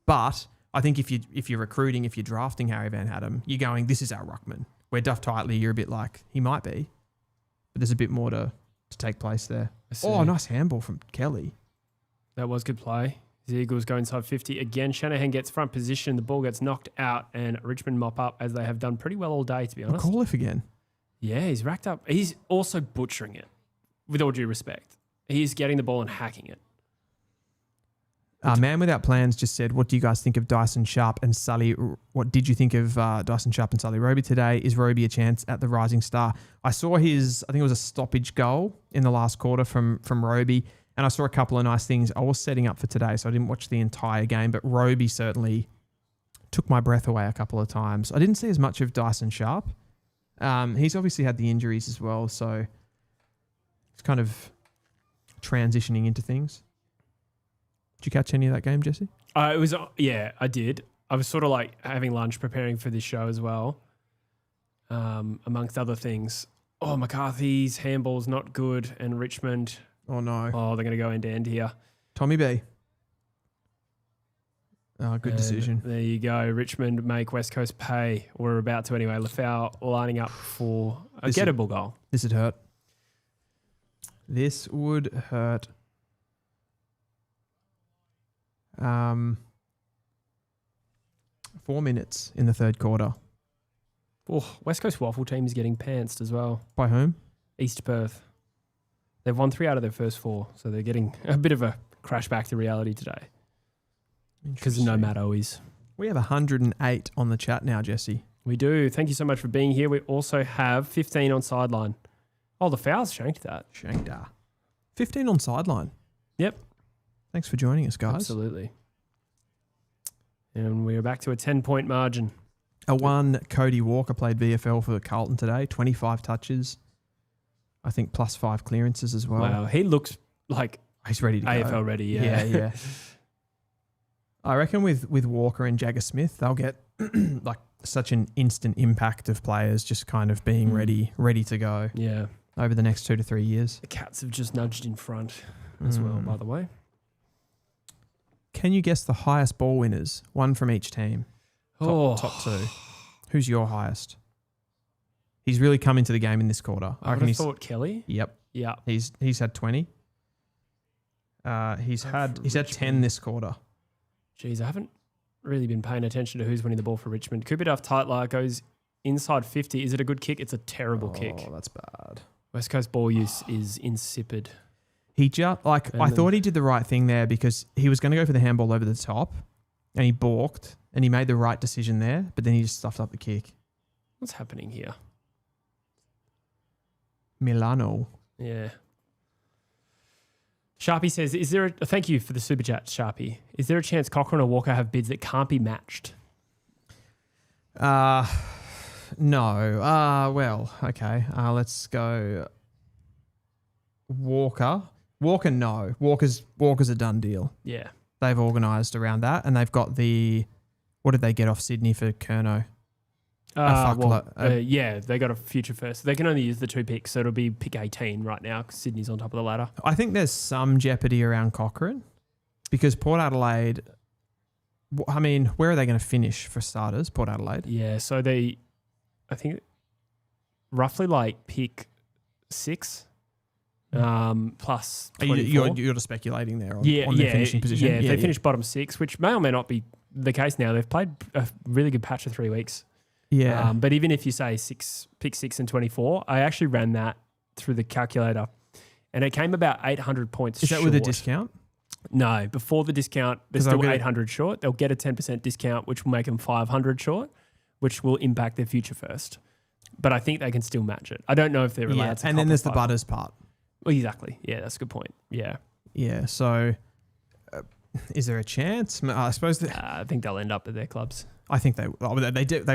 But I think if you're recruiting, if you're drafting Harry Van Hadem, you're going, this is our ruckman. Where Duff-Tytler, you're a bit like, he might be, but there's a bit more to take place there. Oh, nice handball from Kelly. That was good play. The Eagles go inside 50. Again, Shanahan gets front position. The ball gets knocked out and Richmond mop up, as they have done pretty well all day, to be honest. McAuliffe again. Yeah, he's racked up. He's also butchering it, with all due respect. He's getting the ball and hacking it. Man Without Plans just said, what do you guys think of Dyson Sharp and Sully? What did you think of Dyson Sharp and Sully Roby today? Is Roby a chance at the Rising Star? I saw I think it was a stoppage goal in the last quarter from Roby, and I saw a couple of nice things. I was setting up for today, so I didn't watch the entire game, but Roby certainly took my breath away a couple of times. I didn't see as much of Dyson Sharp. He's obviously had the injuries as well, so it's kind of transitioning into things. Did you catch any of that game, Jesse? I did. I was sort of like having lunch preparing for this show as well, amongst other things. Oh, McCarthy's handball's not good, and Richmond. Oh, no. Oh, they're going to go end to end here. Tommy B. Oh, good decision. There you go. Richmond make West Coast pay. We're about to anyway. Lafau lining up for a gettable goal. This would hurt. This would hurt. 4 minutes in the third quarter. Oh, West Coast Waffle team is getting pantsed as well. By whom? East Perth. They've won 3 out of their first 4, so they're getting a bit of a crash back to reality today. Because no Matt Owies. We have 108 on the chat now, Jesse. We do. Thank you so much for being here. We also have 15 on sideline. Oh, the fouls shanked that. Shanked. 15 on sideline. Yep. Thanks for joining us, guys. Absolutely. And we're back to a 10-point margin. Cody Walker played VFL for Carlton today. 25 touches. I think plus 5 clearances as well. Wow. He looks like he's ready to AFL go. ready. Yeah. Yeah. I reckon with Walker and Jagger Smith, they'll get like such an instant impact of players just kind of being ready to go. Yeah. Over the next 2 to 3 years. The Cats have just nudged in front as well, by the way. Can you guess the highest ball winners? One from each team. Top 2. Who's your highest? He's really come into the game in this quarter. I would have thought Kelly. Yep. Yeah. He's had 20. He's had 10 this quarter. Jeez, I haven't really been paying attention to who's winning the ball for Richmond. Cooper Duff-Tytler goes inside 50. Is it a good kick? It's a terrible kick. Oh, that's bad. West Coast ball use is insipid. He just I thought he did the right thing there because he was going to go for the handball over the top, and he balked, and he made the right decision there. But then he just stuffed up the kick. What's happening here? Milano. Yeah. Sharpie says, "Is there? Thank you for the super chat, Sharpie. Is there a chance Cochrane or Walker have bids that can't be matched?" No. Well, okay. Let's go. Walker, no. Walker's a done deal. Yeah. They've organised around that, and they've got what did they get off Sydney for Curnow? Yeah, they got a future first. They can only use the 2 picks, so it'll be pick 18 right now because Sydney's on top of the ladder. I think there's some jeopardy around Cochrane because Port Adelaide, I mean, where are they going to finish for starters, Port Adelaide? Yeah, so I think, roughly like pick 6 plus 24. You're just speculating there on their finishing position? Yeah, they finish bottom 6, which may or may not be the case now. They've played a really good patch of 3 weeks. Yeah. But even if you say pick 6 and 24, I actually ran that through the calculator and it came about 800 points Is short. that with a discount? No, before the discount, they're still 800 short. They'll get a 10% discount, which will make them 500 short, which will impact their future first. but I think they can still match it. I don't know if they're allowed to. And then there's the butters part. Well, exactly. Yeah, that's a good point. Yeah. Yeah. So, is there a chance? I suppose. I think they'll end up at their clubs. I think they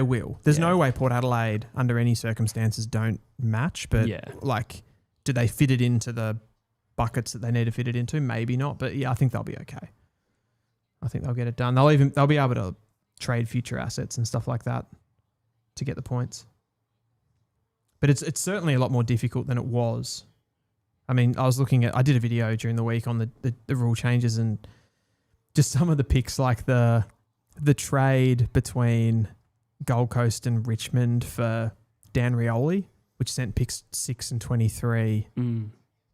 will. There's no way Port Adelaide, under any circumstances, don't match. But do they fit it into the buckets that they need to fit it into? Maybe not. But yeah, I think they'll be okay. I think they'll get it done. They'll be able to trade future assets and stuff like that to get the points. But it's certainly a lot more difficult than it was. I mean, I did a video during the week on the rule changes and just some of the picks, like the trade between Gold Coast and Richmond for Dan Rioli, which sent picks 6 and 23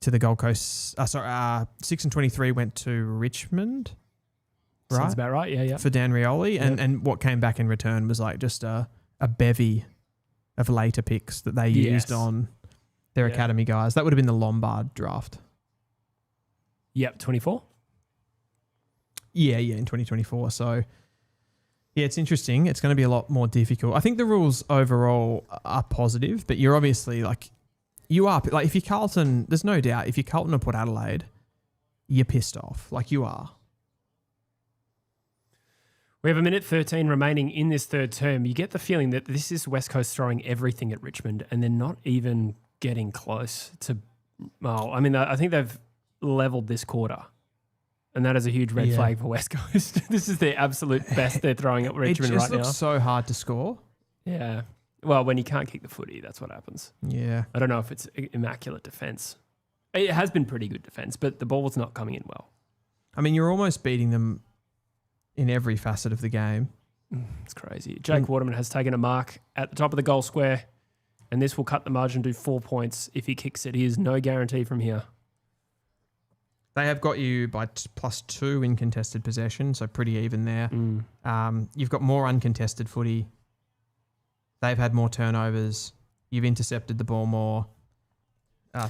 to the Gold Coast. 6 and 23 went to Richmond. Right? Sounds about right. Yeah. For Dan Rioli. And what came back in return was like just a bevy of later picks that they used on their academy guys. That would have been the Lombard draft. Yep, 24? Yeah, in 2024. So, yeah, it's interesting. It's going to be a lot more difficult. I think the rules overall are positive, but you're obviously if you're Carlton, there's no doubt, if you're Carlton or Port Adelaide, you're pissed off. Like you are. We have 1:13 remaining in this third term. You get the feeling that this is West Coast throwing everything at Richmond and they're not even getting close to... Well, I mean, I think they've leveled this quarter. And that is a huge red flag for West Coast. This is the absolute best they're throwing at Richmond right now. It just looks so hard to score. Yeah. Well, when you can't kick the footy, that's what happens. Yeah. I don't know if it's immaculate defence. It has been pretty good defence, but the ball's not coming in well. I mean, you're almost beating them in every facet of the game. It's crazy. Jake Waterman has taken a mark at the top of the goal square, and this will cut the margin to 4 points if he kicks it. He is no guarantee from here. They have got you by +2 in contested possession, so pretty even there. You've got more uncontested footy. They've had more turnovers. You've intercepted the ball more.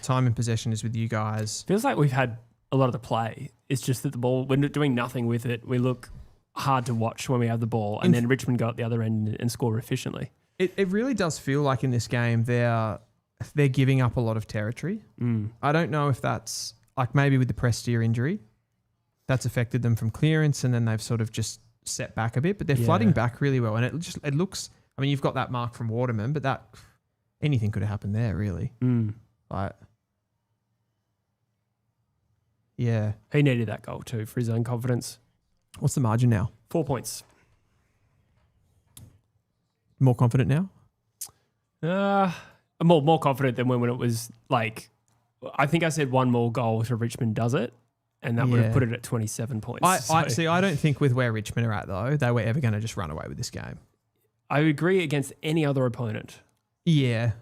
Time in possession is with you guys. Feels like we've had a lot of the play. It's just that the ball, we're doing nothing with it. We look hard to watch when we have the ball, and then Richmond go at the other end and score efficiently. It really does feel like in this game they're giving up a lot of territory. I don't know if that's... Like maybe with the Prestia injury, that's affected them from clearance, and then they've sort of just set back a bit. But they're flooding back really well, and it looks. I mean, you've got that mark from Waterman, but that anything could have happened there, really. Like, yeah, he needed that goal too for his own confidence. What's the margin now? 4 points. More confident now? I'm more confident than when it was like. I think I said one more goal to Richmond does it, and that would have put it at 27 points. I don't think with where Richmond are at, though, they were ever going to just run away with this game. I agree against any other opponent. Yeah.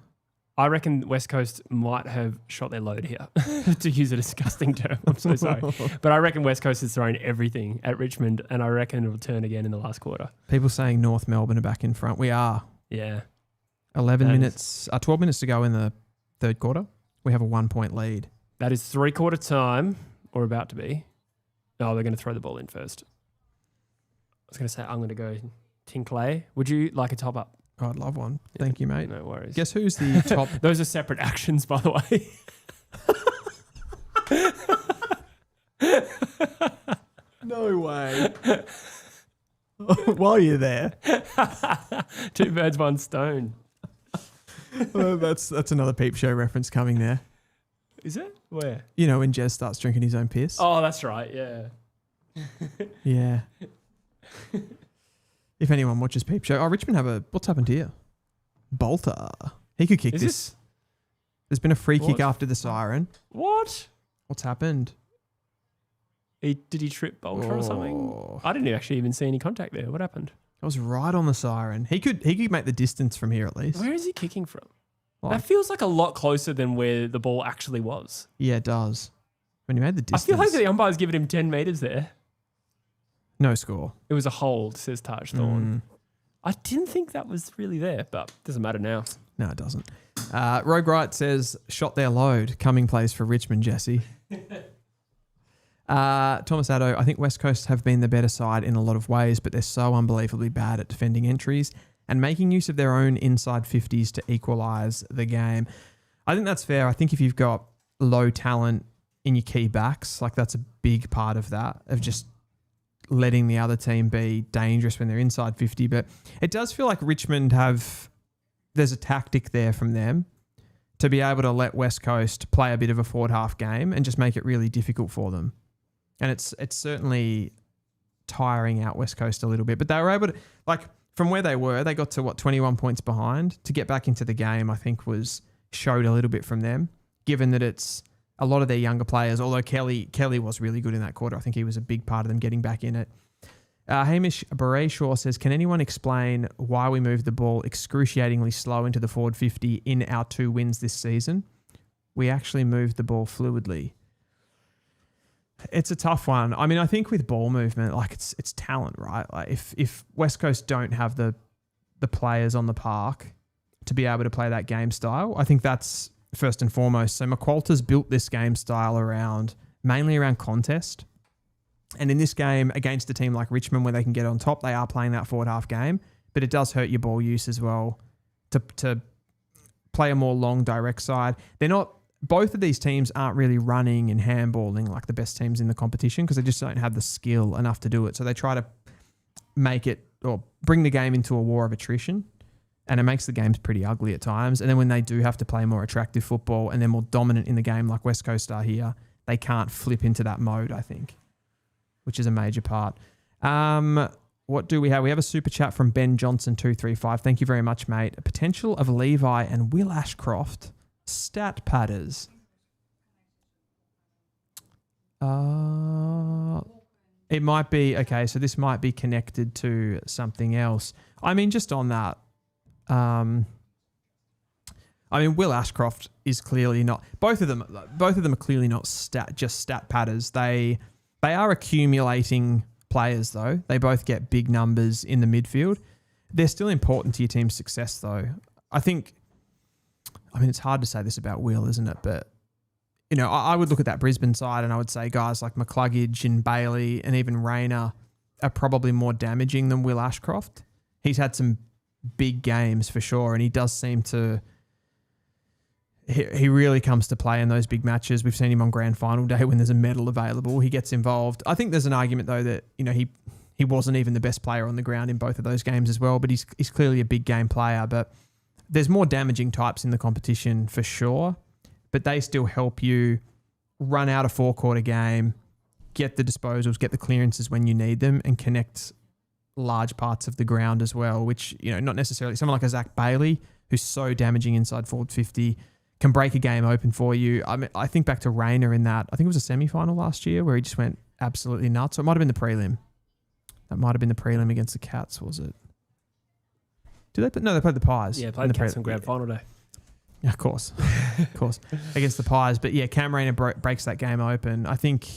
I reckon West Coast might have shot their load here, to use a disgusting term. I'm so sorry. But I reckon West Coast is throwing everything at Richmond, and I reckon it'll turn again in the last quarter. People saying North Melbourne are back in front. We are. Yeah. 12 minutes to go in the third quarter. We have a 1 point lead. That is 3/4 time, or about to be. No, they're going to throw the ball in first. I was going to say, I'm going to go Tinkley. Would you like a top up? Oh, I'd love one. Thank you, mate. No worries. Guess who's the top? Those are separate actions, by the way. No way. While you're there. 2 birds, 1 stone. Well, that's another Peep Show reference coming there. Is it? Where? You know when Jez starts drinking his own piss? Oh, that's right. Yeah. Yeah. If anyone watches Peep Show. Oh, Richmond what's happened here? Bolter. He could kick this. There's been a free kick after the siren. What? What's happened? Did he trip Bolter or something? I didn't actually even see any contact there. What happened? That was right on the siren. He could make the distance from here at least. Where is he kicking from? That feels like a lot closer than where the ball actually was. Yeah, it does. When he made the distance. I feel like the umpire's given him 10 metres there. No score. It was a hold, says Taj Thorne. I didn't think that was really there, but doesn't matter now. No, it doesn't. Rogue Wright says, shot their load. Coming plays for Richmond, Jesse. Thomas Addo, I think West Coast have been the better side in a lot of ways, but they're so unbelievably bad at defending entries. and making use of their own inside 50s to equalise the game. I think that's fair. I think if you've got low talent in your key backs, like that's a big part of that, of just letting the other team be dangerous when they're inside 50. But it does feel like Richmond there's a tactic there from them to be able to let West Coast play a bit of a forward half game and just make it really difficult for them. And it's certainly tiring out West Coast a little bit. But they were able to, like, from where they were, they got to 21 points behind. To get back into the game, I think showed a little bit from them, given that it's a lot of their younger players, although Kelly was really good in that quarter. I think he was a big part of them getting back in it. Hamish Bareshaw says, can anyone explain why we moved the ball excruciatingly slow into the forward 50 in our 2 wins this season? We actually moved the ball fluidly. It's a tough one. I mean, I think with ball movement, like it's talent, right? Like if West Coast don't have the players on the park to be able to play that game style, I think that's first and foremost. So McQualter's built this game style mainly around contest. And in this game, against a team like Richmond where they can get on top, they are playing that forward half game, but it does hurt your ball use as well to play a more long direct side. Both of these teams aren't really running and handballing like the best teams in the competition because they just don't have the skill enough to do it. So they try to make it or bring the game into a war of attrition, and it makes the games pretty ugly at times. And then when they do have to play more attractive football and they're more dominant in the game like West Coast are here, they can't flip into that mode, I think, which is a major part. What do we have? We have a super chat from Ben Johnson 235. Thank you very much, mate. A potential of Levi and Will Ashcroft stat padders. It might be, okay, so this might be connected to something else. I mean, just on that, Will Ashcroft is clearly not, both of them are clearly not just stat padders. They are accumulating players, though. They both get big numbers in the midfield. They're still important to your team's success, though. It's hard to say this about Will, isn't it? But, I would look at that Brisbane side and I would say guys like McCluggage and Bailey and even Rayner are probably more damaging than Will Ashcroft. He's had some big games for sure, and he does seem to... He really comes to play in those big matches. We've seen him on grand final day when there's a medal available. He gets involved. I think there's an argument, though, that he wasn't even the best player on the ground in both of those games as well, but he's clearly a big game player. But there's more damaging types in the competition for sure, but they still help you run out a 4-quarter game, get the disposals, get the clearances when you need them, and connect large parts of the ground as well, which, not necessarily... Someone like a Zach Bailey, who's so damaging inside forward 50... can break a game open for you. I think back to Rayner in that. I think it was a semi-final last year where he just went absolutely nuts. So it might have been the prelim. That might have been the prelim against the Cats, was it? No, they played the Pies. Yeah, played the Cats on grand final day. Yeah, of course. Against the Pies. But yeah, Cam Rayner breaks that game open. I think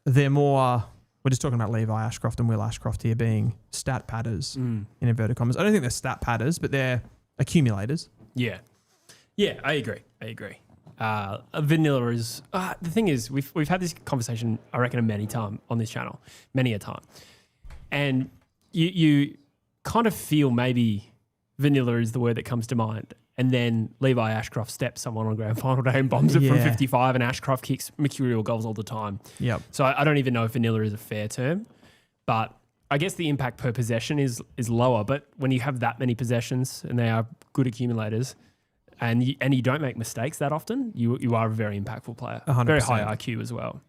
they're more... We're just talking about Levi Ashcroft and Will Ashcroft here being stat padders in inverted commas. I don't think they're stat padders, but they're accumulators. Yeah. Yeah, I agree. Vanilla is... the thing is, we've had this conversation, I reckon, many a time on this channel. And you kind of feel maybe vanilla is the word that comes to mind. And then Levi Ashcroft steps someone on grand final day and bombs it from 55, and Ashcroft kicks mercurial goals all the time. Yep. So I don't even know if vanilla is a fair term, but I guess the impact per possession is lower. But when you have that many possessions and they are good accumulators... And you don't make mistakes that often, you are a very impactful player. 100%. Very high IQ as well.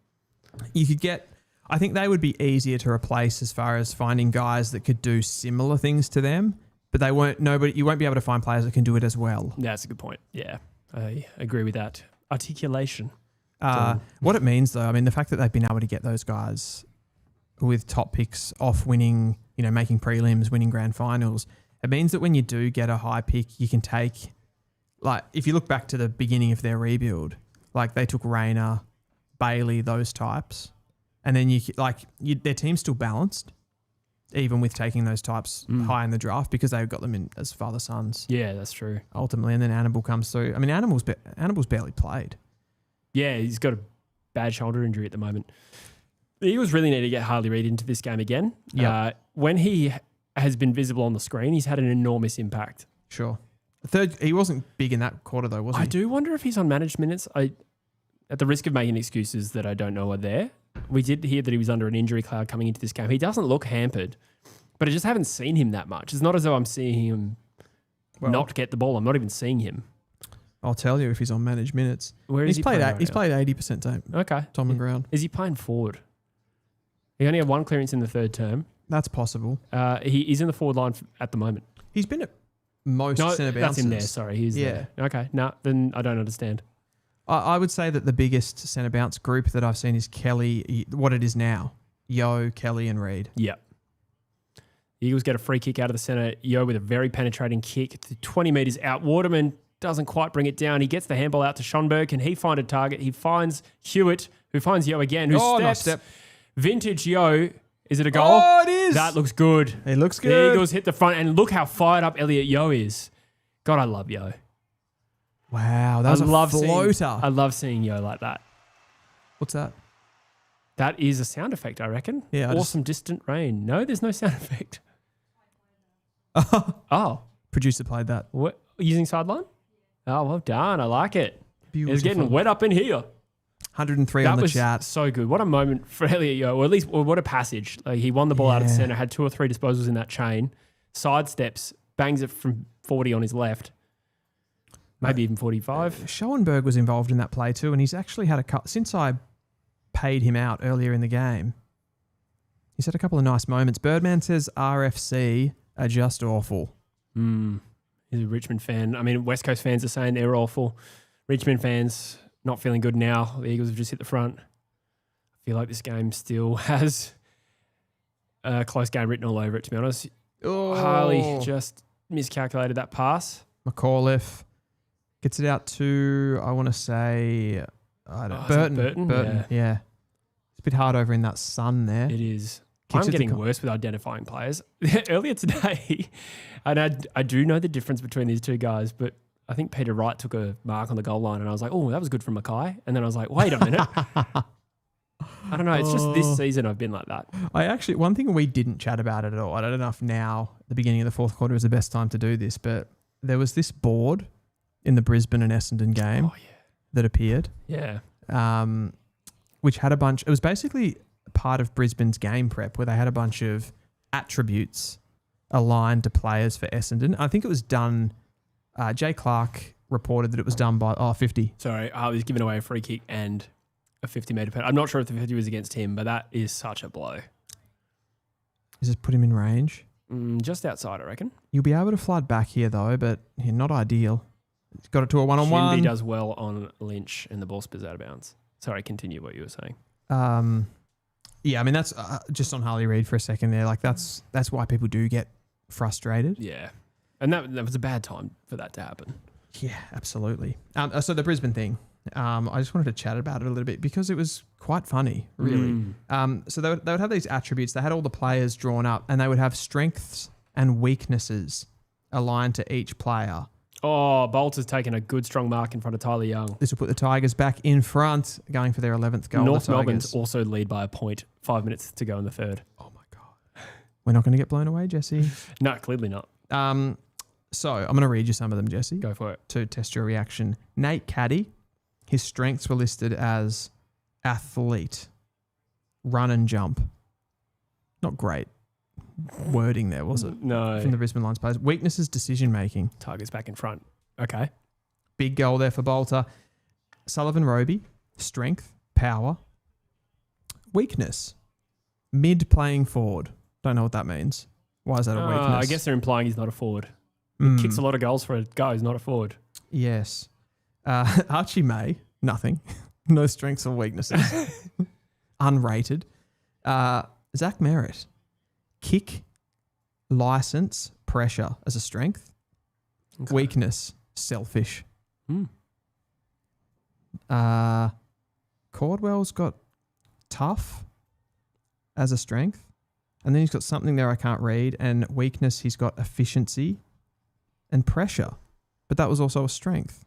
You could get... I think they would be easier to replace as far as finding guys that could do similar things to them, but they won't... you won't be able to find players that can do it as well. Yeah, that's a good point. Yeah, I agree with that. Articulation. What it means, though, the fact that they've been able to get those guys with top picks off winning, making prelims, winning grand finals, it means that when you do get a high pick, you can take... Like, if you look back to the beginning of their rebuild, like they took Rayner, Bailey, those types, and then their team's still balanced, even with taking those types high in the draft because they got them in as father sons. Yeah, that's true. Ultimately, and then Annabelle comes through. Annabelle's barely played. Yeah, he's got a bad shoulder injury at the moment. The Eagles really need to get Harley Reid into this game again. Yeah. When he has been visible on the screen, he's had an enormous impact. Sure. The third, he wasn't big in that quarter though, was he? I do wonder if he's on managed minutes. At the risk of making excuses that I don't know are there, we did hear that he was under an injury cloud coming into this game. He doesn't look hampered, but I just haven't seen him that much. It's not as though I'm seeing him not get the ball. I'm not even seeing him. I'll tell you if he's on managed minutes. Where is he's he played? playing right He's now? played 80% time. Okay. Time and ground. Is he playing forward? He only had one clearance in the third term. That's possible. He's in the forward line at the moment. He's been at most centre bounces. That's him there. Sorry, he's there. Okay, no, then I don't understand. I would say that the biggest centre bounce group that I've seen is Kelly, what it is now. Yo, Kelly and Reid. Yeah. The Eagles get a free kick out of the centre. Yo with a very penetrating kick to 20 metres out. Waterman doesn't quite bring it down. He gets the handball out to Schonberg. Can he find a target? He finds Hewitt, who finds Yo again, who steps. Nice step. Vintage Yo. Is it a goal? Oh, it is. That looks good. It looks The good. Eagles hit the front, and look how fired up Elliot Yo is. God, I love Yo. Wow, that was a floater. I love seeing Yo like that. What's that? That is a sound effect, I reckon. Yeah, Awesome distant rain. No, there's no sound effect. Oh. Producer played that. What? Using sideline? Oh, well done. I like it. Beautiful. It's getting wet up in here. 103 That on the was chat. so good. What a moment for Elliot Yo, or at least what a passage. Like, he won the ball out of the Yeah. centre, had 2 or 3 disposals in that chain, sidesteps, bangs it from 40 on his left, maybe even 45. Schoenberg was involved in that play too, and he's actually had a couple, since I paid him out earlier in the game, he's had a couple of nice moments. Birdman says RFC are just awful. He's a Richmond fan. I mean, West Coast fans are saying they're awful. Richmond fans not feeling good now. The Eagles have just hit the front. I feel like this game still has a close game written all over it, to be honest. Oh. Harley just miscalculated that pass. McAuliffe gets it out to, I want to say, I don't know, is it Burton? Yeah. It's a bit hard over in that sun there. It is. Kicks I'm it to getting worse with identifying players. Earlier today, and I do know the difference between these two guys, but I think Peter Wright took a mark on the goal line and I was like, oh, that was good from Mackay. And then I was like, wait a minute. I don't know. It's just this season I've been like that. One thing we didn't chat about at all, I don't know if now, the beginning of the fourth quarter is the best time to do this, but there was this board in the Brisbane and Essendon game that appeared. Yeah. Which had a bunch, it was basically part of Brisbane's game prep where they had a bunch of attributes aligned to players for Essendon. I think it was done, Jay Clark reported that it was done by 50. Sorry, I was giving away a free kick and a 50-metre penalty. I'm not sure if the 50 was against him, but that is such a blow. Does this put him in range? Just outside, I reckon. You'll be able to flood back here though, but not ideal. He's got it to a one-on-one. Shindy does well on Lynch and the ball spins out of bounds. Sorry, continue what you were saying. Yeah, I mean, that's just on Harley Reid for a second there. Like, that's why people do get frustrated. Yeah. And that was a bad time for that to happen. Yeah, absolutely. So the Brisbane thing, I just wanted to chat about it a little bit because it was quite funny, really. So they would have these attributes. They had all the players drawn up and they would have strengths and weaknesses aligned to each player. Oh, Bolt has taken a good strong mark in front of Tyler Young. This will put the Tigers back in front, going for their 11th goal. North Melbourne's also lead by a point, 5 minutes to go in the third. Oh, my God. We're not going to get blown away, Jesse. No, clearly not. So I'm going to read you some of them, Jesse. Go for it. To test your reaction. Nate Caddy, his strengths were listed as athlete, run and jump. Not great wording there, was it? No. From the Brisbane Lions players. Weaknesses, decision making. Tigers back in front. Okay. Big goal there for Bolter. Sullivan Roby, strength, power. Weakness, mid playing forward. Don't know what that means. Why is that a weakness? I guess they're implying he's not a forward. He kicks a lot of goals for a guy who's not a forward. Yes. Archie May, nothing. No strengths or weaknesses. Unrated. Zach Merritt, kick, license, pressure as a strength. Okay. Weakness, selfish. Cordwell's got tough as a strength. And then he's got something there I can't read. And weakness, he's got efficiency and pressure. But that was also a strength.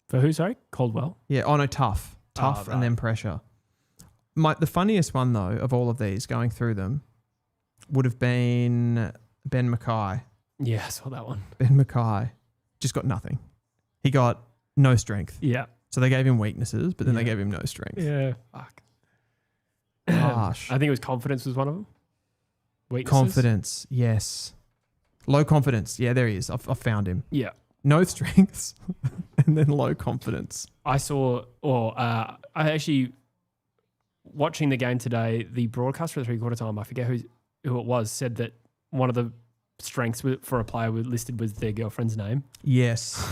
For who, sorry? Caldwell? Yeah, no, tough. Tough right. And then pressure. The funniest one, though, of all of these, going through them, would have been Ben Mackay. Yeah, I saw that one. Ben Mackay just got nothing. He got no strength. Yeah. So they gave him weaknesses, but then they Yeah. gave him no strength. Yeah. Fuck. Harsh. I think it was confidence was one of them. Weaknesses. Confidence, yes. Low confidence. Yeah, there he is. I've found him. Yeah. No strengths and then low confidence. I saw, I actually, watching the game today, the broadcaster at 3/4 time, I forget who it was, said that one of the strengths for a player listed was their girlfriend's name. Yes.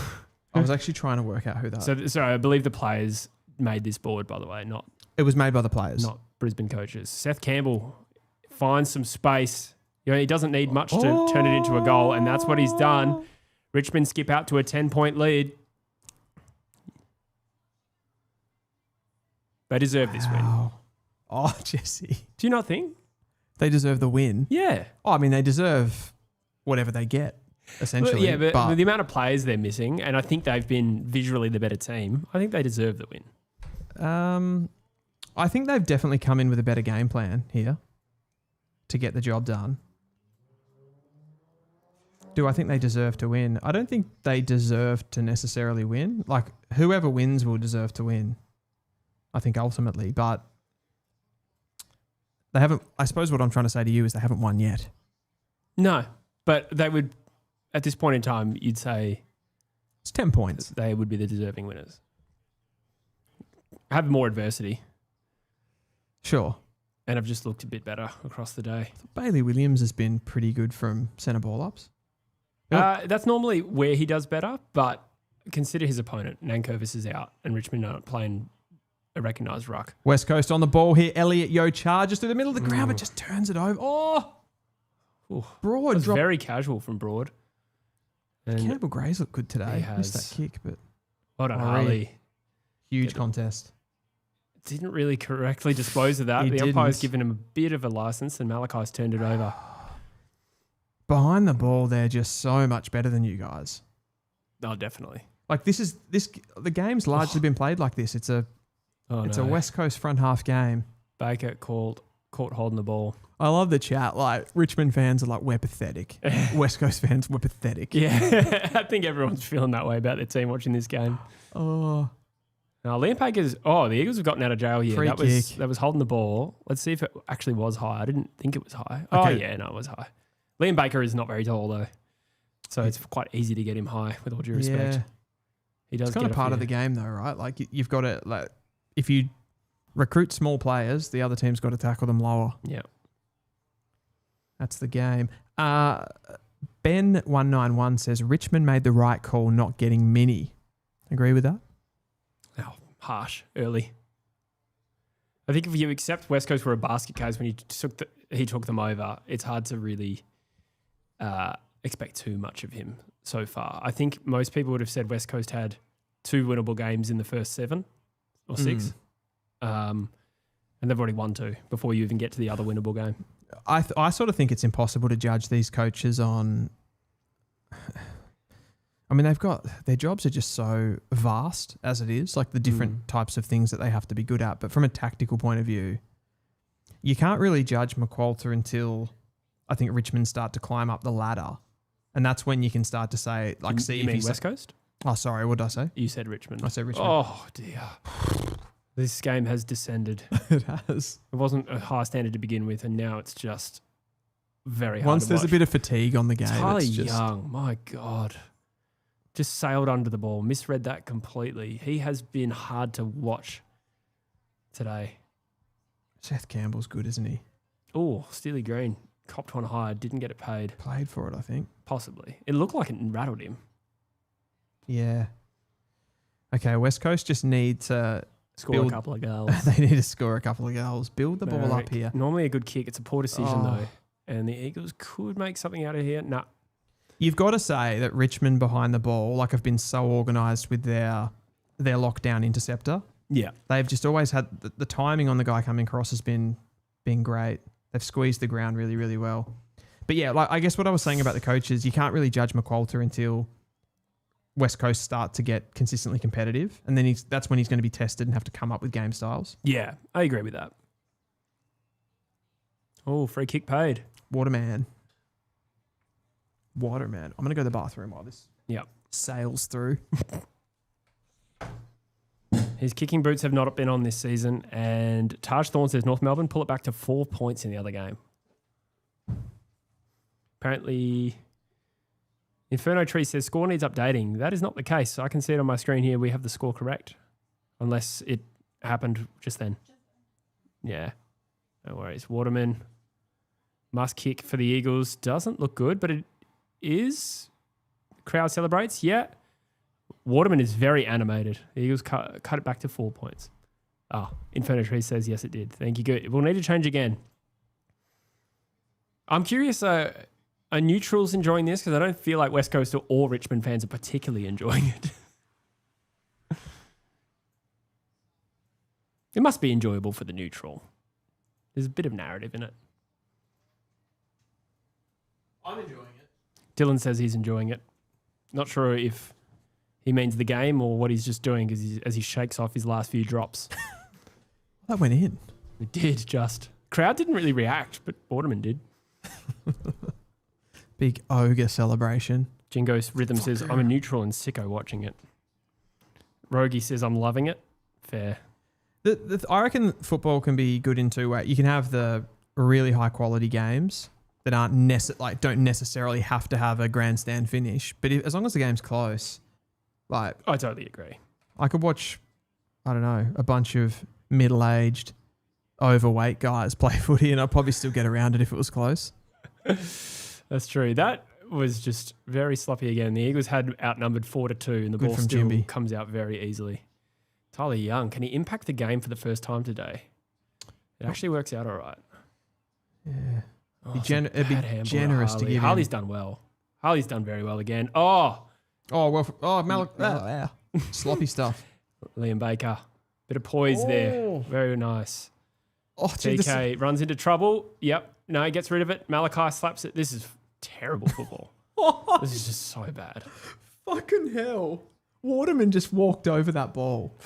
I was actually trying to work out who that was. So I believe the players made this board, by the way, not It was made by the players. not Brisbane coaches. Seth Campbell finds some space. You know, he doesn't need much to turn it into a goal, and that's what he's done. Richmond skip out to a 10-point lead. They deserve this win. Wow. Oh, Jesse. Do you not think? They deserve the win. Yeah. Oh, I mean, they deserve whatever they get, essentially. Yeah, but with the amount of players they're missing, and I think they've been visually the better team, I think they deserve the win. I think they've definitely come in with a better game plan here to get the job done. Do I think they deserve to win? I don't think they deserve to necessarily win. Like, whoever wins will deserve to win, I think, ultimately. But they haven't, I suppose what I'm trying to say to you is they haven't won yet. No, but they would, at this point in time, you'd say It's 10 points. they would be the deserving winners. Have more adversity, Sure. and have just looked a bit better across the day. Bailey Williams has been pretty good from centre ball ups. That's normally where he does better, but consider his opponent. Nankervis is out, and Richmond aren't playing a recognised ruck. West Coast on the ball here. Elliot Yo charges through the middle of the ground, but just turns it over. Oh! Ooh, Broad it's drop. very casual from Broad. And Campbell Gray's looked good today. He Missed has. that kick, but well done, Alright. Harley. huge Get the- contest. Didn't really correctly dispose of that. He The umpire's didn't. given him a bit of a license, and Malachi's turned it over. Behind the ball, they're just so much better than you guys. Oh, definitely. Like the game's largely been played like this. It's a Oh, a no. West Coast front half game. Baker caught holding the ball. I love the chat. Like, Richmond fans are like, we're pathetic. West Coast fans, we're pathetic. Yeah, I think everyone's feeling that way about their team watching this game. Oh, Liam Baker's. Oh, the Eagles have gotten out of jail here. Free that kick. was holding the ball. Let's see if it actually was high. I didn't think it was high. Oh Okay. yeah, no, it was high. Liam Baker is not very tall though, so it's quite easy to get him high. With all due respect, yeah. he does. It's kind get of a part of few. the game, though, right? Like, you've got to, like, if you recruit small players, the other team's got to tackle them lower. Yeah. That's the game. Ben191 says Richmond made the right call not getting Mini. Agree with that? Oh, harsh early. I think if you accept West Coast were a basket case when he took them over, it's hard to really expect too much of him so far. I think most people would have said West Coast had 2 winnable games in the first 7 or 6. And they've already won 2 before you even get to the other winnable game. I sort of think it's impossible to judge these coaches on. I mean, their jobs are just so vast as it is, like the different types of things that they have to be good at. But from a tactical point of view, you can't really judge McQualter until I think Richmond start to climb up the ladder. And that's when you can start to say, like, see you if mean he's West Coast? Oh, sorry, what did I say? You said Richmond. I said Richmond. Oh dear, this game has descended. It has. It wasn't a high standard to begin with, and now it's just very hard. Once to there's watch. a bit of fatigue on the game, Tyler it's just, Young, my God, just sailed under the ball. Misread that completely. He has been hard to watch today. Seth Campbell's good, isn't he? Oh, Steely Green copped one high, didn't get it paid. Played for it, I think. Possibly. It looked like it rattled him. Yeah. Okay, West Coast just need to Score a couple of goals. they need to score a couple of goals. Build the ball up Merrick, here. Normally a good kick. It's a poor decision Oh. though. And the Eagles could make something out of here. Nah. You've got to say that Richmond behind the ball, like, have been so organised with their lockdown interceptor. Yeah. They've just always had the timing on the guy coming across has been great. They've squeezed the ground really, really well. But yeah, like, I guess what I was saying about the coaches, you can't really judge McQualter until West Coast start to get consistently competitive, and then that's when he's going to be tested and have to come up with game styles. Yeah, I agree with that. Oh, free kick paid. Waterman. Water, man. I'm going to go to the bathroom while this sails through. His kicking boots have not been on this season. And Taj Thorne says North Melbourne pull it back to 4 points in the other game. Apparently, Inferno Tree says score needs updating. That is not the case. I can see it on my screen here. We have the score correct. Unless it happened just then. Yeah. No worries. Waterman must kick for the Eagles. Doesn't look good, but it is. Crowd celebrates. Yeah. Waterman is very animated. The Eagles cut it back to 4 points. Inferno Tree says yes, it did. Thank you. Good. We'll need to change again. I'm curious, are neutrals enjoying this? Because I don't feel like West Coast or Richmond fans are particularly enjoying it. It must be enjoyable for the neutral. There's a bit of narrative in it. I'm enjoying it. Dylan says he's enjoying it. Not sure if he means the game or what he's just doing as he shakes off his last few drops. That went in. It did just. Crowd didn't really react, but Waterman did. Big ogre celebration. Jingo's Rhythm says, I'm a neutral and sicko watching it. Rogie says, I'm loving it. Fair. I reckon football can be good in two ways. You can have the really high quality games that aren't don't necessarily have to have a grandstand finish, but as long as the game's close, I totally agree. I could watch, I don't know, a bunch of middle-aged, overweight guys play footy, and I'd probably still get around it if it was close. That's true. That was just very sloppy again. The Eagles had outnumbered 4-2, and the Good ball from still Jimby. comes out very easily. Tyler Young, can he impact the game for the first time today? It actually works out all right. Yeah. Oh, It'd be generous to give Harley's him. done well. Harley's done very well again. Oh, sloppy stuff. Liam Baker. Bit of poise there. Very nice. Oh, gee, DK runs into trouble. Yep. No, he gets rid of it. Malachi slaps it. This is terrible football. This is just so bad. Fucking hell. Waterman just walked over that ball.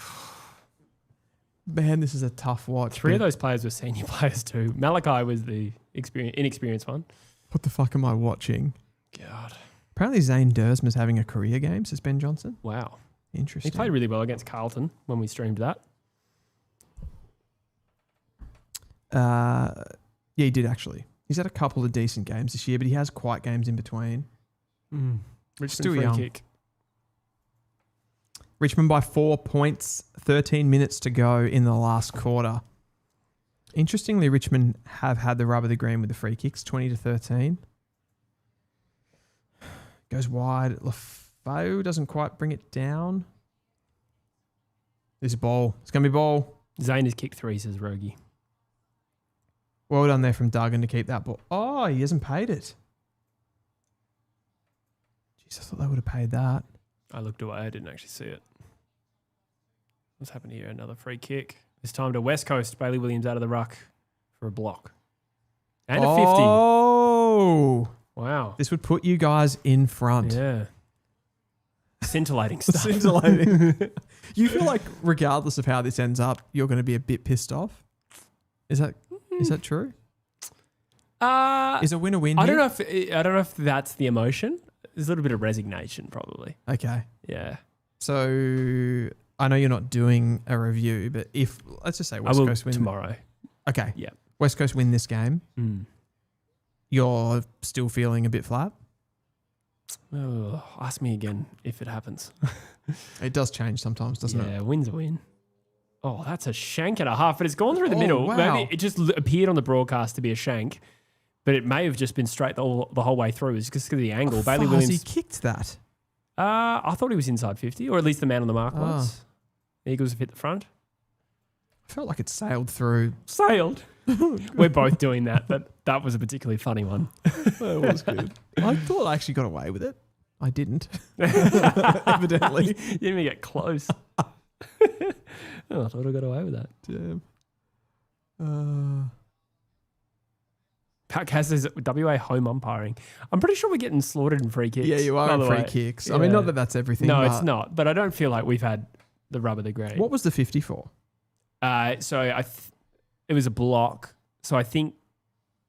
Man, this is a tough watch. Three of those players were senior players too. Malachi was the inexperienced one. What the fuck am I watching? God. Apparently Zane Dersma's having a career game, says Ben Johnson. Wow. Interesting. He played really well against Carlton when we streamed that. Yeah, he did actually. He's had a couple of decent games this year, but he has quiet games in between. Richmond Still free young. kick. Richmond by 4 points, 13 minutes to go in the last quarter. Interestingly, Richmond have had the rub of the green with the free kicks, 20-13. Goes wide. Lafayette doesn't quite bring it down. There's a ball. It's going to be ball. Zane has kicked 3, says Rogie. Well done there from Duggan to keep that ball. Oh, he hasn't paid it. Jeez, I thought they would have paid that. I looked away. I didn't actually see it. What's happened here? Another free kick. This time to West Coast. Bailey Williams out of the ruck for a block. And a 50. Oh. Wow. This would put you guys in front. Yeah. Scintillating stuff. Scintillating. You feel like regardless of how this ends up, you're going to be a bit pissed off? Is that true? Is a win a win? I don't know if that's the emotion. There's a little bit of resignation, probably. Okay. Yeah. So I know you're not doing a review, but if let's just say West Coast win tomorrow. Okay. Yeah. West Coast win this game. You're still feeling a bit flat? Oh, ask me again if it happens. It does change sometimes, doesn't it? Yeah, win's a win. Oh, that's a shank and a half, but it's gone through the middle. Wow. Maybe it just appeared on the broadcast to be a shank, but it may have just been straight the whole way through. It's just because of the angle. Bailey Williams. He kicked that. I thought he was inside 50, or at least the man on the mark was. The Eagles have hit the front. I felt like it sailed through. Sailed. We're both doing that, but that was a particularly funny one. That was good. I thought I actually got away with it. I didn't. Evidently. You didn't even get close. I thought I got away with that. Damn. Pat Cass says WA home umpiring. I'm pretty sure we're getting slaughtered in free kicks. Yeah, you are in free kicks. I mean, not that that's everything. No, it's not. But I don't feel like we've had the rub of the grade. What was the 50 for? It was a block. So I think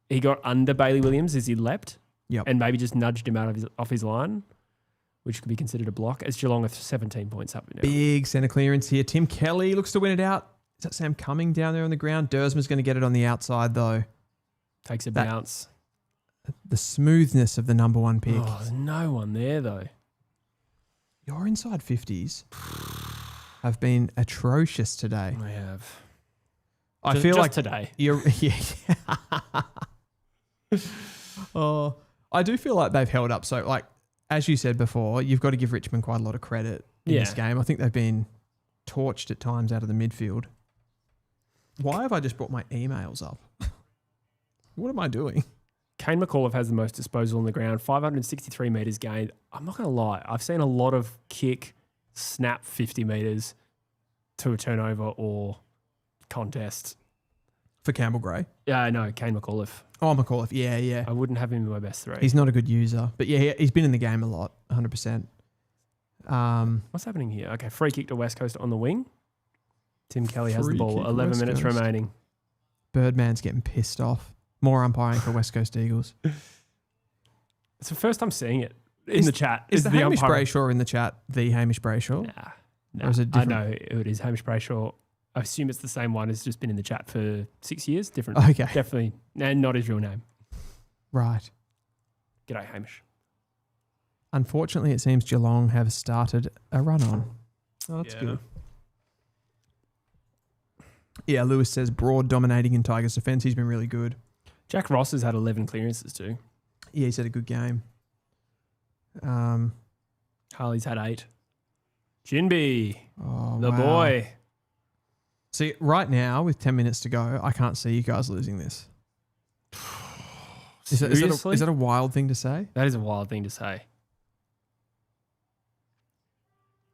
he got under Bailey Williams as he leapt. Yep. and maybe just nudged him off his line, which could be considered a block, as Geelong are 17 points up now. Big centre clearance here. Tim Kelly looks to win it out. Is that Sam Cumming down there on the ground? Dersma's going to get it on the outside, though. Takes a bounce. The smoothness of the number one pick. Oh, there's no one there, though. Your inside 50s have been atrocious today. I have. I feel just like today. You're, yeah. Oh, I do feel like they've held up. So, like, as you said before, you've got to give Richmond quite a lot of credit in this game. I think they've been torched at times out of the midfield. Why have I just brought my emails up? What am I doing? Kane McAuliffe has the most disposal on the ground, 563 metres gained. I'm not going to lie. I've seen a lot of kick, snap 50 metres to a turnover or contest. For Campbell Gray? Yeah, no, Kane McAuliffe. Oh, McAuliffe. Yeah. I wouldn't have him in my best three. He's not a good user. But yeah, he's been in the game a lot, 100%. What's happening here? Okay, free kick to West Coast on the wing. Tim Kelly has the Free ball. kick 11 West minutes Coast. remaining. Birdman's getting pissed off. More umpiring for West Coast Eagles. It's the first time seeing it in the chat. Is the Hamish umpiring. Brayshaw in the chat the Hamish Brayshaw? Nah. Or is it I different? know it is Hamish Brayshaw. I assume it's the same one. It's just been in the chat for 6 years. Different. Okay. Definitely. And not his real name. Right. G'day, Hamish. Unfortunately, it seems Geelong have started a run on. Oh, that's good. Yeah, Lewis says Broad dominating in Tigers defence. He's been really good. Jack Ross has had 11 clearances too. Yeah, he's had a good game. Harley's had 8. Jinby, Oh, the wow. boy. See, right now, with 10 minutes to go, I can't see you guys losing this. Is that a wild thing to say? That is a wild thing to say.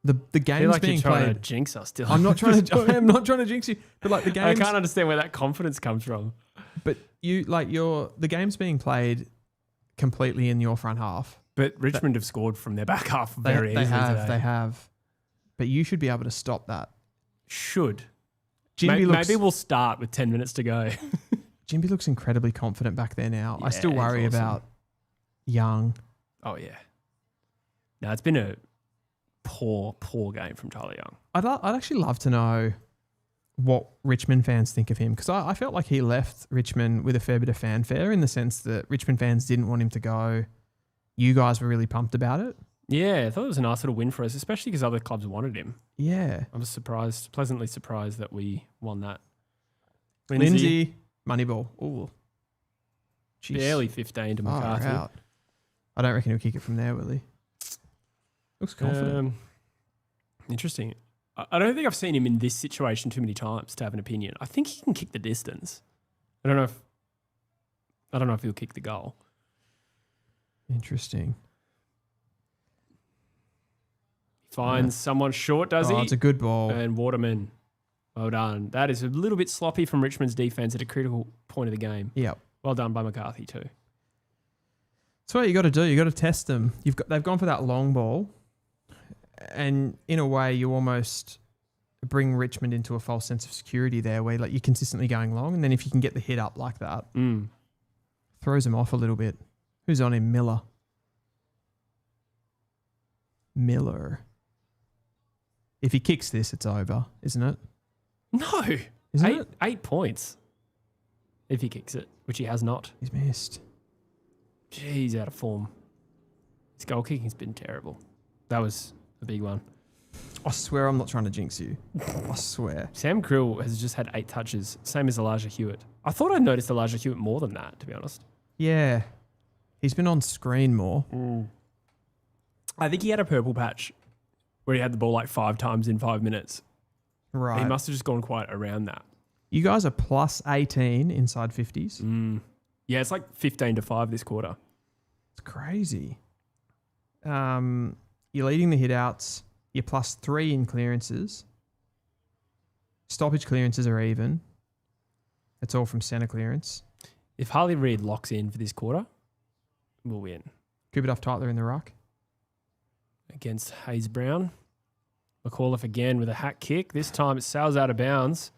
The I game's feel like being you're trying played. to jinx us still. I'm not trying to. I am not trying to jinx you. But like the game, I can't understand where that confidence comes from. But the game's being played completely in your front half. But Richmond have scored from their back half They very easily today. They have. But you should be able to stop that. Should. Jinby Maybe we'll start with 10 minutes to go. Jinby looks incredibly confident back there now. I Yeah, still worry he's awesome. about Young. Oh, yeah. No, it's been a poor game from Charlie Young. I'd actually love to know what Richmond fans think of him, because I felt like he left Richmond with a fair bit of fanfare, in the sense that Richmond fans didn't want him to go. You guys were really pumped about it. Yeah, I thought it was a nice little win for us, especially because other clubs wanted him. Yeah. I was pleasantly surprised that we won that. Lindsay, Moneyball. Ooh. Jeez. Barely 15 to Far McCarthy. out. I don't reckon he'll kick it from there, will he? Looks confident. Interesting. I don't think I've seen him in this situation too many times to have an opinion. I think he can kick the distance. I don't know if he'll kick the goal. Interesting. He finds someone short, does he? Oh, it's a good ball. And Waterman. Well done. That is a little bit sloppy from Richmond's defense at a critical point of the game. Yep. Well done by McCarthy too. That's what you got to do. You got to test them. They've gone for that long ball, and in a way, you almost bring Richmond into a false sense of security there, where like you're consistently going long, and then if you can get the hit up like that, throws them off a little bit. Who's on him? Miller. If he kicks this, it's over, isn't it? No. Isn't it? 8 points. If he kicks it, which he has not. He's missed. Jeez, out of form. His goal kicking's been terrible. That was a big one. I swear I'm not trying to jinx you. I swear. Sam Krill has just had 8 touches, same as Elijah Hewitt. I thought I noticed Elijah Hewitt more than that, to be honest. Yeah. He's been on screen more. I think he had a purple patch where he had the ball like 5 times in 5 minutes. Right. He must have just gone quite around that. You guys are plus 18 inside 50s. Yeah, it's like 15-5 this quarter. It's crazy. You're leading the hit outs. You're plus 3 in clearances. Stoppage clearances are even. It's all from centre clearance. If Harley Reid locks in for this quarter, we'll win. Cooper Duff-Tytler in the ruck. Against Hayes Brown. McAuliffe again with a hat kick. This time it sails out of bounds.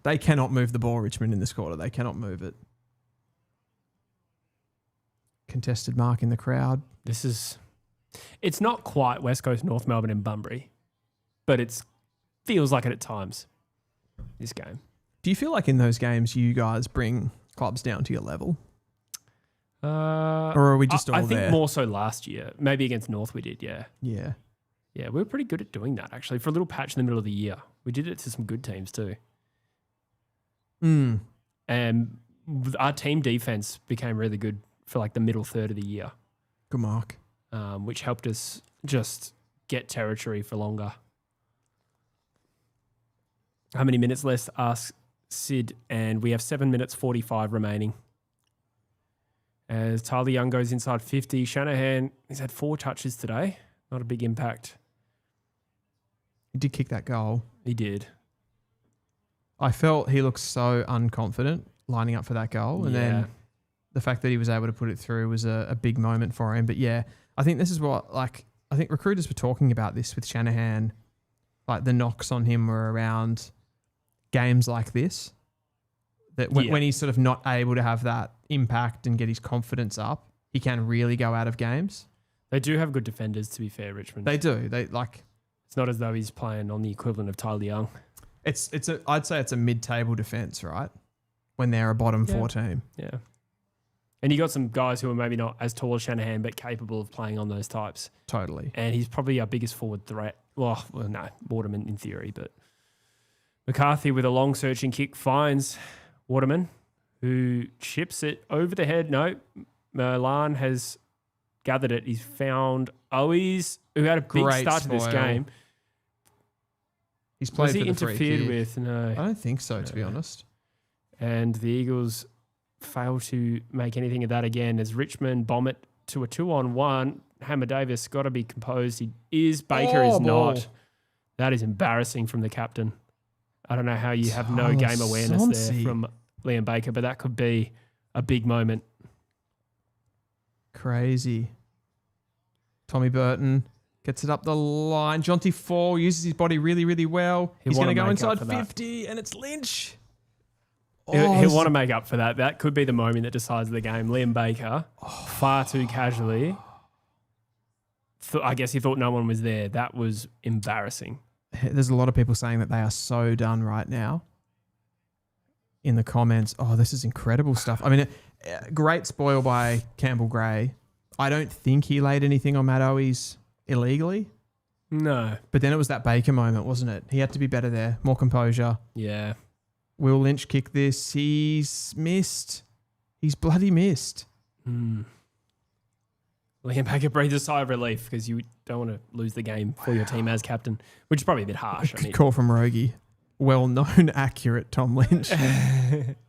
They cannot move the ball, Richmond, in this quarter. They cannot move it. contested mark in the crowd. It's not quite West Coast, North Melbourne and Bunbury, but it feels like it at times, this game. Do you feel like in those games you guys bring clubs down to your level? Or are we just all there? I think more so last year. Maybe against North we did, yeah. Yeah. Yeah, we were pretty good at doing that, actually. For a little patch in the middle of the year. We did it to some good teams too. And our team defense became really good for like the middle third of the year. Good mark. Which helped us just get territory for longer. How many minutes left? Ask Sid. And we have 7 minutes 45 remaining. As Tyler Young goes inside 50. Shanahan, he's had 4 touches today. Not a big impact. He did kick that goal. He did. I felt he looked so unconfident lining up for that goal. And then the fact that he was able to put it through was a big moment for him. But yeah, I think this is what, like, I think recruiters were talking about this with Shanahan. Like the knocks on him were around games like this. That when he's sort of not able to have that impact and get his confidence up, he can really go out of games. They do have good defenders, to be fair, Richmond. They do. They like. It's not as though he's playing on the equivalent of Tyler Young. I'd say it's a mid-table defense, right? When they're a bottom 4 team. Yeah. And you got some guys who are maybe not as tall as Shanahan, but capable of playing on those types. Totally. And he's probably our biggest forward threat. Well, no, Waterman in theory, but McCarthy with a long searching kick finds Waterman, who chips it over the head. No, Merlan has gathered it. He's found Owies, who had a big start to this game. He's played for the interfered free with? No. I don't think so, to be honest. And the Eagles fail to make anything of that again as Richmond bomb it to a 2-on-1. Hammer Davis got to be composed. He is. Baker is not. That is embarrassing from the captain. I don't know how you have no game awareness there from Liam Baker, but that could be a big moment. Crazy. Tommy Burton gets it up the line. Jonty Fall uses his body really, really well. He's going to go inside 50 and it's Lynch. He'll want to make up for that. That could be the moment that decides the game. Liam Baker, far too casually. I guess he thought no one was there. That was embarrassing. There's a lot of people saying that they are so done right now. In the comments, this is incredible stuff. I mean, great spoil by Campbell Gray. I don't think he laid anything on Matt Owies illegally. No. But then it was that Baker moment, wasn't it? He had to be better there. More composure. Yeah. Will Lynch kick this? He's missed. He's bloody missed. Liam Baker breathes a sigh of relief because you don't want to lose the game for your team as captain, which is probably a bit harsh. Good call from Rogie. Well-known, accurate Tom Lynch.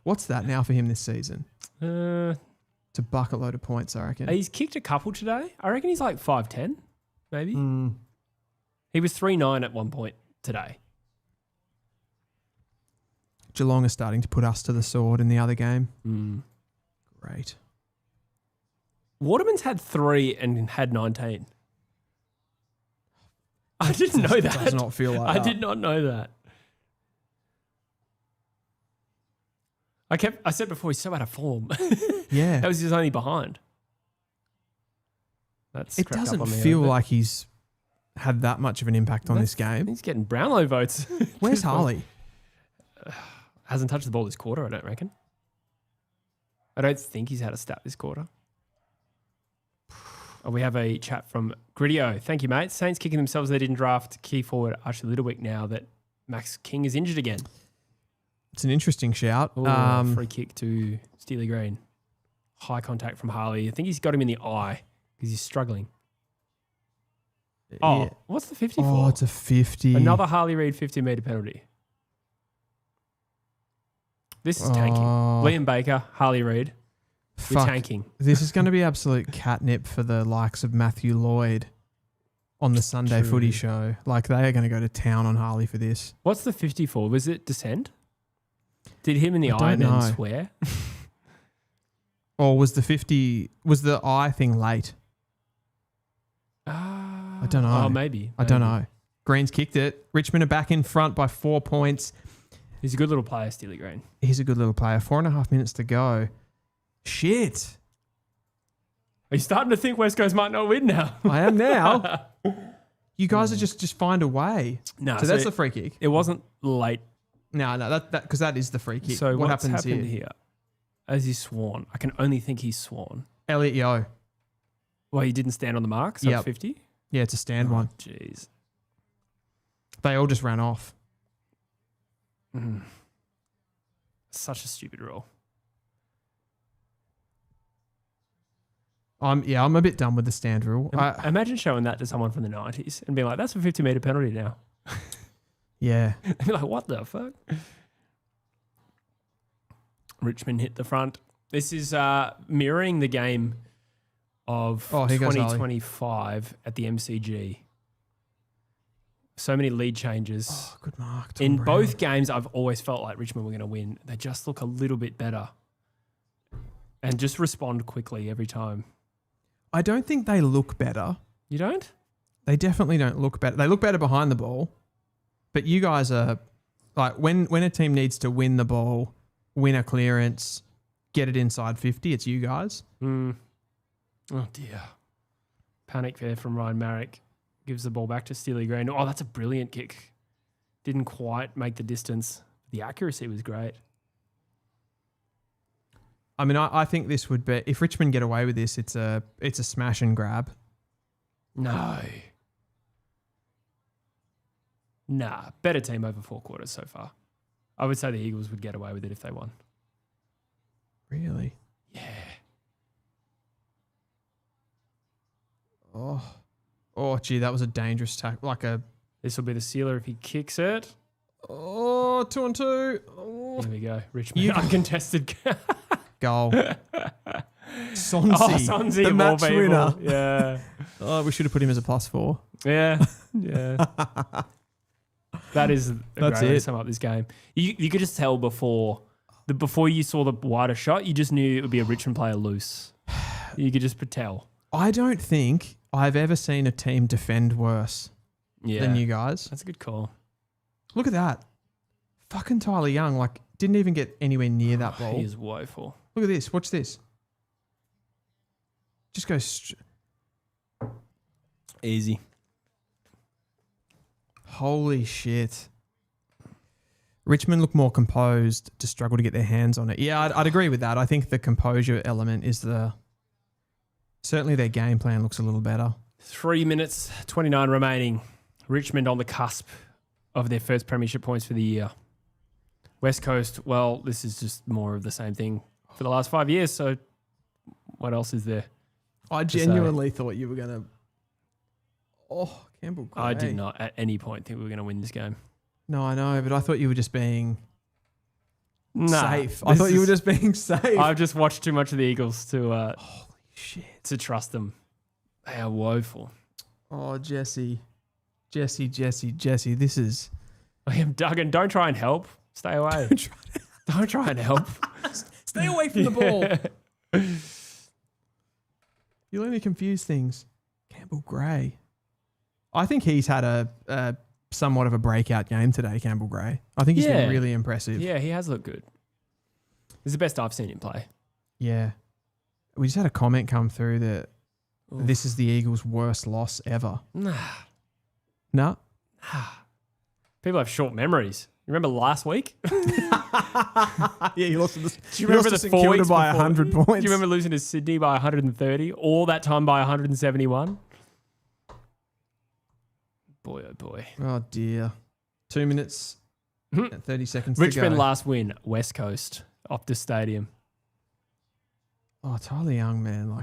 What's that now for him this season? It's a bucket load of points, I reckon. He's kicked a couple today. I reckon he's like 5'10", maybe. He was 3'9" at one point today. Geelong are starting to put us to the sword in the other game. Great. Waterman's had 3 and had 19. I didn't know that. Does not feel like that. I did not know that. I said before, he's so out of form. Yeah. That was his only behind. It doesn't feel like he's had that much of an impact on this game. He's getting Brownlow votes. Where's Harley? Hasn't touched the ball this quarter, I don't reckon. I don't think he's had a stat this quarter. We have a chat from Gridio. Thank you, mate. Saints kicking themselves they didn't draft key forward Archie Littlewick now that Max King is injured again. It's an interesting shout. Free kick to Steely Green. High contact from Harley. I think he's got him in the eye because he's struggling. Yeah. What's the 50 for? Oh, it's a 50. Another Harley Reid 50-metre penalty. This is tanking. Liam Baker, Harley Reid. You're tanking. This is going to be absolute catnip for the likes of Matthew Lloyd on the Sunday footy show. Like, they are going to go to town on Harley for this. What's the 50 for? Was it descent? Did him in the eye and then swear? Or was the eye thing late? I don't know. Oh, maybe. I don't know. Green's kicked it. Richmond are back in front by 4 points. He's a good little player, Steely Green. He's a good little player. 4.5 minutes to go. Shit. Are you starting to think West Coast might not win now? I am now. You guys are just find a way. No, so that's the free kick. It wasn't late. No, that because that is the free kick. So what what's happens happened here? here? Has he sworn? I can only think he's sworn. Elliot Yeo. Well, he didn't stand on the mark, so Yep. it's 50? Yeah, it's a stand one. Jeez. They all just ran off. Such a stupid rule. I'm a bit done with the stand rule. Imagine showing that to someone from the 90s and being like, that's a 50-metre penalty now. Yeah. They'd be like, what the fuck? Richmond hit the front. This is mirroring the game of here goes Harley. 2025 at the MCG. So many lead changes. Oh, good mark. Tom In Brown. both games, I've always felt like Richmond were going to win. They just look a little bit better and just respond quickly every time. I don't think they look better. You don't? They definitely don't look better. They look better behind the ball. But you guys are like when a team needs to win the ball, win a clearance, get it inside 50, it's you guys. Oh dear. Panic there from Ryan Marrick. Gives the ball back to Steely Green. Oh, that's a brilliant kick. Didn't quite make the distance. The accuracy was great. I mean, I think this would be if Richmond get away with this, it's a smash and grab. No. Nah, better team over 4 quarters so far. I would say the Eagles would get away with it if they won. Really? Yeah. Oh, gee, that was a dangerous tackle. This will be the sealer if he kicks it. 2 on 2. Oh. Here we go. Richmond uncontested Goal. Sonsi, Sonsi the of all match people. winner. Yeah. Oh, we should have put him as a +4. Yeah. Yeah. That is That's great way to it. sum up this game. You could just tell before you saw the wider shot, you just knew it would be a Richmond player loose. You could just tell. I don't think I've ever seen a team defend worse than you guys. That's a good call. Look at that. Fucking Tyler Young, didn't even get anywhere near that ball. He is woeful. Look at this. Watch this. Just go Easy. Holy shit. Richmond look more composed to struggle to get their hands on it. Yeah, I'd agree with that. I think the composure element is certainly their game plan looks a little better. 3 minutes, 29 remaining. Richmond on the cusp of their first premiership points for the year. West Coast, well, this is just more of the same thing for the last 5 years. So what else is there? I genuinely thought you were going to... Oh, Campbell Gray. I did not at any point think we were going to win this game. No, I know, but I thought you were just being safe. I this thought you were is- just being safe. I've just watched too much of the Eagles to Holy shit. to trust them. They are woeful. Oh, Jesse. This is... Duggan, don't try and help. Stay away. Don't try and help. Stay away from the ball. You'll only confuse things. Campbell Gray. I think he's had a somewhat of a breakout game today, Campbell Gray. I think he's been really impressive. Yeah, he has looked good. It's the best I've seen him play. Yeah. We just had a comment come through that this is the Eagles' worst loss ever. Nah. No? People have short memories. You remember last week? Yeah, he lost to the, Do you remember the 4 weeks by before? 100 points. Do you remember losing to Sydney by 130? All that time by 171? Boy, oh boy. Oh, dear. 2 minutes and 30 seconds Richmond to go. last win, West Coast, Optus Stadium. Oh, Tyler Young, man.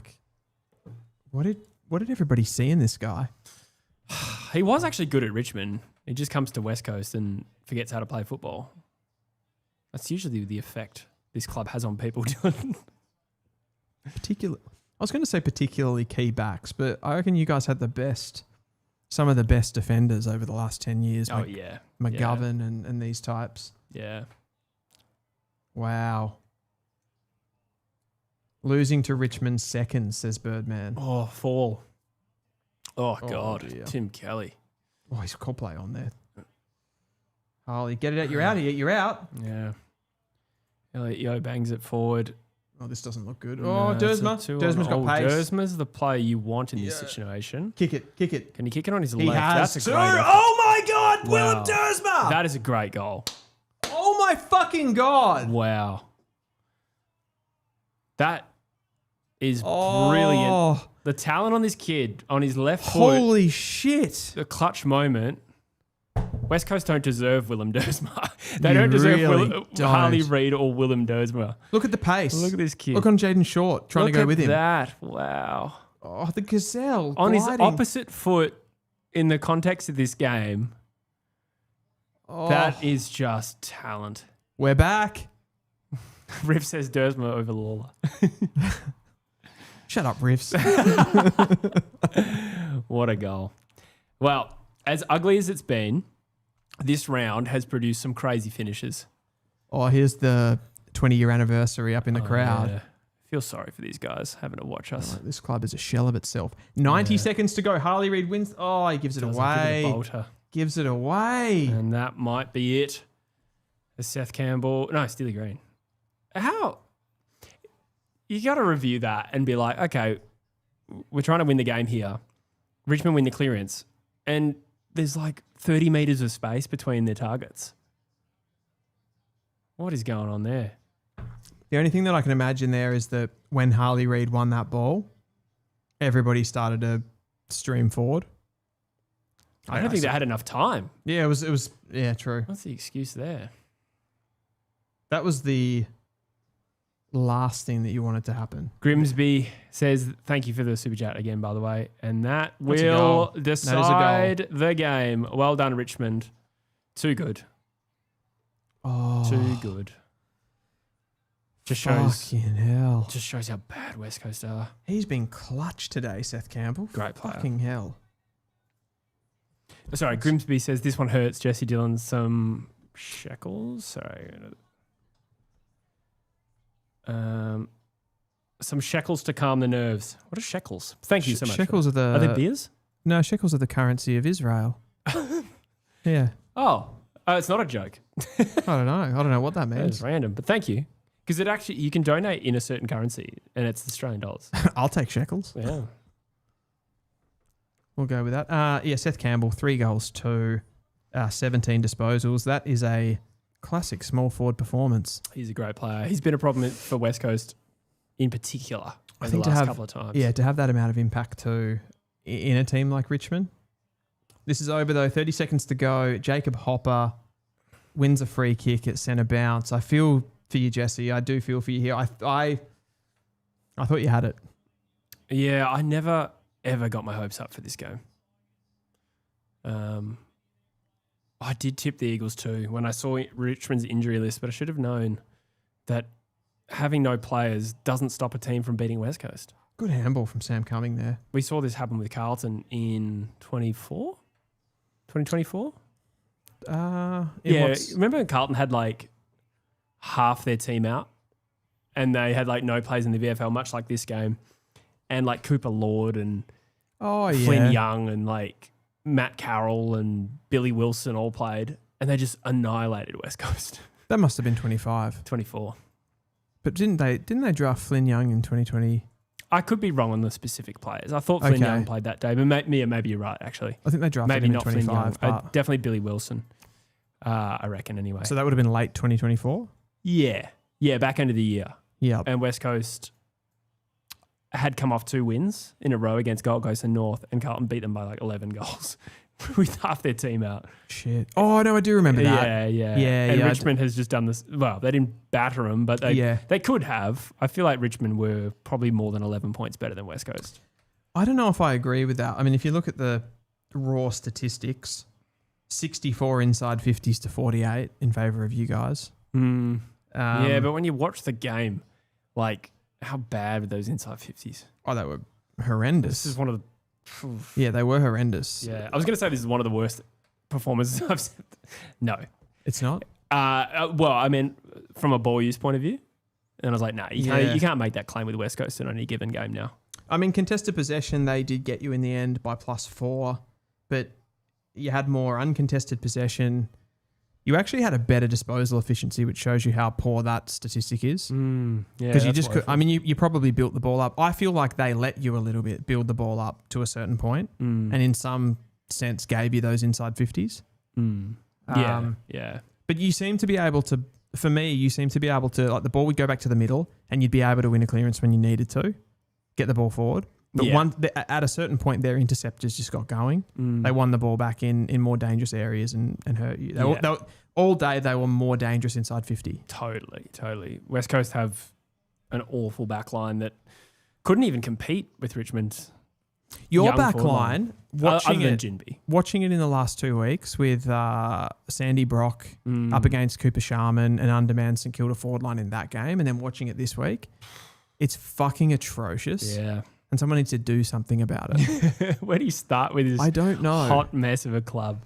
What did everybody see in this guy? He was actually good at Richmond. He just comes to West Coast and forgets how to play football. That's usually the effect this club has on people. I was going to say particularly key backs, but I reckon you guys had some of the best defenders over the last 10 years. Oh, yeah. McGovern and these types. Yeah. Wow. Losing to Richmond second, says Birdman. Oh, fall. Oh, God. dear. Tim Kelly. Oh, he's a cool play on there. Harley, get it out. You're out here. You're out. Yeah. Elliot Yeo bangs it forward. Oh, this doesn't look good. No, Oh, it's a Dersma. 2-on. Dersma's got pace. Dersma's the player you want in this situation. Kick it. Can he kick it on his He left? has That's two. a great effort. Oh my God, Wow. Willem Dersma. That is a great goal. Oh my fucking God. Wow. That is Oh. brilliant. The talent on this kid, on his left foot, Holy shit. the clutch moment. West Coast don't deserve Willem Dersma. They You don't deserve really don't. Harley Reid or Willem Dersma. Look at the pace. Look at this kid. Look on Jaden Short trying Look to go at with him. that. Wow. Oh, the gazelle. On his gliding. opposite foot in the context of this game, Oh, that is just talent. we're back. Riff says Dersma over Lawler. Shut up, Riffs. What a goal. Well, as ugly as it's been, this round has produced some crazy finishes. Oh, here's the 20-year anniversary up in the crowd. Yeah. Feel sorry for these guys having to watch us. This club is a shell of itself. 90 seconds to go. Harley Reid wins. Oh, he gives it Doesn't away. give it a bolter. Gives it away. And that might be it. Seth Campbell. No, Steely Green. How? You got to review that and be like, okay, we're trying to win the game here. Richmond win the clearance. And there's like 30 metres of space between their targets. What is going on there? The only thing that I can imagine there is that when Harley Reid won that ball, everybody started to stream forward. I don't think they had enough time. Yeah, it was. Yeah, true. What's the excuse there? That was the last thing that you wanted to happen. Grimsby says, thank you for the super chat again, by the way. And that That's a will goal. That is a goal. decide the game. Well done, Richmond. Too good. Oh, Too good. Just shows fucking hell. how bad West Coast are. He's been clutch today, Seth Campbell. Great player. Fucking hell. Sorry, Grimsby says this one hurts Jesse Dillon some shekels. Sorry. Some shekels to calm the nerves. What are shekels? Thank you so much. Shekels are Are they beers? No, shekels are the currency of Israel. Yeah. Oh, it's not a joke. I don't know. I don't know what that That is means. random, but thank you. Because it actually, you can donate in a certain currency and it's Australian dollars. I'll take shekels. Yeah. We'll go with that. Yeah, Seth Campbell, 3 goals, 17 disposals. That is a classic small forward performance. He's a great player. He's been a problem for West Coast in particular over the think last couple of times. Yeah, to have that amount of impact too in a team like Richmond. This is over though. 30 seconds to go. Jacob Hopper wins a free kick at centre bounce. I feel for you, Jesse. I do feel for you here. I thought you had it. Yeah, I never, ever got my hopes up for this game. I did tip the Eagles too when I saw Richmond's injury list, but I should have known that having no players doesn't stop a team from beating West Coast. Good handball from Sam Cumming there. We saw this happen with Carlton in 2024? Remember when Carlton had like half their team out and they had like no players in the VFL, much like this game, and like Cooper Lord and Flynn Young and like Matt Carroll and Billy Wilson all played, and they just annihilated West Coast. That must have been 25. 24. But didn't they draft Flynn Young in 2020? I could be wrong on the specific players. I thought Flynn Okay. Young played that day, but maybe you're right, actually. I think they drafted Maybe him in not Flynn 25. Young. But Definitely Billy Wilson, I reckon, anyway. so that would have been late 2024? Yeah, back end of the year. Yeah. And West Coast had come off 2 wins in a row against Gold Coast and North, and Carlton beat them by like 11 goals with half their team out. Shit. Oh, no, I do remember that. Yeah. Yeah, And yeah, Richmond has just done this. Well, they didn't batter them, but they could have. I feel like Richmond were probably more than 11 points better than West Coast. I don't know if I agree with that. I mean, if you look at the raw statistics, 64 inside 50s to 48 in favour of you guys. Yeah, but when you watch the game, like, how bad were those inside 50s? Oh, they were horrendous. This is one of the... Yeah, they were horrendous. Yeah, I was going to say this is one of the worst performances I've seen. No. It's not? Well, I mean, from a ball use point of view. And I was like, nah, you can't make that claim with West Coast in any given game now. I mean, contested possession, they did get you in the end by +4, but you had more uncontested possession. you actually had a better disposal efficiency, which shows you how poor that statistic is. Yeah, Because you just could, I mean, you probably built the ball up. I feel like they let you a little bit build the ball up to a certain point, and in some sense gave you those inside 50s. Yeah. But you seem to be able to, for me, you seem to be able to, like the ball would go back to the middle and you'd be able to win a clearance when you needed to, get the ball forward. But at a certain point, their interceptors just got going. They won the ball back in more dangerous areas and hurt you. All day, they were more dangerous inside 50. Totally. West Coast have an awful back line that couldn't even compete with Richmond's Your young back forward line, other than Jinby. watching it in the last 2 weeks with Sandy Brock up against Cooper Sharman and undermanned St Kilda forward line in that game, and then watching it this week, it's fucking atrocious. Yeah. And someone needs to do something about it. Where do you start with this I don't know. hot mess of a club?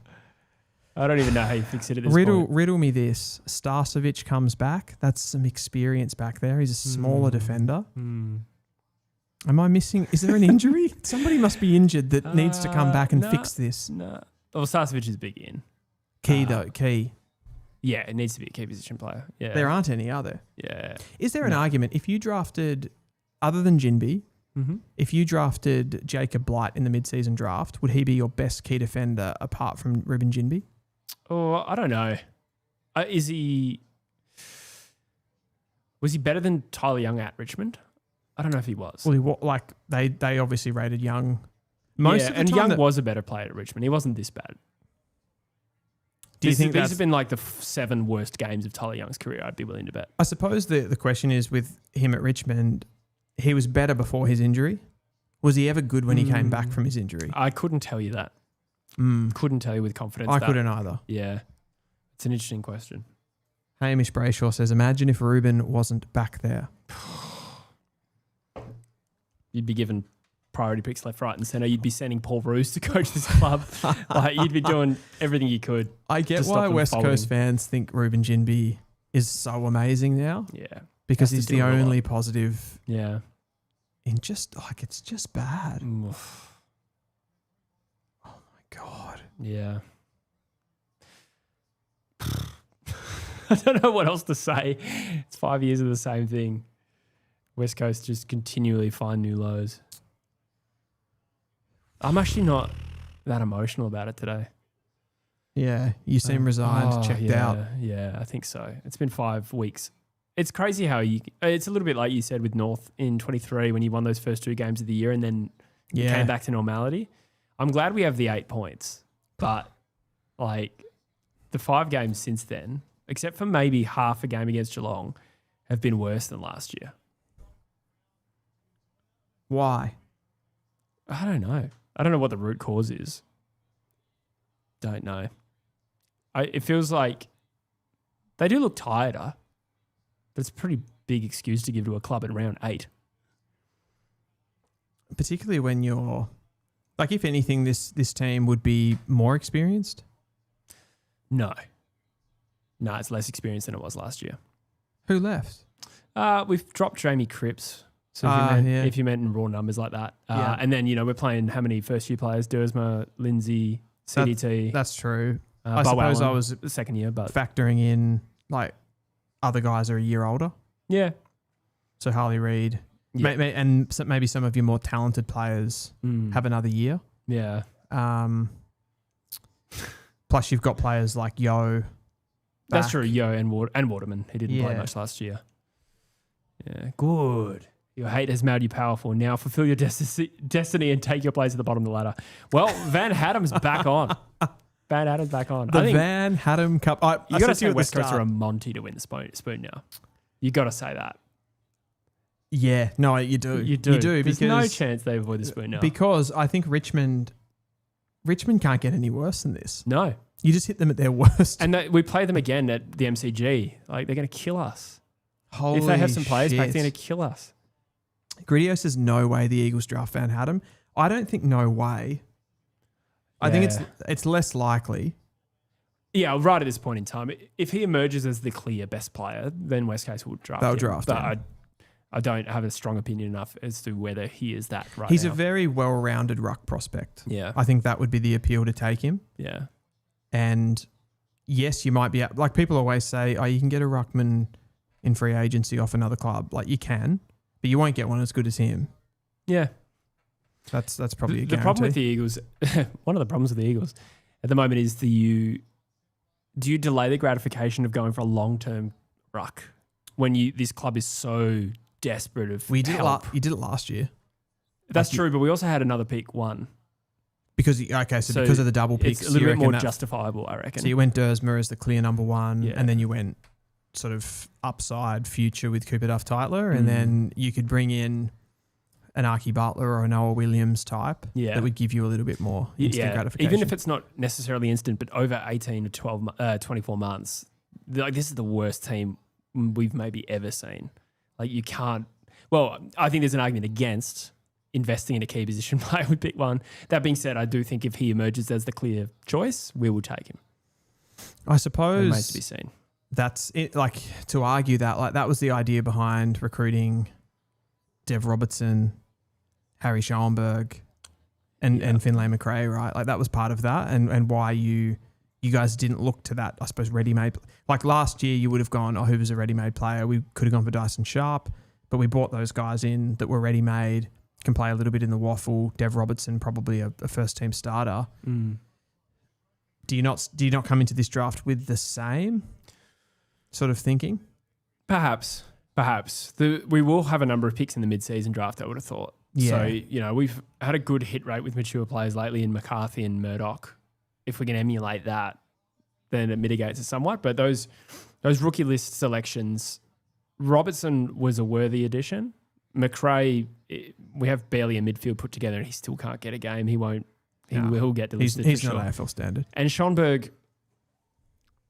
I don't even know how you fix it at this point. Riddle me this. Starcevic comes back. That's some experience back there. He's a smaller defender. Am I missing? Is there an injury? Somebody must be injured that needs to come back and fix this. No. Well, Starcevic is big in. Key. Yeah, it needs to be a key position player. Yeah. There aren't any other. Yeah. Is there an argument if you drafted, other than Jinby, if you drafted Jacob Blight in the mid-season draft, would he be your best key defender apart from Ruben Jinby? Oh, I don't know. Was he better than Tyler Young at Richmond? I don't know if he was. Well, they obviously rated Young. Most of the and time Young was a better player at Richmond. He wasn't this bad. Do you think these have been like the 7 worst games of Tyler Young's career? I'd be willing to bet. I suppose the question is with him at Richmond, he was better before his injury. Was he ever good when he came back from his injury? I couldn't tell you that. Couldn't tell you with confidence. I couldn't either. Yeah. It's an interesting question. Hamish Brayshaw says, imagine if Ruben wasn't back there. You'd be given priority picks left, right and centre. You'd be sending Paul Roos to coach this club. You'd be doing everything you could. I get why West Coast fans think Ruben Jinby is so amazing now. Yeah. Because he's the only positive. Yeah. In just, it's just bad. Oof. Oh my God. Yeah. I don't know what else to say. It's 5 years of the same thing. West Coast just continually find new lows. I'm actually not that emotional about it today. Yeah, you seem resigned, checked out. Yeah, I think so. It's been 5 weeks. It's crazy how it's a little bit like you said with North in 23 when you won those first 2 games of the year and then you came back to normality. I'm glad we have the 8 points, but like the 5 games since then, except for maybe half a game against Geelong, have been worse than last year. Why? I don't know. I don't know what the root cause is. Don't know. It feels like they do look tireder, but it's a pretty big excuse to give to a club at round 8. Particularly when you're, like, if anything, this team would be more experienced? No, it's less experienced than it was last year. Who left? We've dropped Jamie Cripps. So if you meant in raw numbers like that. And then, we're playing how many first-year players? Dersma, Lindsay, CDT. That's true. I suppose I was the second year, but factoring in, like, other guys are a year older. Yeah. So Harley Reid. Yeah. And maybe some of your more talented players have another year. Yeah. Plus, you've got players like Yo. That's true. Yo and Waterman. He didn't play much last year. Yeah. Good. Your hate has made you powerful. Now fulfill your destiny and take your place at the bottom of the ladder. Well, Van Hattem's back on. Van Hattem's back on. The Van Hattem Cup. You got to say West Coast are a Monty to win the spoon now. You got to say that. Yeah. No, you do. You do. There's because no chance they avoid the spoon now. Because I think Richmond can't get any worse than this. No. You just hit them at their worst. And we play them again at the MCG. Like, they're going to kill us. Holy if they have some players shit. back, they're going to kill us. Gritio says no way the Eagles draft Van Hattem. I don't think no way. I think it's less likely. Yeah, right at this point in time. If he emerges as the clear best player, then West Coast will draft him. They'll draft him. But I don't have a strong opinion enough as to whether he is that right He's now. a very well-rounded ruck prospect. Yeah. I think that would be the appeal to take him. Yeah. And yes, you might be like people always say, oh, you can get a ruckman in free agency off another club. Like you can, but you won't get one as good as him. Yeah. That's probably a guarantee. The problem with the Eagles, one of the problems with the Eagles at the moment is do you delay the gratification of going for a long-term ruck when this club is so desperate of help? You did it last year. That's true, but we also had another pick one. Because of the double picks, it's a little bit more justifiable, I reckon. So you went Dersmer as the clear number one, Yeah. and then you went sort of upside future with Cooper Duff Tytler, and then you could bring in an Archie Butler or a Noah Williams type that would give you a little bit more instant gratification. Even if it's not necessarily instant, but over 18 to 24 months, this is the worst team we've maybe ever seen. Like you can't. Well, I think there's an argument against investing in a key position player with pick one. That being said, I do think if he emerges as the clear choice, we will take him. I suppose remains to be seen. That's it. Like to argue that, like that was the idea behind recruiting Dev Robertson, Harry Schoenberg, and Finlay McRae, right? Like that was part of that, and why you guys didn't look to that, I suppose, ready-made. Like last year, you would have gone, who was a ready-made player? We could have gone for Dyson Sharp, but we brought those guys in that were ready-made, can play a little bit in the waffle. Dev Robertson, probably a first-team starter. Do you not come into this draft with the same sort of thinking? Perhaps. We will have a number of picks in the mid-season draft, I would have thought. Yeah. So, we've had a good hit rate with mature players lately in McCarthy and Murdoch. If we can emulate that, then it mitigates it somewhat. But those rookie list selections, Robertson was a worthy addition. McRae, we have barely a midfield put together and he still can't get a game. He won't. He will get delisted. He's not AFL standard. And Schoenberg,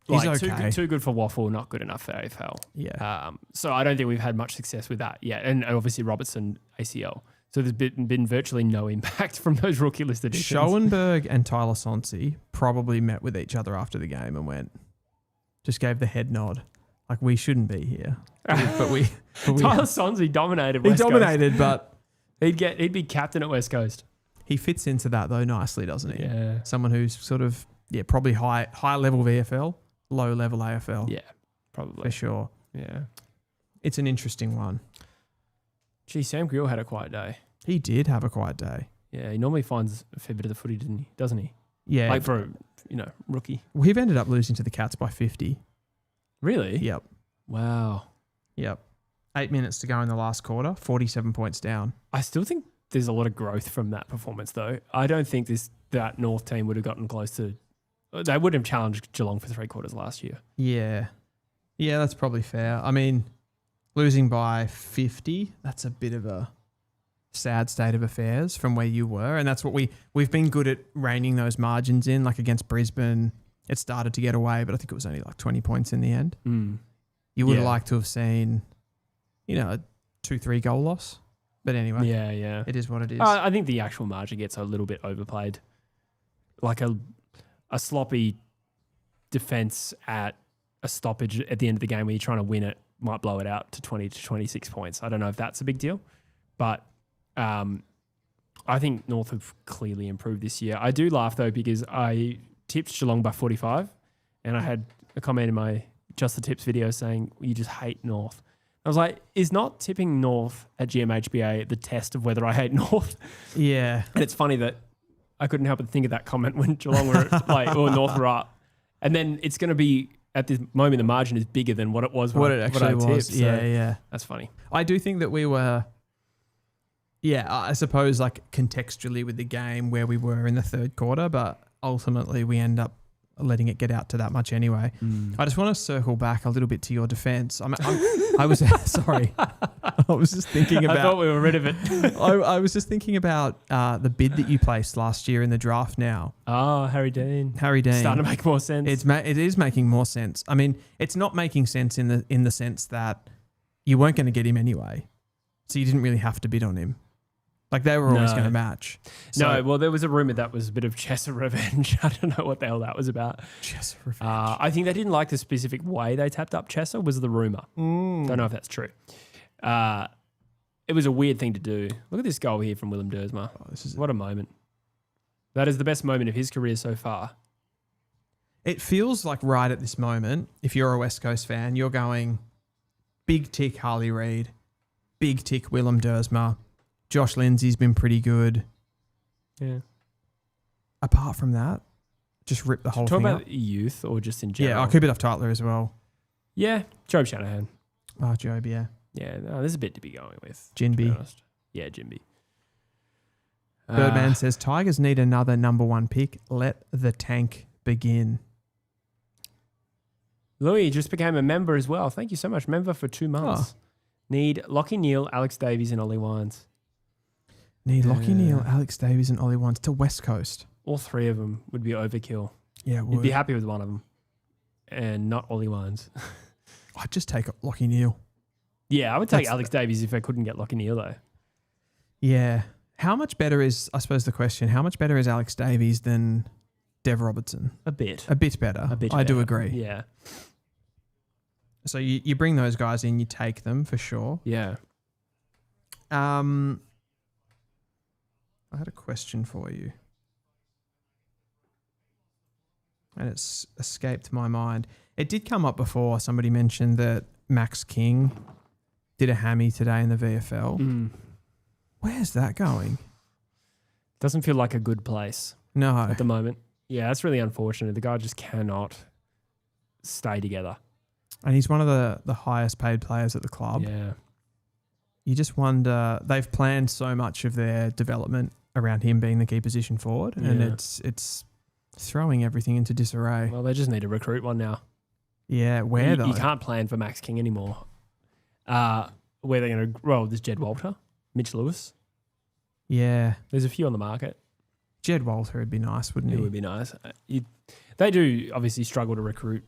he's okay. Too good for waffle, not good enough for AFL. Yeah. So I don't think we've had much success with that yet. And obviously Robertson, ACL. So there's been virtually no impact from those rookie list additions. Schoenberg and Tyler Sonsi probably met with each other after the game and just gave the head nod. Like, we shouldn't be here. But we Tyler Sonsi dominated He West Coast. dominated, but He'd be captain at West Coast. he fits into that, though, nicely, doesn't he? Yeah. Someone who's sort of, probably high level VFL, low level AFL. Yeah, probably. For sure. Yeah. It's an interesting one. Gee, Sam Grill had a quiet day. He did have a quiet day. Yeah, he normally finds a fair bit of the footy, doesn't he? Yeah. Like for a rookie. We've ended up losing to the Cats by 50. Really? Yep. Wow. Yep. 8 minutes to go in the last quarter, 47 points down. I still think there's a lot of growth from that performance, though. I don't think that North team would have gotten close to... They would have challenged Geelong for 3 quarters last year. Yeah. Yeah, that's probably fair. I mean, losing by 50, that's a bit of a sad state of affairs from where you were. And that's what we've been good at reining those margins in. Like against Brisbane, it started to get away, but I think it was only like 20 points in the end. You would have liked to have seen, a 2-3 goal loss. But anyway, yeah. It is what it is. I think the actual margin gets a little bit overplayed. Like a sloppy defense at a stoppage at the end of the game where you're trying to win it might blow it out to 20 to 26 points. I don't know if that's a big deal, but I think North have clearly improved this year. I do laugh though because I tipped Geelong by 45 and I had a comment in my Just the Tips video saying, you just hate North. I was like, is not tipping North at GMHBA the test of whether I hate North? Yeah. And it's funny that I couldn't help but think of that comment when Geelong were or North were up. And then it's going to be, at this moment, the margin is bigger than what it was when I tipped. So Yeah. That's funny. I do think that we were, I suppose like contextually with the game where we were in the third quarter, but ultimately we end up letting it get out to that much anyway. I just want to circle back a little bit to your defense. I was sorry. I was just thinking about. I thought we were rid of it. I was just thinking about the bid that you placed last year in the draft. Now, Harry Dean. Starting to make more sense. It is making more sense. I mean, it's not making sense in the sense that you weren't going to get him anyway, so you didn't really have to bid on him. Like they were always going to match. So, well, there was a rumor that was a bit of Chesser revenge. I don't know what the hell that was about. Chesser revenge. I think they didn't like the specific way they tapped up Chesser was the rumor. Don't know if that's true. It was a weird thing to do. Look at this goal here from Willem Dersmer. What a moment. That is the best moment of his career so far. It feels like right at this moment, if you're a West Coast fan, you're going big tick Harley Reid, big tick Willem Dersma. Josh Lindsay's been pretty good. Yeah. Apart from that, just rip the whole Talk thing about up. youth or just in general? Yeah, I could be off Tytler as well. Yeah, Job Shanahan. Oh, Job, yeah. Yeah, no, there's a bit to be going with. Jinby. To be honest. Yeah, Jinby. Birdman says, Tigers need another number 1 pick. Let the tank begin. Louis just became a member as well. Thank you so much. Member for 2 months. Need Lockie Neal, Alex Davies, and Ollie Wines. Need Lockie Neal, Alex Davies, and Ollie Wines to West Coast. All 3 of them would be overkill. Yeah, You'd be happy with one of them. And not Ollie Wines. I'd just take Lockie Neal. Yeah, I would take Alex Davies if I couldn't get Lockie Neal, though. Yeah. How much better is, I suppose the question, how much better is Alex Davies than Dev Robertson? A bit. A bit better. I do agree. Yeah. So you bring those guys in, you take them for sure. Yeah. I had a question for you. And it's escaped my mind. It did come up before. Somebody mentioned that Max King did a hammy today in the VFL. Where's that going? Doesn't feel like a good place No. at the moment. Yeah, that's really unfortunate. The guy just cannot stay together. And he's one of the highest paid players at the club. Yeah. You just wonder, they've planned so much of their development around him being the key position forward, and it's throwing everything into disarray. Well, they just need to recruit one now. Yeah, where though? You can't plan for Max King anymore. Where they're going to... Well, there's Jed Walter, Mitch Lewis. Yeah. There's a few on the market. Jed Walter would be nice, wouldn't he? It would be nice. They do obviously struggle to recruit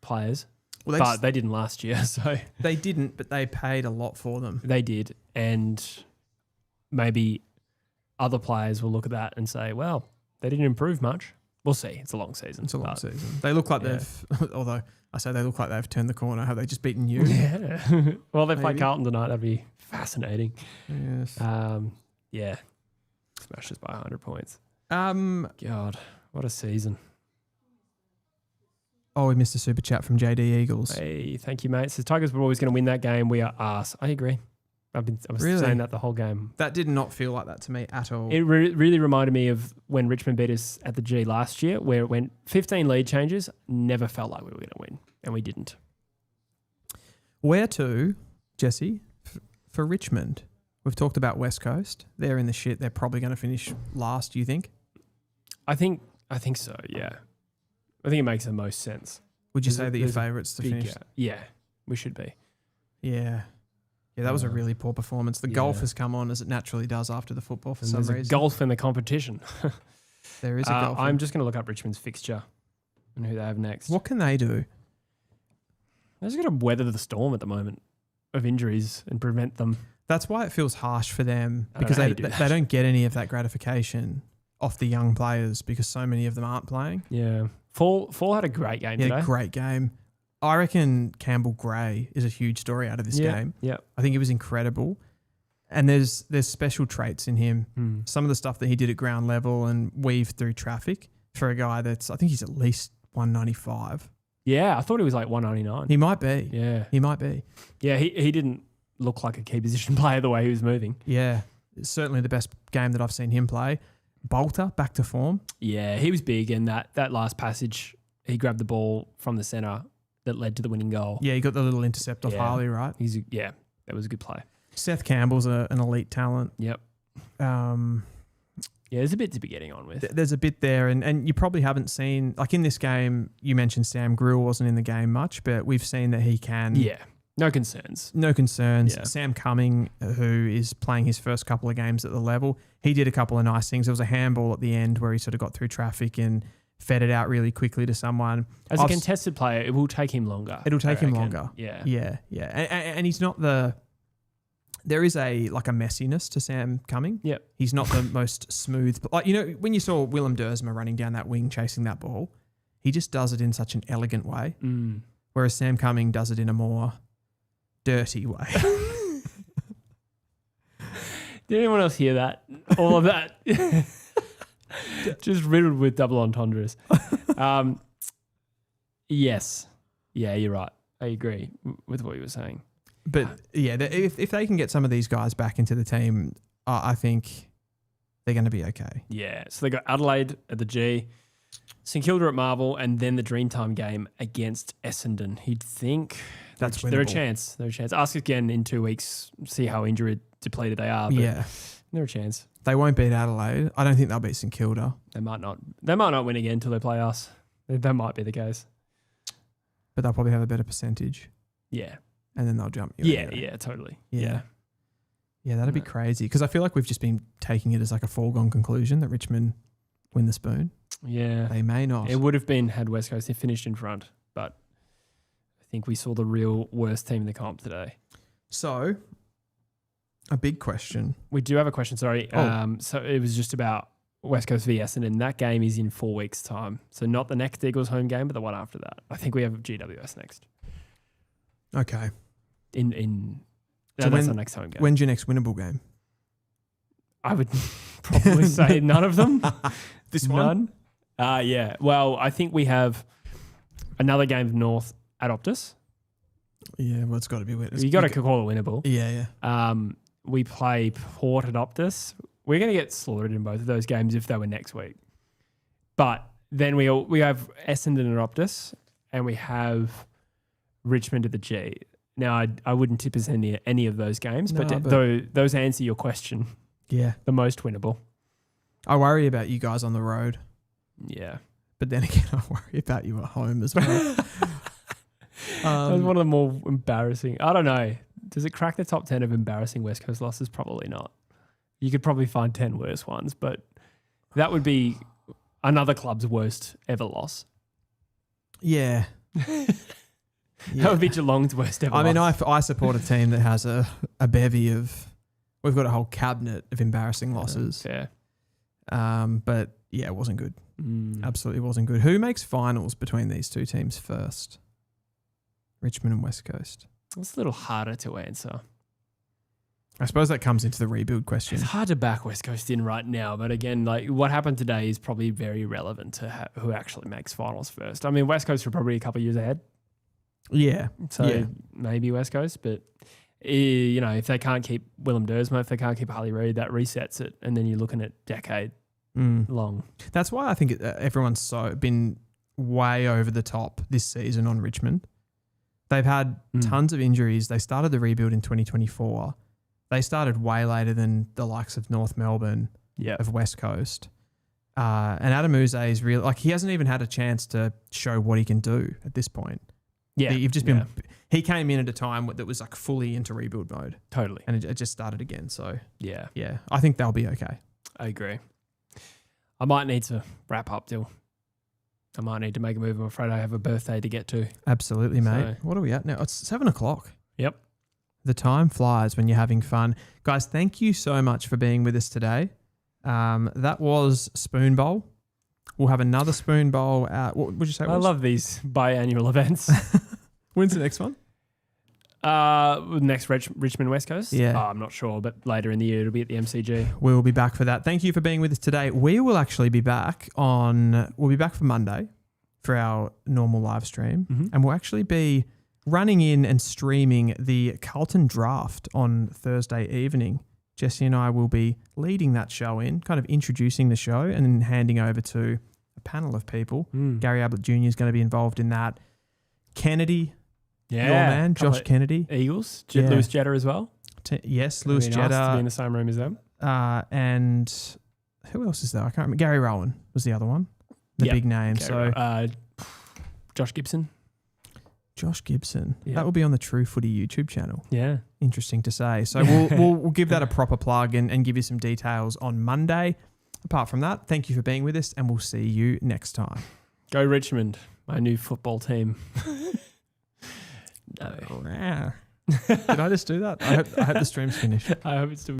players, Well, but they didn't last year, so... They didn't, but they paid a lot for them. They did, and maybe other players will look at that and say, well, they didn't improve much. We'll see. It's a long season. It's a long season. They look like they've... Although, I say they look like they've turned the corner. Have they just beaten you? Yeah. Well, they play Maybe. Carlton tonight. That'd be fascinating. Yes. Yeah. Smashes by 100 points. God, what a season. Oh, we missed a super chat from JD Eagles. Hey, thank you, mate. Says Tigers were always going to win that game. We are arse. I agree. I was Really? saying that the whole game. That did not feel like that to me at all. It really reminded me of when Richmond beat us at the G last year, where it went 15 lead changes, never felt like we were going to win, and we didn't. Where to, Jesse, for Richmond? We've talked about West Coast. They're in the shit. They're probably going to finish last, do you think? I think so, yeah. I think it makes the most sense. Would you There's say a- that your there's a favourites to Big finish? gap. Yeah, we should be. Yeah. Yeah, that was a really poor performance. The golf Yeah. has come on as it naturally does after the football for And some there's reason. golf in the competition. There is a golf. I'm just going to look up Richmond's fixture and who they have next. What can they do? They're just going to weather the storm at the moment of injuries and prevent them. That's why it feels harsh for them, I don't because know how they you do that. they don't get any of that gratification off the young players because so many of them aren't playing. Yeah. Fall had a great game Yeah, today. great game. I reckon Campbell Gray is a huge story out of this game. Yeah. I think he was incredible. And there's special traits in him. Some of the stuff that he did at ground level and weave through traffic for a guy that's, I think he's at least 195. Yeah, I thought he was like 199. He might be. Yeah. He might be. Yeah, he didn't look like a key position player the way he was moving. Yeah. It's certainly the best game that I've seen him play. Bolter, back to form. Yeah, he was big, and that last passage, he grabbed the ball from the centre that led to the winning goal. Yeah, he got the little intercept off Yeah. Harley, right? That was a good play. Seth Campbell's an elite talent. Yep. Yeah, there's a bit to be getting on with. there's a bit there, and you probably haven't seen, like in this game, you mentioned Sam Grill wasn't in the game much, but we've seen that he can. Yeah, no concerns. No concerns. Yeah. Sam Cumming, who is playing his first couple of games at the level, he did a couple of nice things. There was a handball at the end where he sort of got through traffic and fed it out really quickly to someone. As a contested player, it will take him longer. It'll take him I reckon. longer. Yeah. Yeah, yeah. And he's not there is a messiness to Sam Cumming. Yep. He's not the most smooth. Like, you know, when you saw Willem Dersma running down that wing chasing that ball, he just does it in such an elegant way. Whereas Sam Cumming does it in a more dirty way. Did anyone else hear that? All of that. Just riddled with double entendres. Yes. Yeah, you're right. I agree with what you were saying. But yeah, if they can get some of these guys back into the team, I think they're going to be okay. Yeah. So they got Adelaide at the G, St Kilda at Marvel, and then the Dreamtime game against Essendon. You'd think That's they're a winnable. chance. They're a chance. Ask again in 2 weeks, see how injury depleted they are. But Yeah. they're a chance. They won't beat Adelaide. I don't think they'll beat St Kilda. They might not. They might not win again until they play us. That might be the case. But they'll probably have a better percentage. Yeah. And then they'll jump you. Yeah. anyway. Yeah. Totally. Yeah. Yeah, that'd be crazy. Because I feel like we've just been taking it as like a foregone conclusion that Richmond win the spoon. Yeah. They may not. It would have been had West Coast finished in front, but I think we saw the real worst team in the comp today. So, a big question. We do have a question, sorry. Oh. So it was just about West Coast v Essendon. That game is in 4 weeks' time. So not the next Eagles home game, but the one after that. I think we have GWS next. Okay. That's our next home game. When's your next winnable game? I would probably say none of them. This one? None? Yeah. Well, I think we have another game of North at Optus. Yeah, well, it's got to be winnable. You got to call it winnable. Yeah, yeah. We play Port at Optus. We're going to get slaughtered in both of those games if they were next week. But then we have Essendon at Optus, and we have Richmond at the G. Now, I wouldn't tip us any of those games, but those answer your question. Yeah. The most winnable. I worry about you guys on the road. Yeah. But then again, I worry about you at home as well. That was one of the more embarrassing. I don't know. Does it crack the top 10 of embarrassing West Coast losses? Probably not. You could probably find 10 worse ones, but that would be another club's worst ever loss. Yeah. That would be Geelong's worst ever loss. I mean, I support a team that has a bevy of... We've got a whole cabinet of embarrassing losses. Yeah. But yeah, it wasn't good. Absolutely wasn't good. Who makes finals between these two teams first? Richmond and West Coast. It's a little harder to answer. I suppose that comes into the rebuild question. It's hard to back West Coast in right now, but again, like what happened today is probably very relevant to who actually makes finals first. I mean, West Coast are probably a couple of years ahead. Yeah. So maybe West Coast, but if they can't keep Willem Dersma, if they can't keep Harley Reid, that resets it, and then you're looking at decade long. That's why I think everyone's been way over the top this season on Richmond. They've had tons of injuries. They started the rebuild in 2024. They started way later than the likes of North Melbourne, of West Coast. And Adam Uze is really, he hasn't even had a chance to show what he can do at this point. Yeah. You've just been, he came in at a time that was fully into rebuild mode. Totally. And it just started again. So yeah, I think they'll be okay. I agree. I might need to wrap up, Dill. I might need to make a move. I'm afraid I have a birthday to get to. Absolutely, mate. So- What are we at now? It's 7:00. Yep. The time flies when you're having fun. Guys, thank you so much for being with us today. That was Spoon Bowl. We'll have another Spoon Bowl. What would you say? I love these biannual events. When's the next one? Next Richmond West Coast? Yeah. I'm not sure, but later in the year it'll be at the MCG. We will be back for that. Thank you for being with us today. We will actually be back we'll be back for Monday for our normal live stream. And we'll actually be running in and streaming the Carlton draft on Thursday evening. Jesse and I will be leading that show kind of introducing the show and then handing over to a panel of people. Gary Ablett Jr. is going to be involved in that. Kennedy, your man, Josh Kennedy. Eagles, Lewis Jetta as well. Yes, Lewis Nice to Jetta. be in the same room as them. And who else is there? I can't remember. Gary Rowan was the other one. The big name. Josh Gibson. Josh Gibson. Yeah. That will be on the True Footy YouTube channel. Yeah. Interesting to say. So we'll give that a proper plug and give you some details on Monday. Apart from that, thank you for being with us and we'll see you next time. Go Richmond, my new football team. No. Did I just do that? I hope the stream's finished. I hope it's still